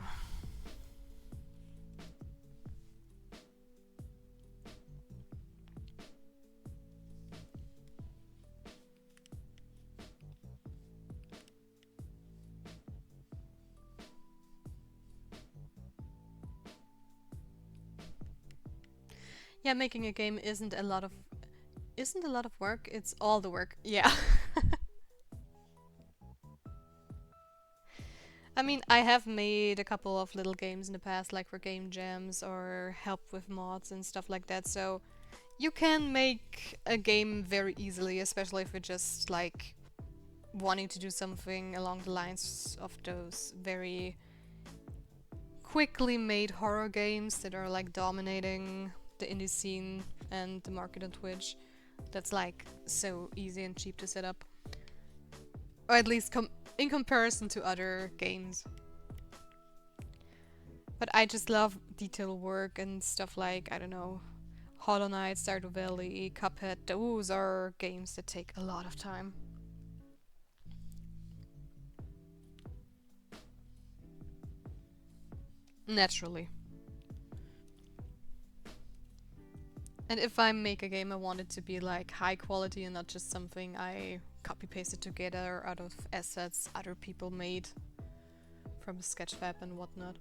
Yeah, making a game isn't a lot of work, it's all the work. Yeah. I mean, I have made a couple of little games in the past, like for game jams or help with mods and stuff like that, so you can make a game very easily, especially if you're just like wanting to do something along the lines of those very quickly made horror games that are like dominating the indie scene and the market on Twitch. That's like so easy and cheap to set up. Or at least in comparison to other games. But I just love detail work and stuff like, I don't know, Hollow Knight, Stardew Valley, Cuphead. Those are games that take a lot of time. Naturally. And if I make a game, I want it to be like high quality and not just something I copy pasted together out of assets other people made from Sketchfab and whatnot.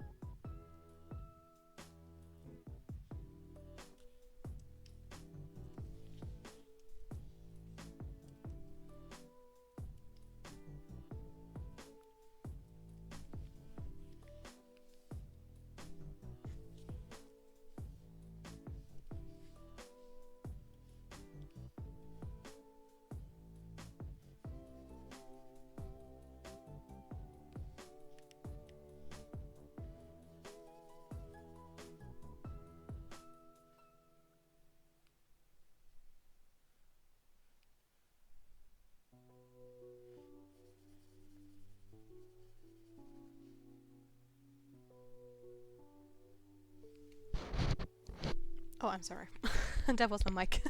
Oh, I'm sorry. That was my mic.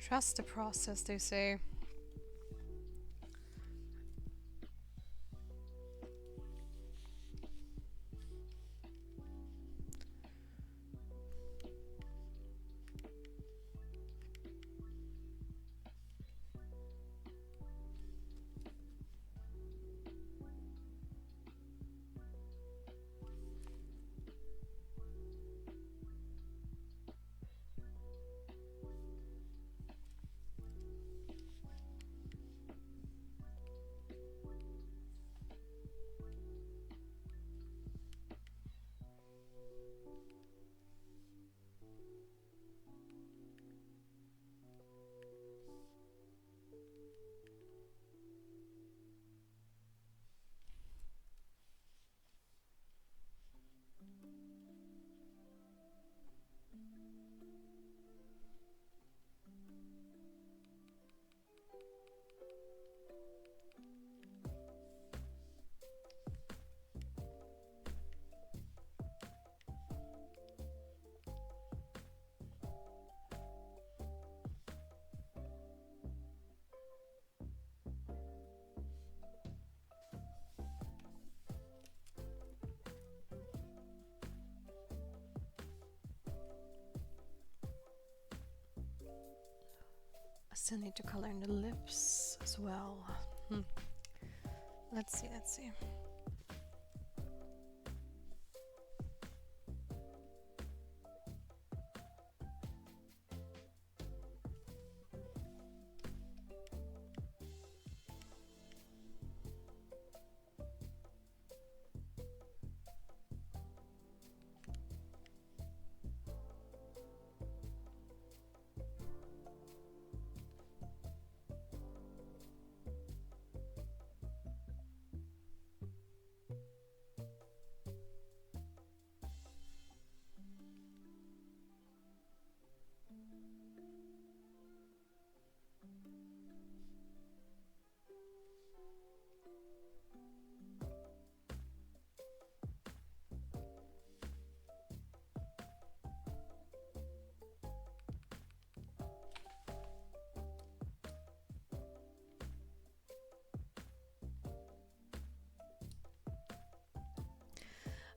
Trust the process, they say. I still need to color in the lips as well. Let's see, let's see.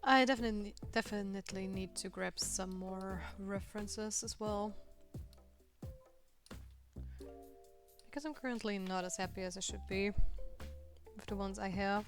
I definitely need to grab some more references as well. Because I'm currently not as happy as I should be with the ones I have.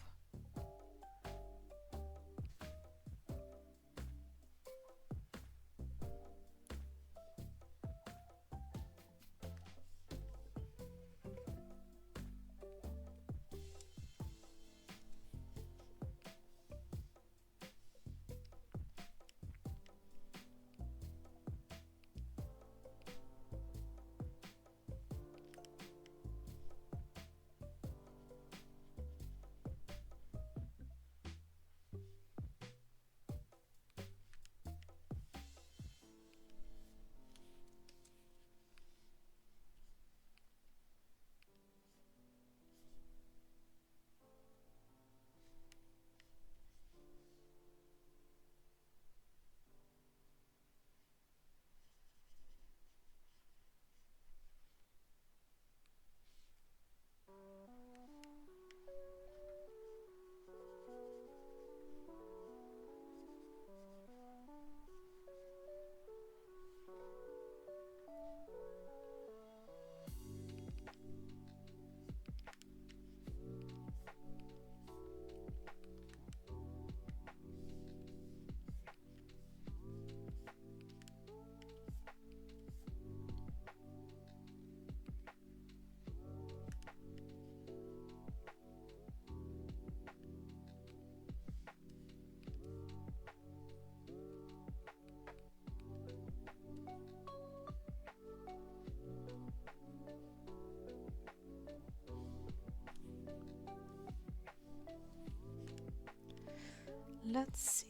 Let's see.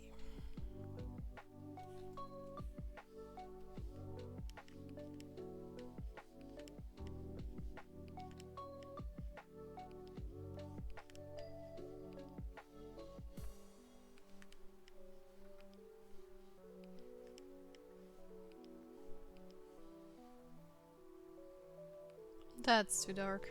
That's too dark.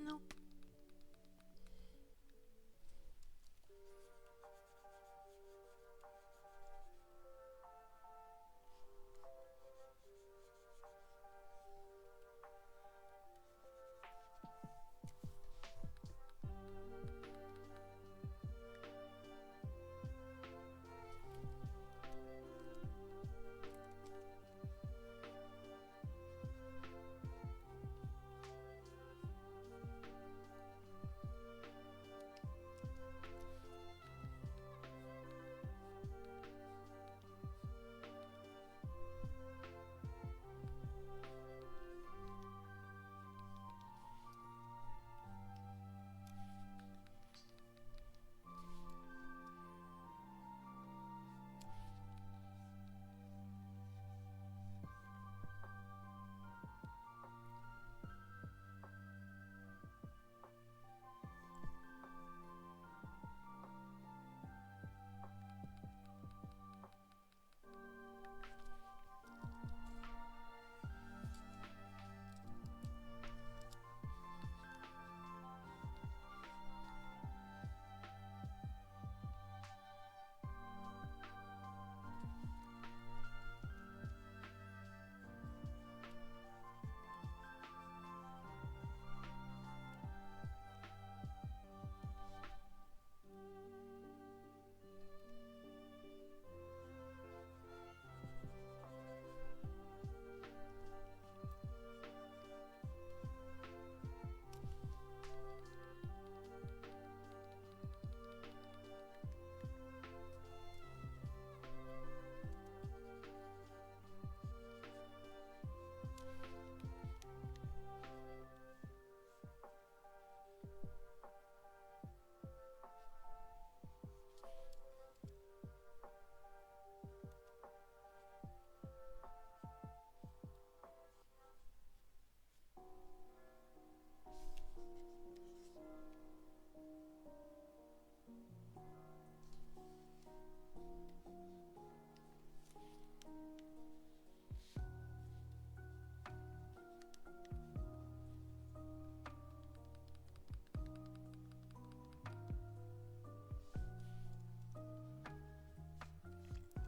Nope.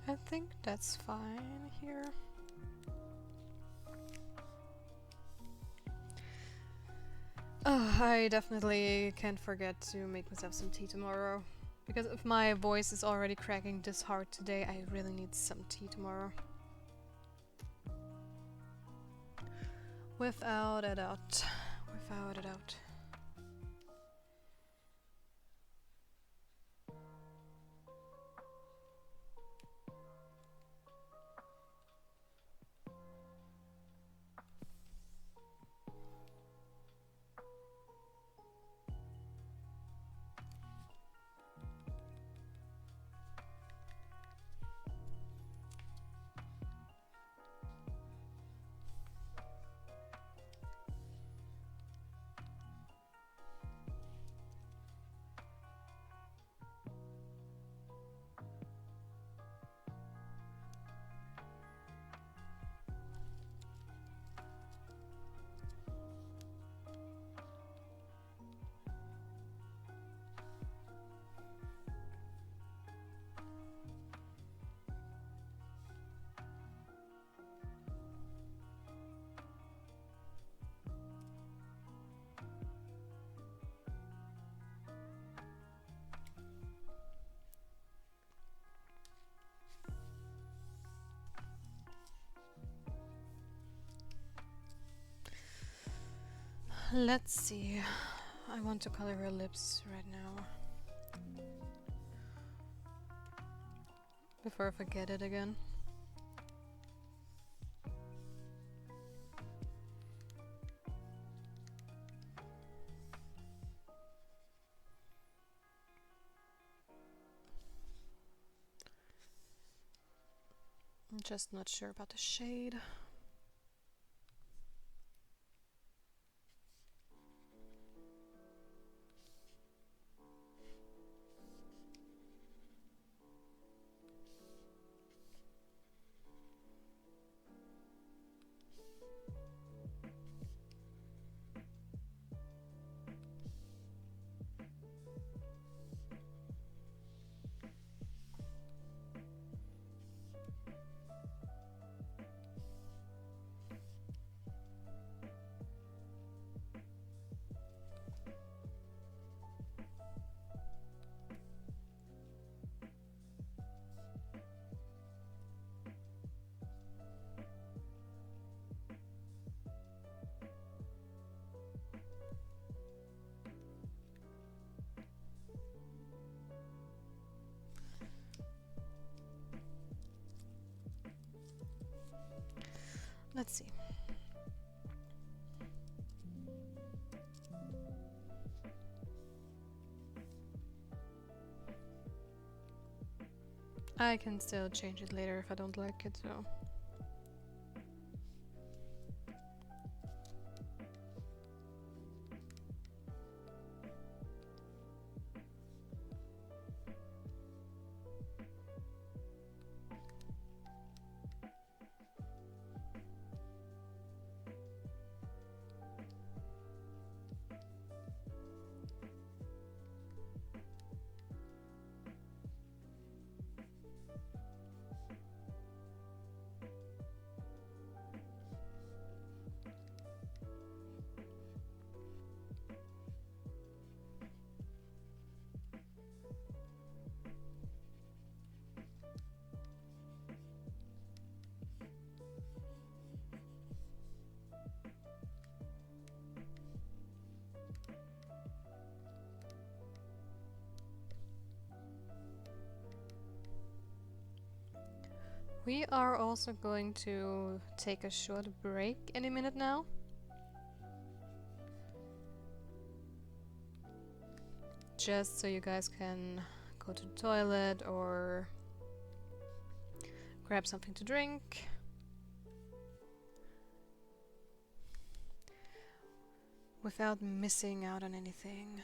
I think that's fine here. I definitely can't forget to make myself some tea tomorrow. Because if my voice is already cracking this hard today, I really need some tea tomorrow. Without a doubt. Without a doubt. Let's see. I want to color her lips right now. Before I forget it again. I'm just not sure about the shade. Let's see. I can still change it later if I don't like it, so. We are also going to take a short break any minute now. Just so you guys can go to the toilet or grab something to drink. Without missing out on anything.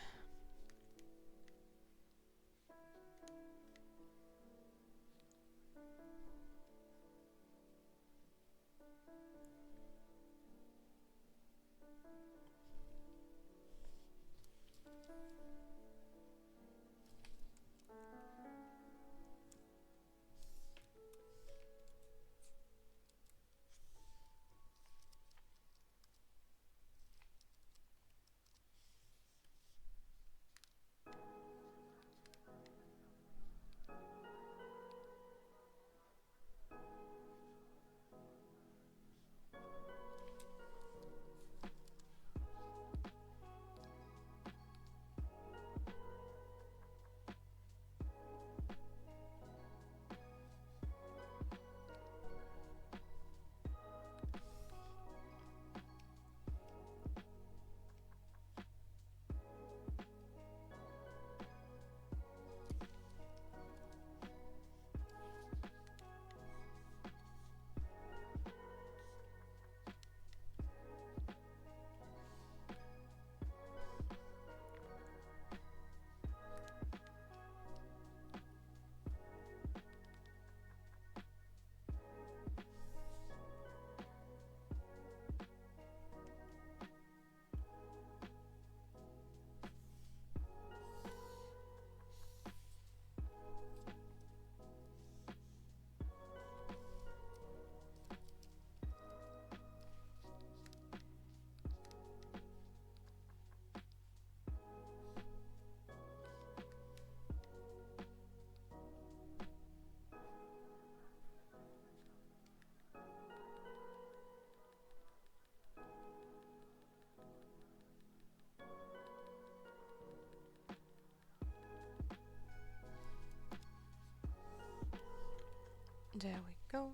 There we go.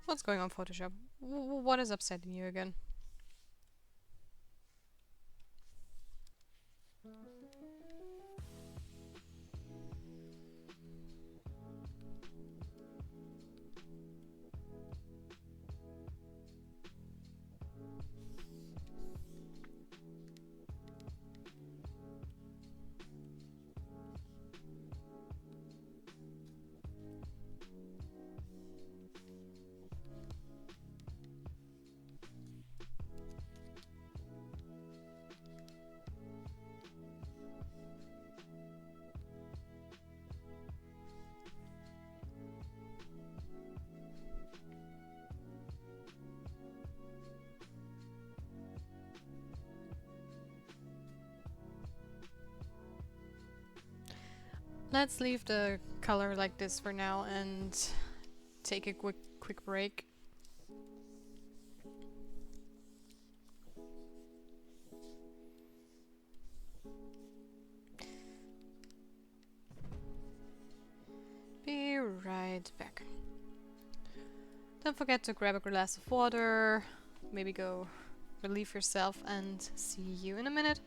What's going on, Photoshop? What is upsetting you again? Let's leave the color like this for now and take a quick break. Be right back. Don't forget to grab a glass of water, maybe go relieve yourself, and see you in a minute.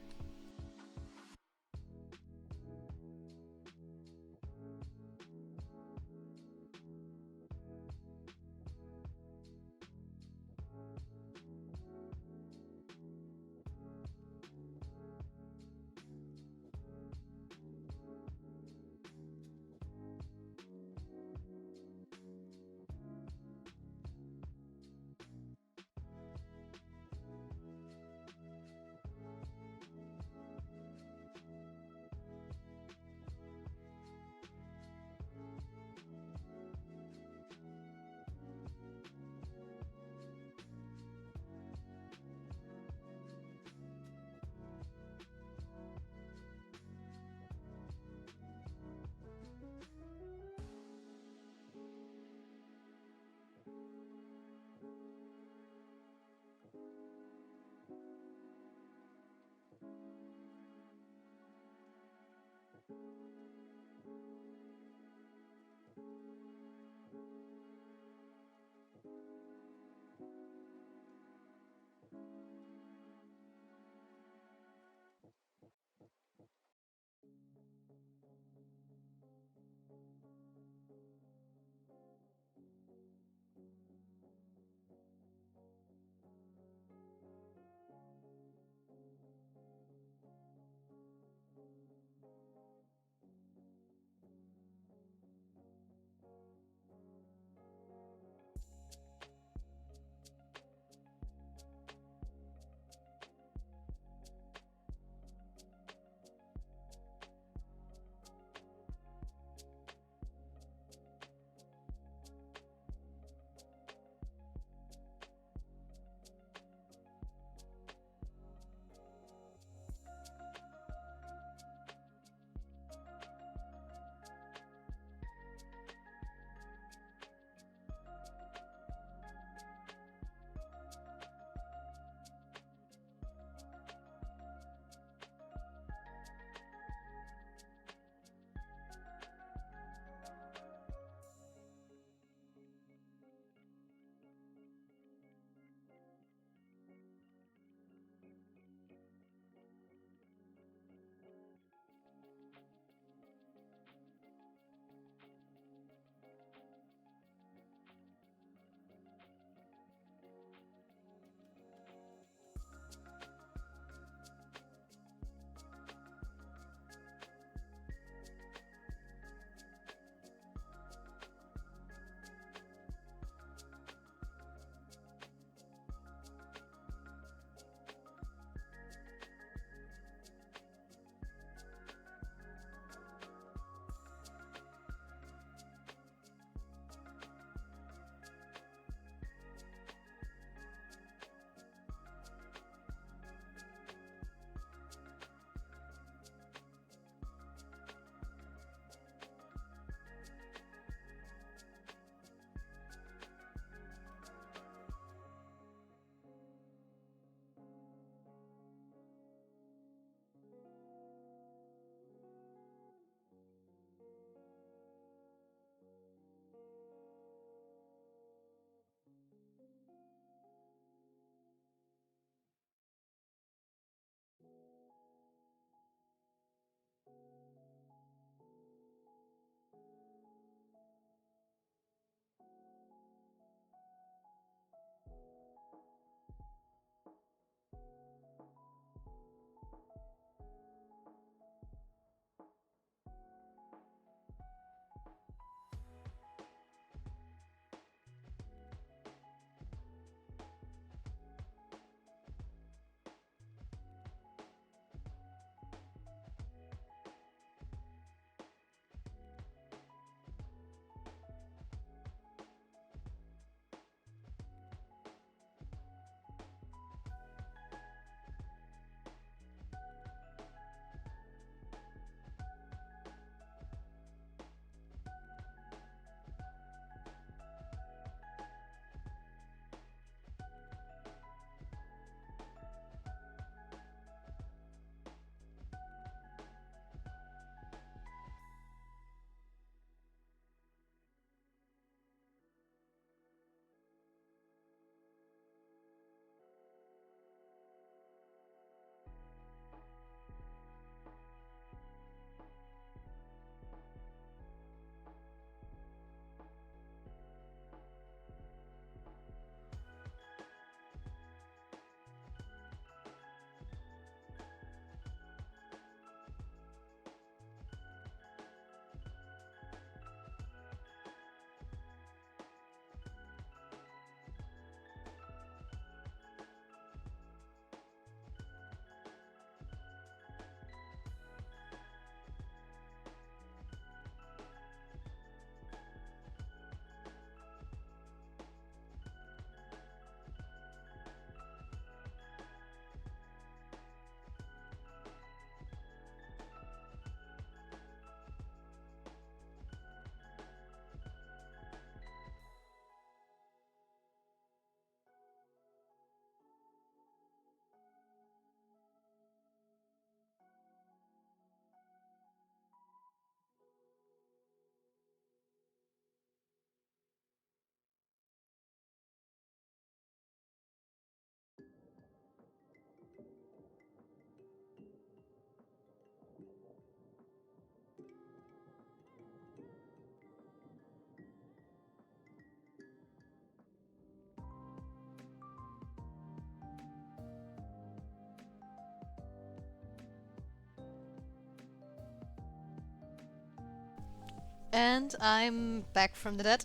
And I'm back from the dead.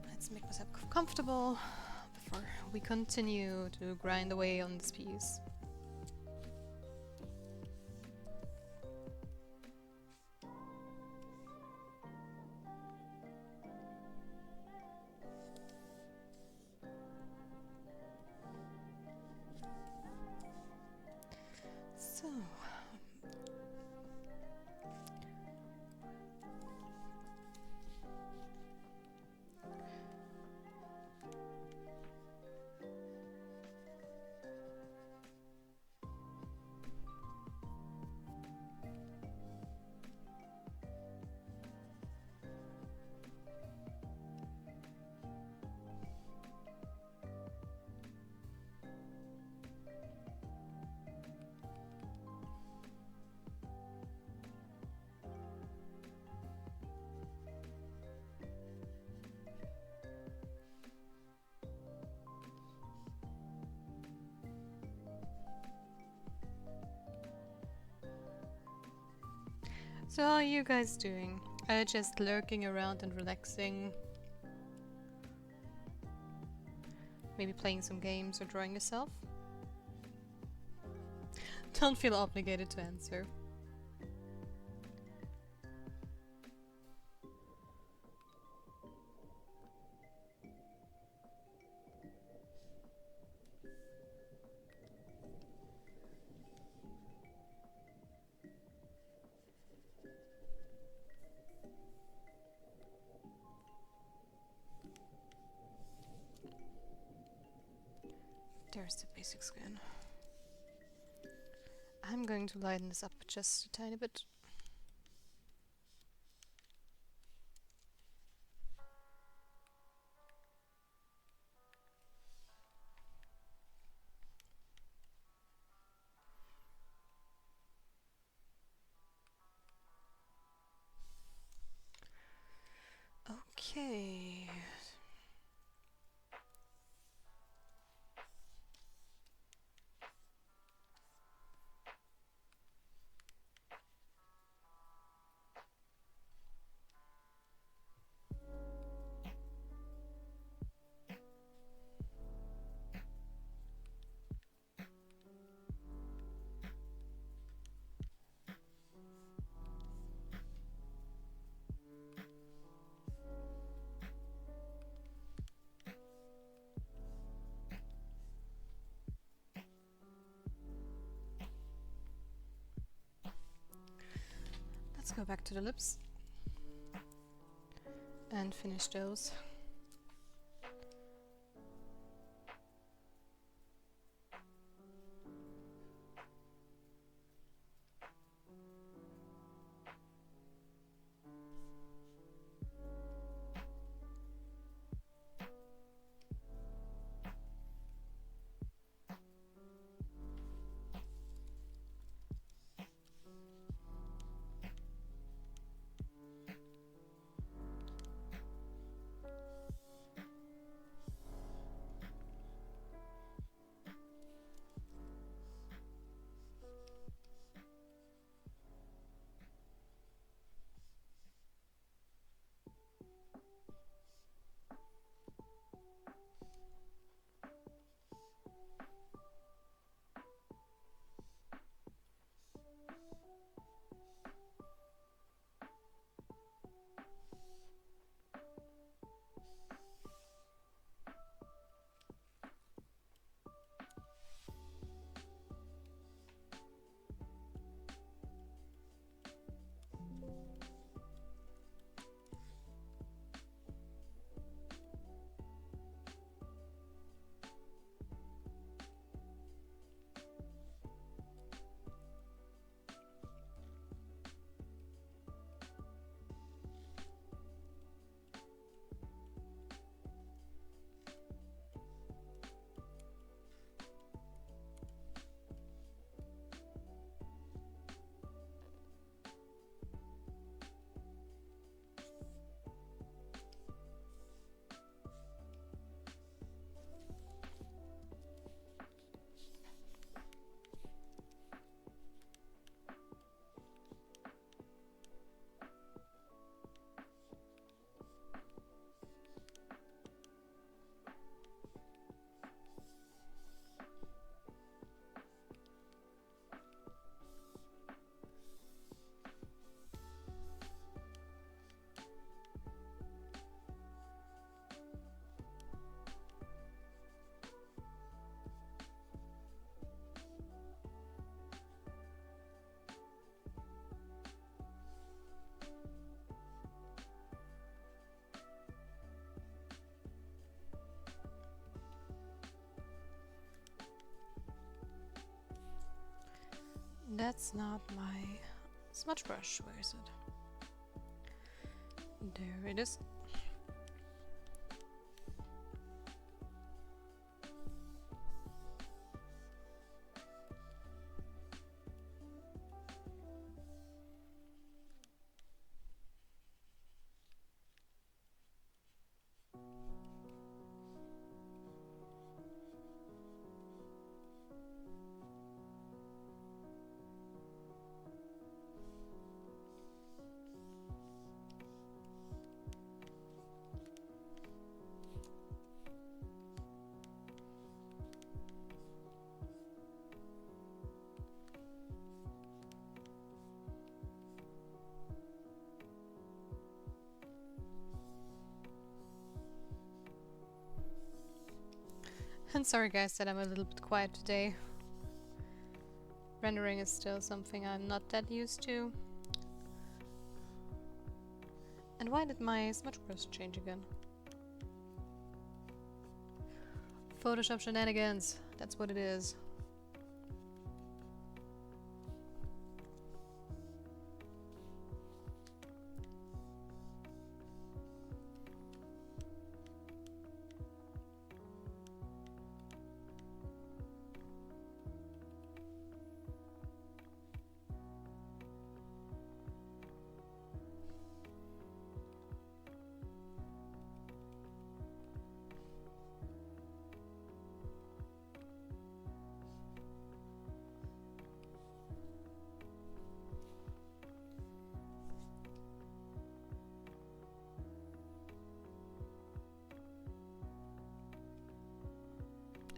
Let's make myself comfortable before we continue to grind away on this piece. So... So how are you guys doing? Are you just lurking around and relaxing? Maybe playing some games or drawing yourself? Don't feel obligated to answer. There's the basic skin. I'm going to lighten this up just a tiny bit. Okay. Let's go back to the lips and finish those. That's not my smudge brush. Where is it? There it is. And sorry guys that I'm a little bit quiet today. Rendering is still something I'm not that used to. And why did my smudge brush change again? Photoshop shenanigans, that's what it is.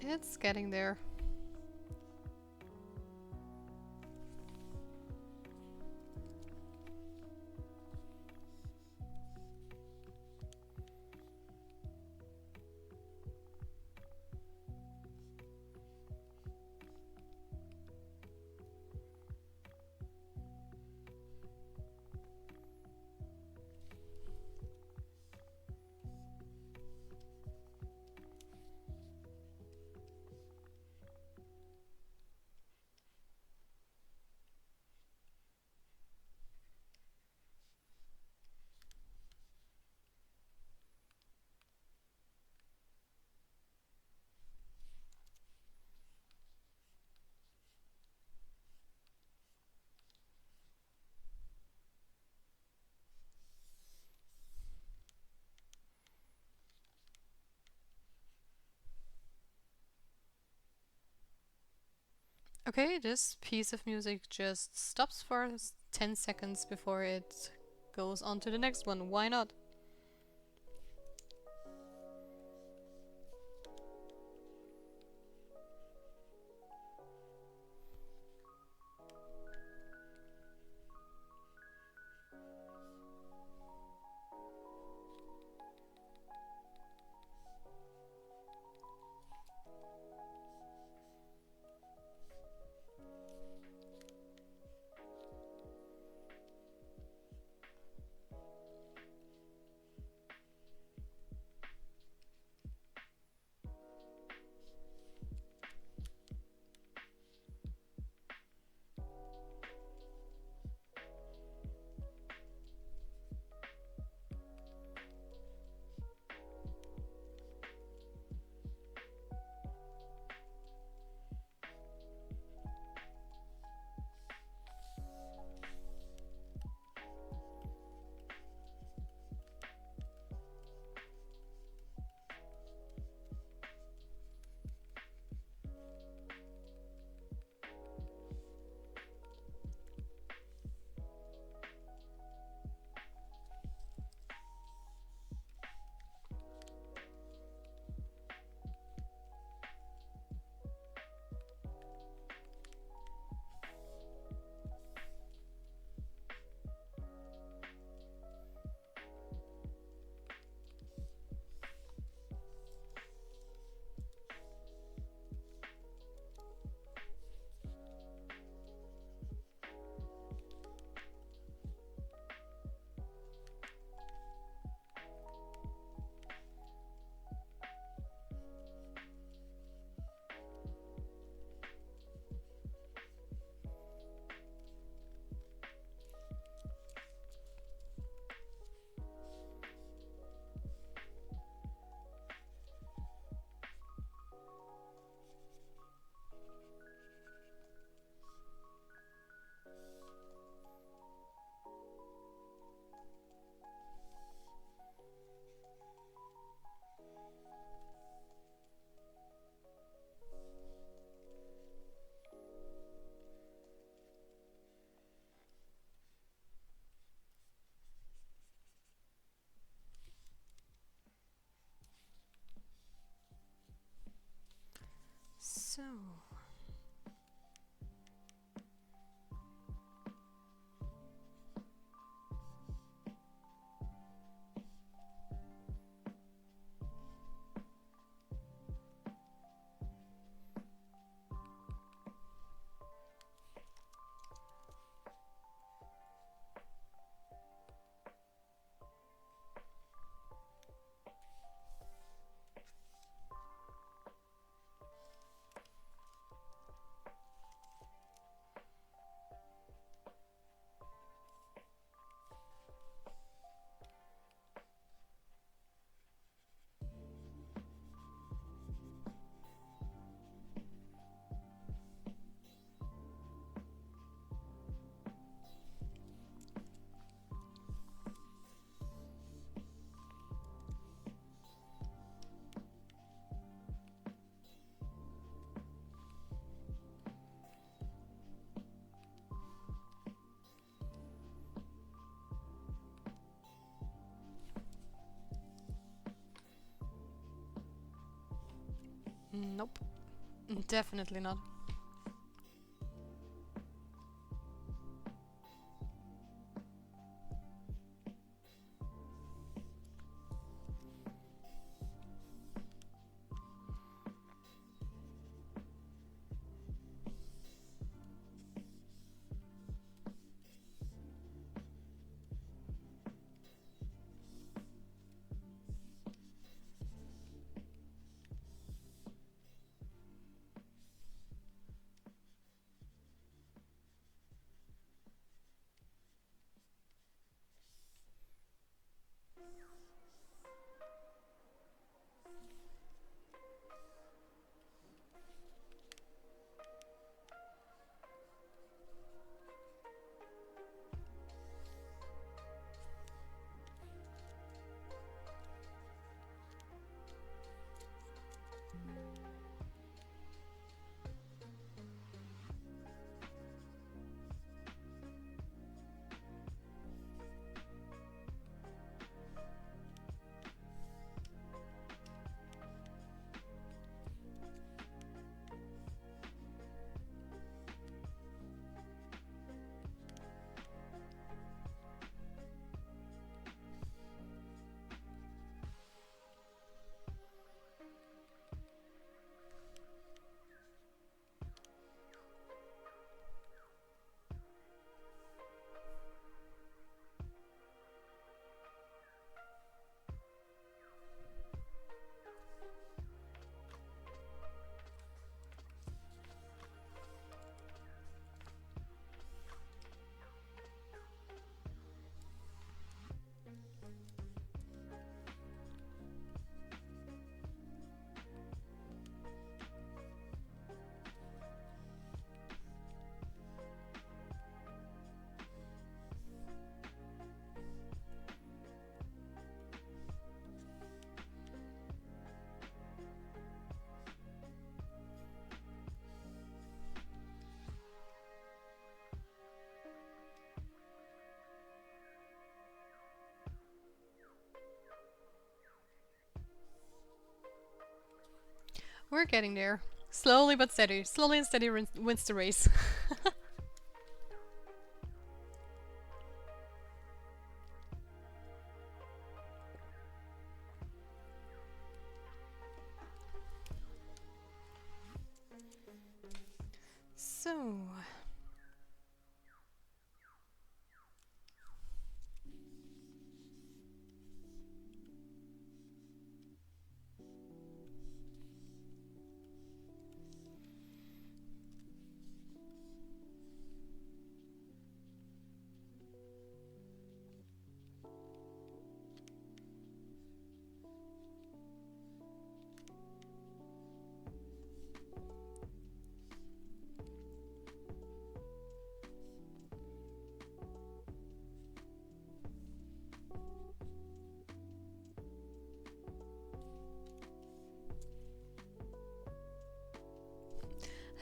It's getting there. Okay, this piece of music just stops for 10 seconds before it goes on to the next one. Why not? Nope. Definitely not. We're getting there. Slowly but steady. Slowly and steady wins the race. So...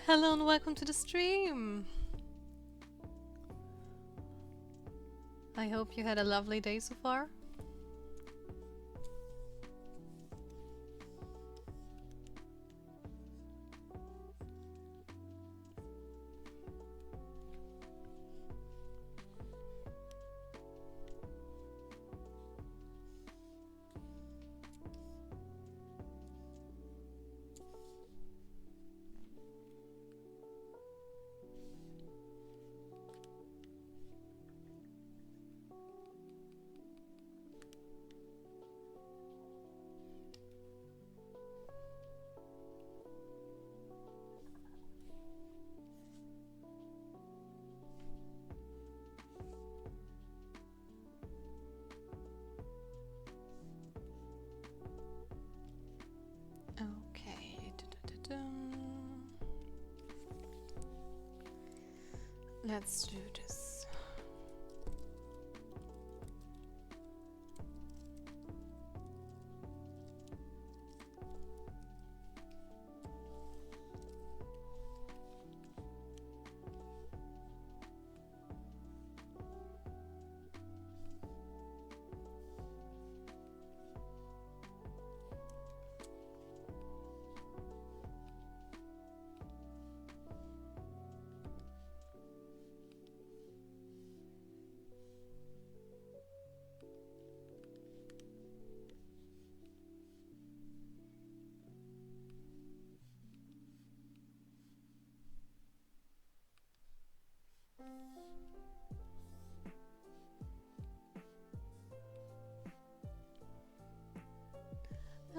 Hello and welcome to the stream! I hope you had a lovely day so far. Okay. Let's do this.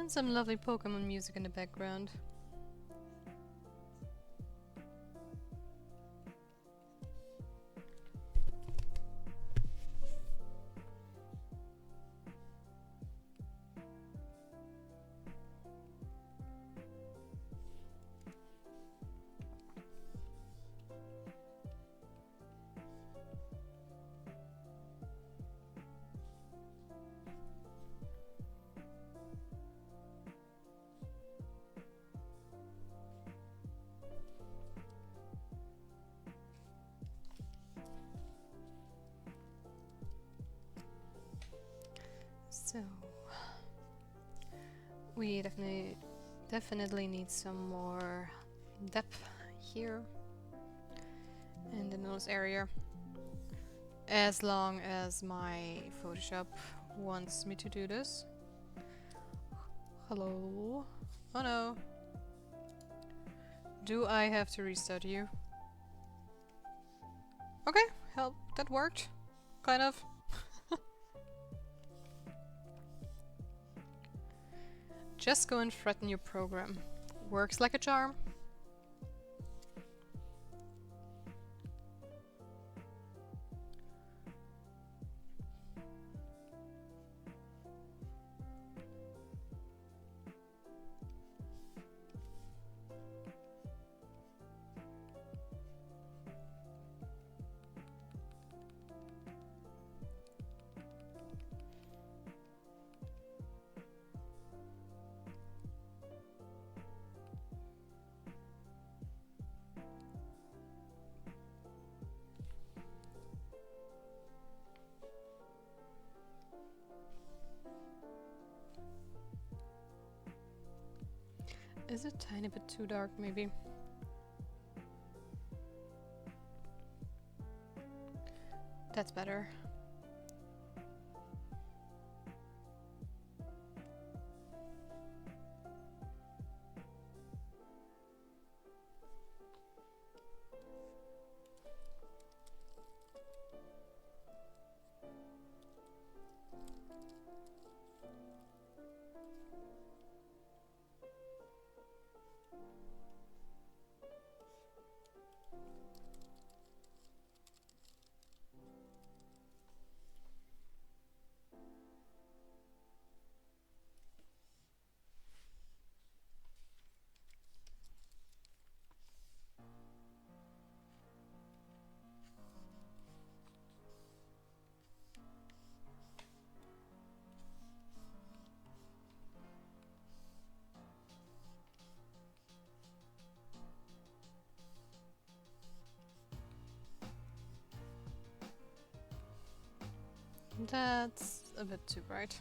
And some lovely Pokemon music in the background. So we definitely need some more depth here in the nose area. As long as my Photoshop wants me to do this. Hello? Oh no. Do I have to restart you? Okay, help, that worked. Kind of. Just go and threaten your program. Works like a charm. Is it a tiny bit too dark, maybe? That's better. That's a bit too bright.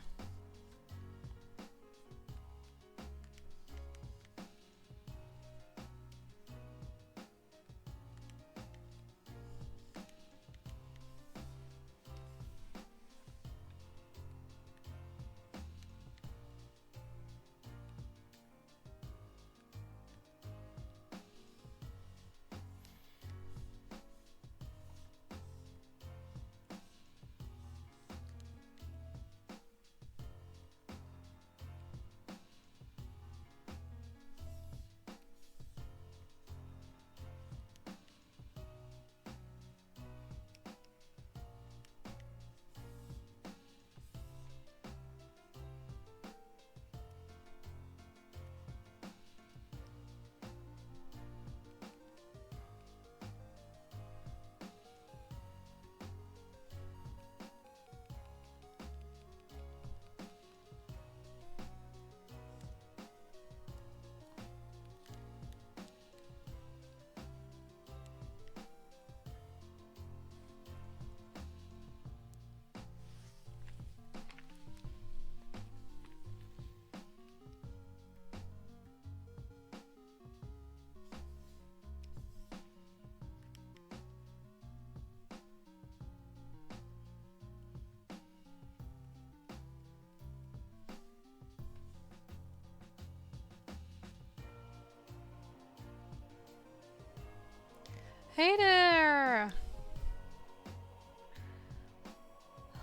Hey there!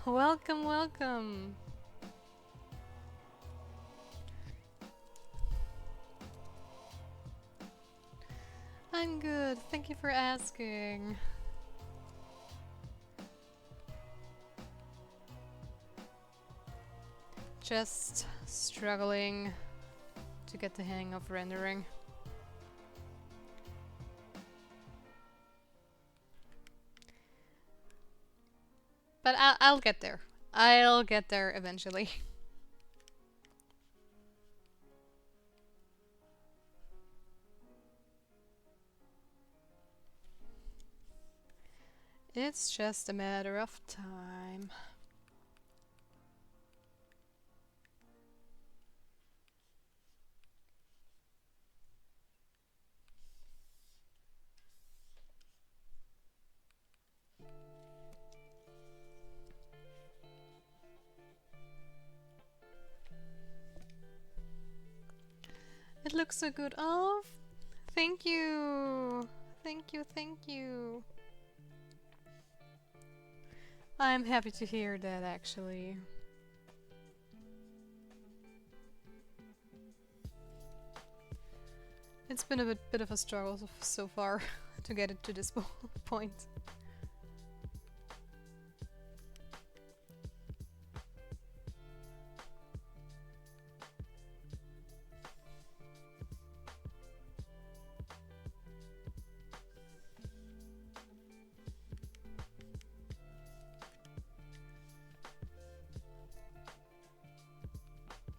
Welcome, welcome! I'm good. Thank you for asking. Just struggling to get the hang of rendering. But I'll get there. I'll get there eventually. It's just a matter of time. It looks so good. Oh, thank you. Thank you, thank you. I'm happy to hear that, actually. It's been a bit of a struggle so far to get it to this point.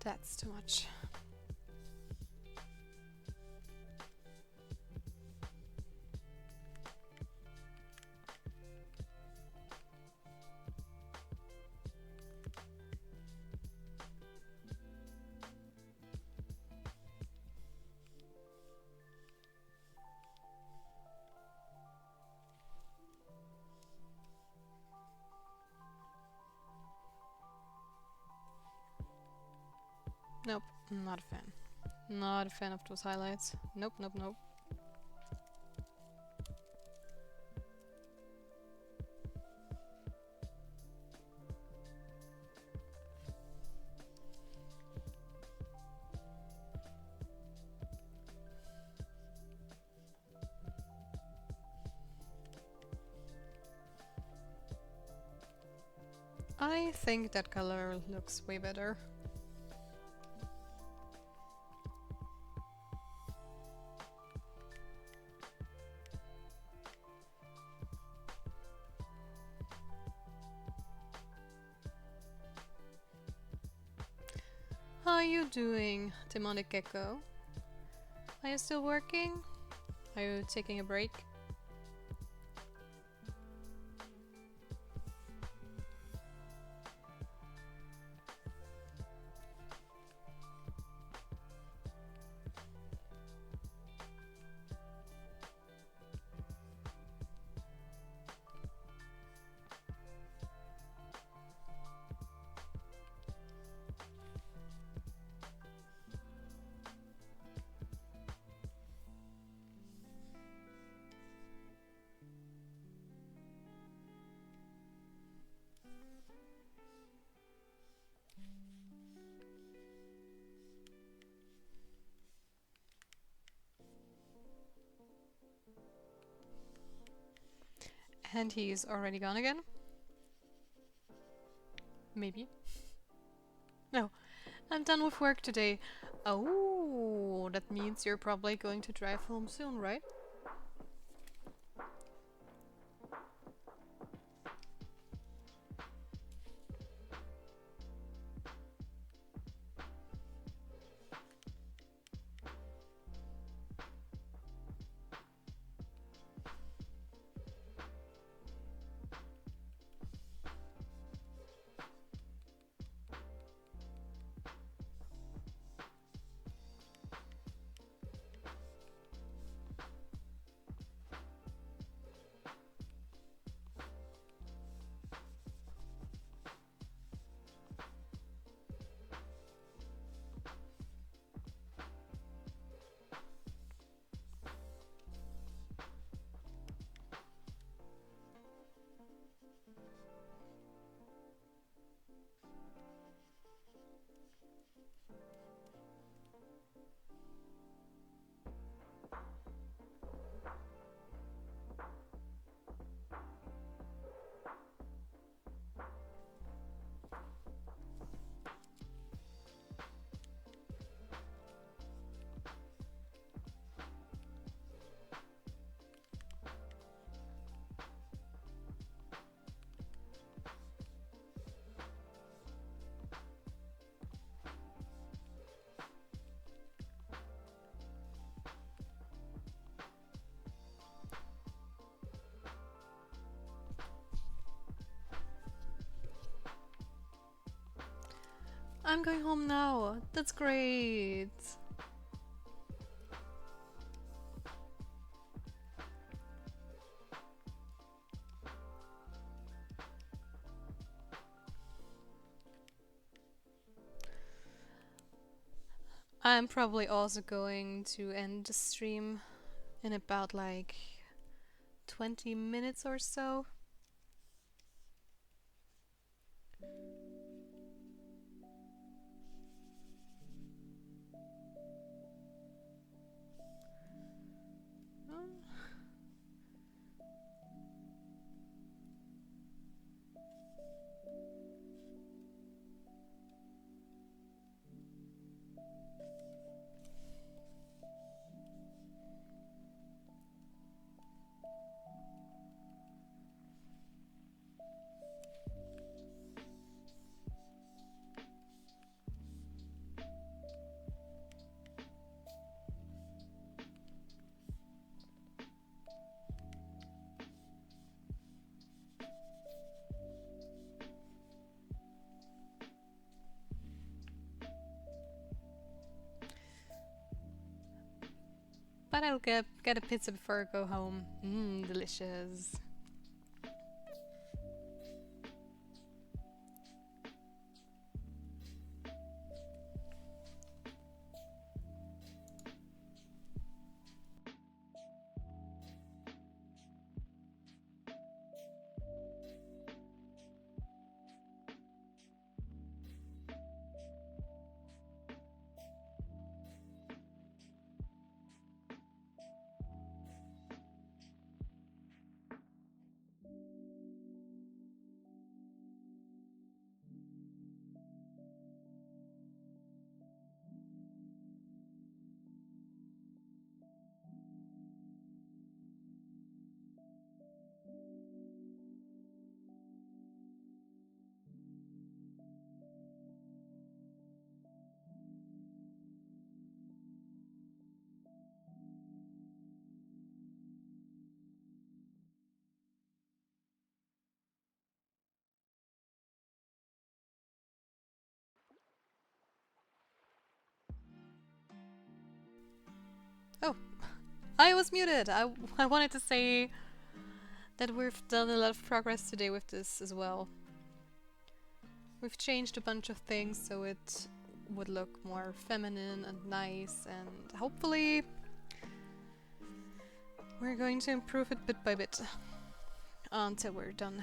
That's too much. Nope, not a fan. Not a fan of those highlights. Nope, nope, nope. I think that color looks way better. How are you doing, Demonic Gecko? Are you still working? Are you taking a break? And he's already gone again? Maybe. No, I'm done with work today. Oh, that means you're probably going to drive home soon, right? I'm going home now. That's great. I'm probably also going to end the stream in about like 20 minutes or so. But I'll get a pizza before I go home. Mmm, delicious. Oh, I was muted. I wanted to say that we've done a lot of progress today with this as well. We've changed a bunch of things so it would look more feminine and nice, and hopefully we're going to improve it bit by bit until we're done.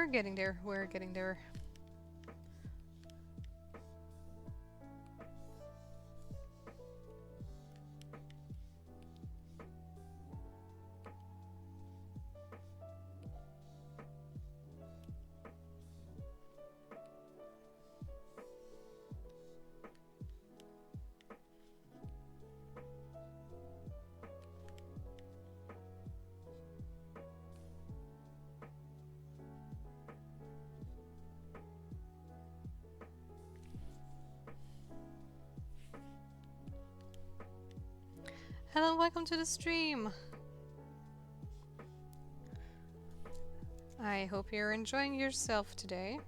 We're getting there. We're getting there. Hello, welcome to the stream. I hope you're enjoying yourself today.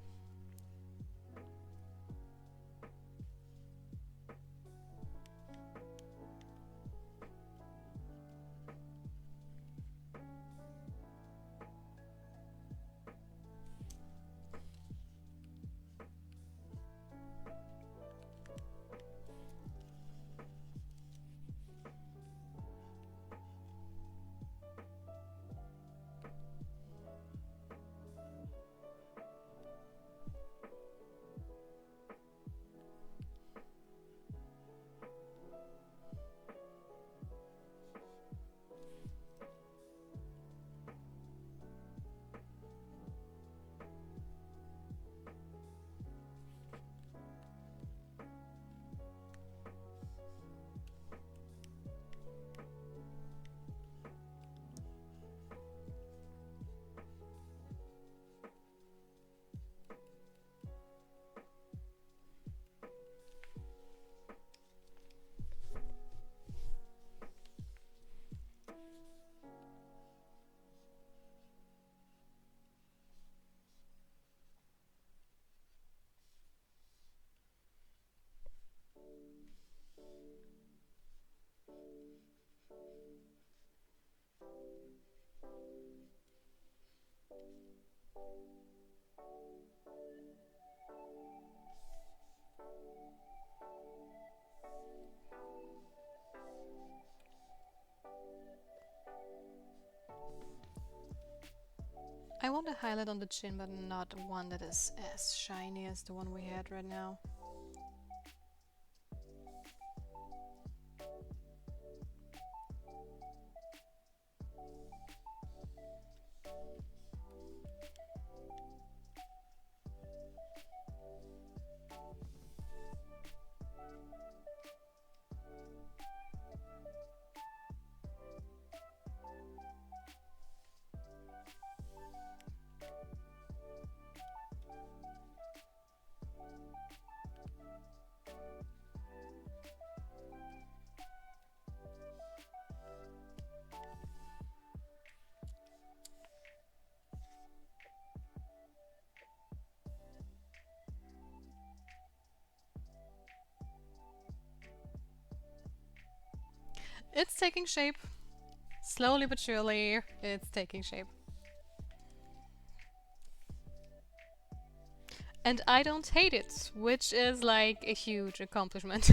I want a highlight on the chin, but not one that is as shiny as the one we had right now. It's taking shape. Slowly but surely, it's taking shape. And I don't hate it, which is like a huge accomplishment.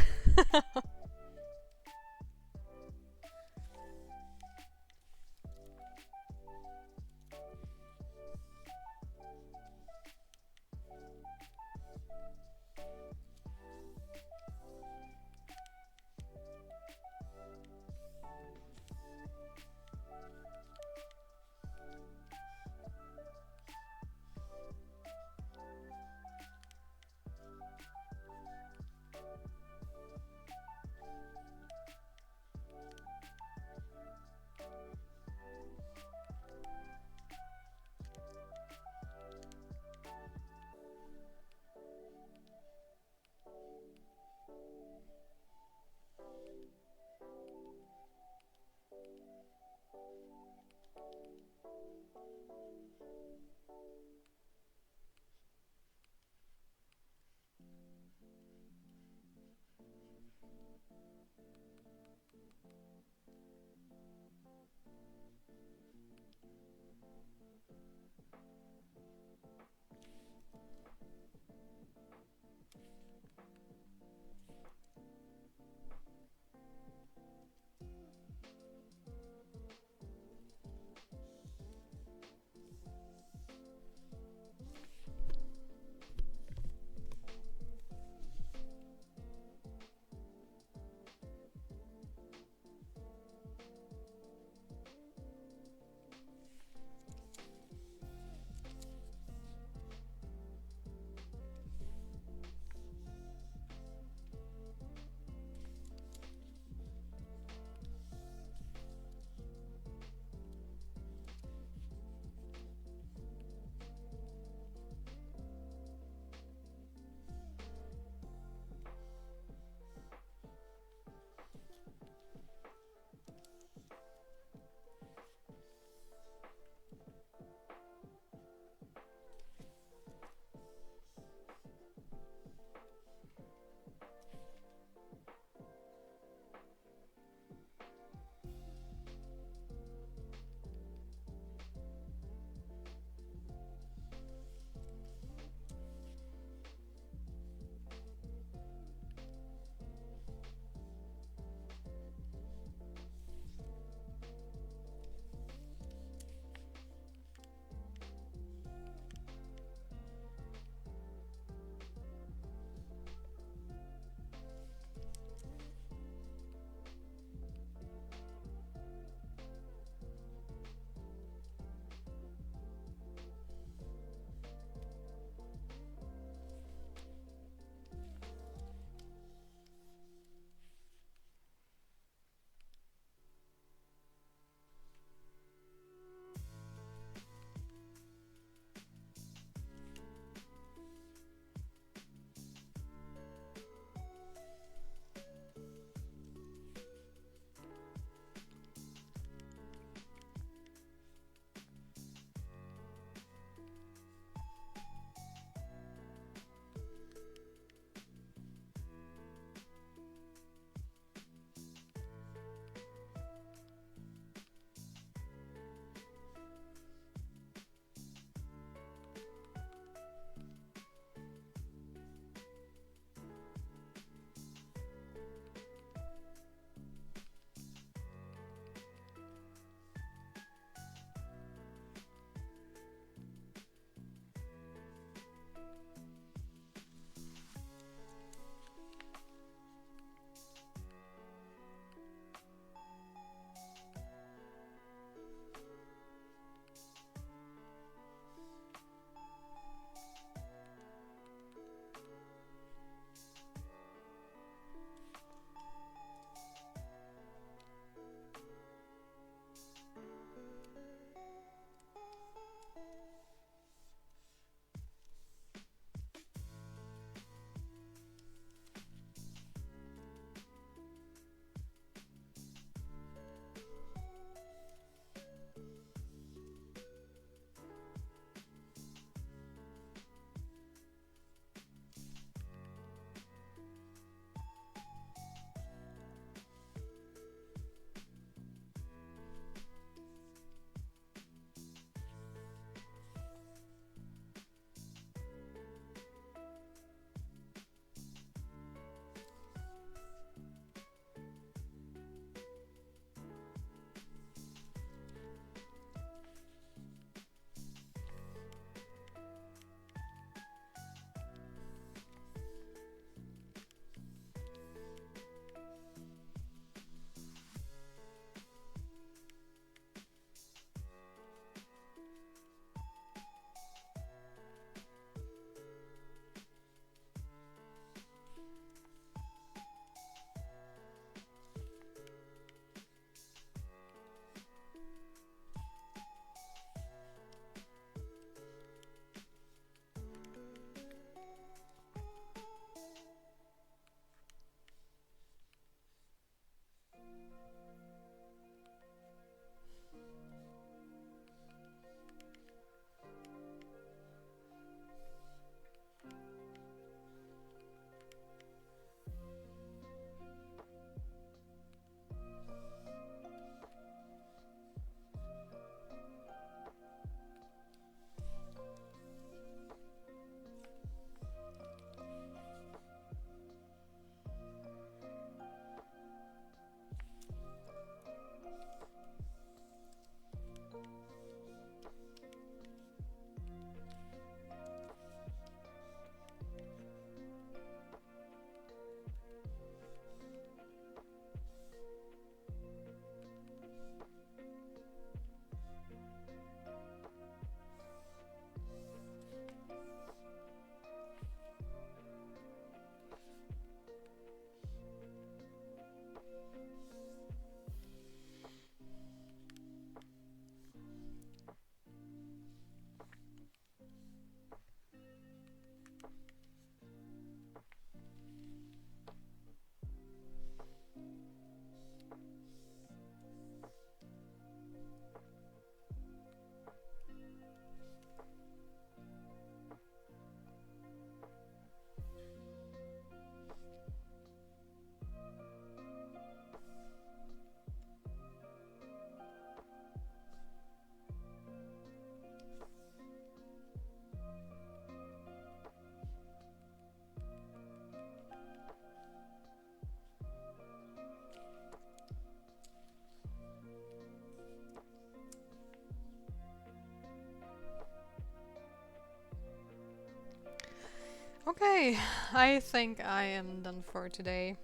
Okay, I think I am done for today.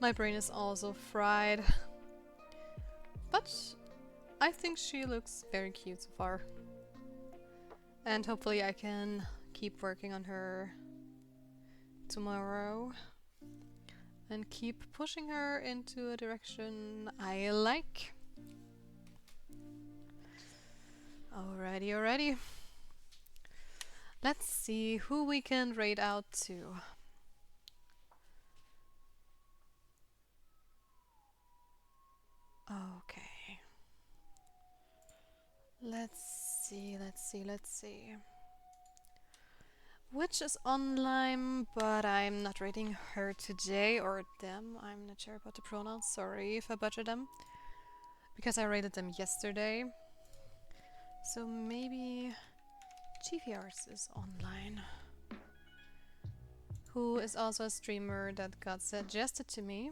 My brain is also fried, but I think she looks very cute so far. And hopefully I can keep working on her tomorrow and keep pushing her into a direction I like. Alrighty, alrighty. Let's see who we can raid out to. Okay. Let's see. Witch is online, but I'm not raiding her today, or them. I'm not sure about the pronouns, sorry if I butchered them. Because I raided them yesterday. So maybe GVRs is online. Who is also a streamer that got suggested to me.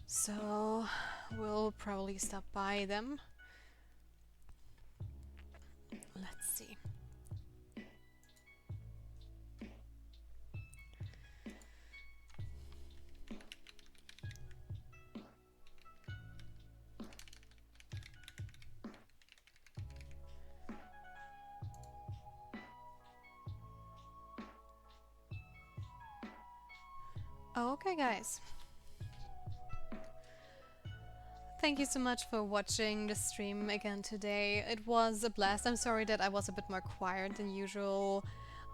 So we'll probably stop by them. Let's see. Okay, guys. Thank you so much for watching the stream again today. It was a blast. I'm sorry that I was a bit more quiet than usual,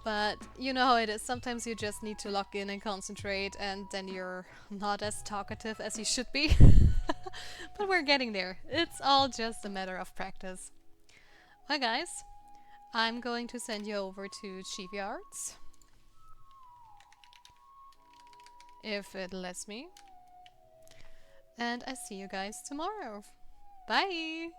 but you know how it is. Sometimes you just need to lock in and concentrate, and then you're not as talkative as you should be. But we're getting there. It's all just a matter of practice. Well, guys, I'm going to send you over to Chibi Arts, if it lets me. And I see you guys tomorrow. Bye!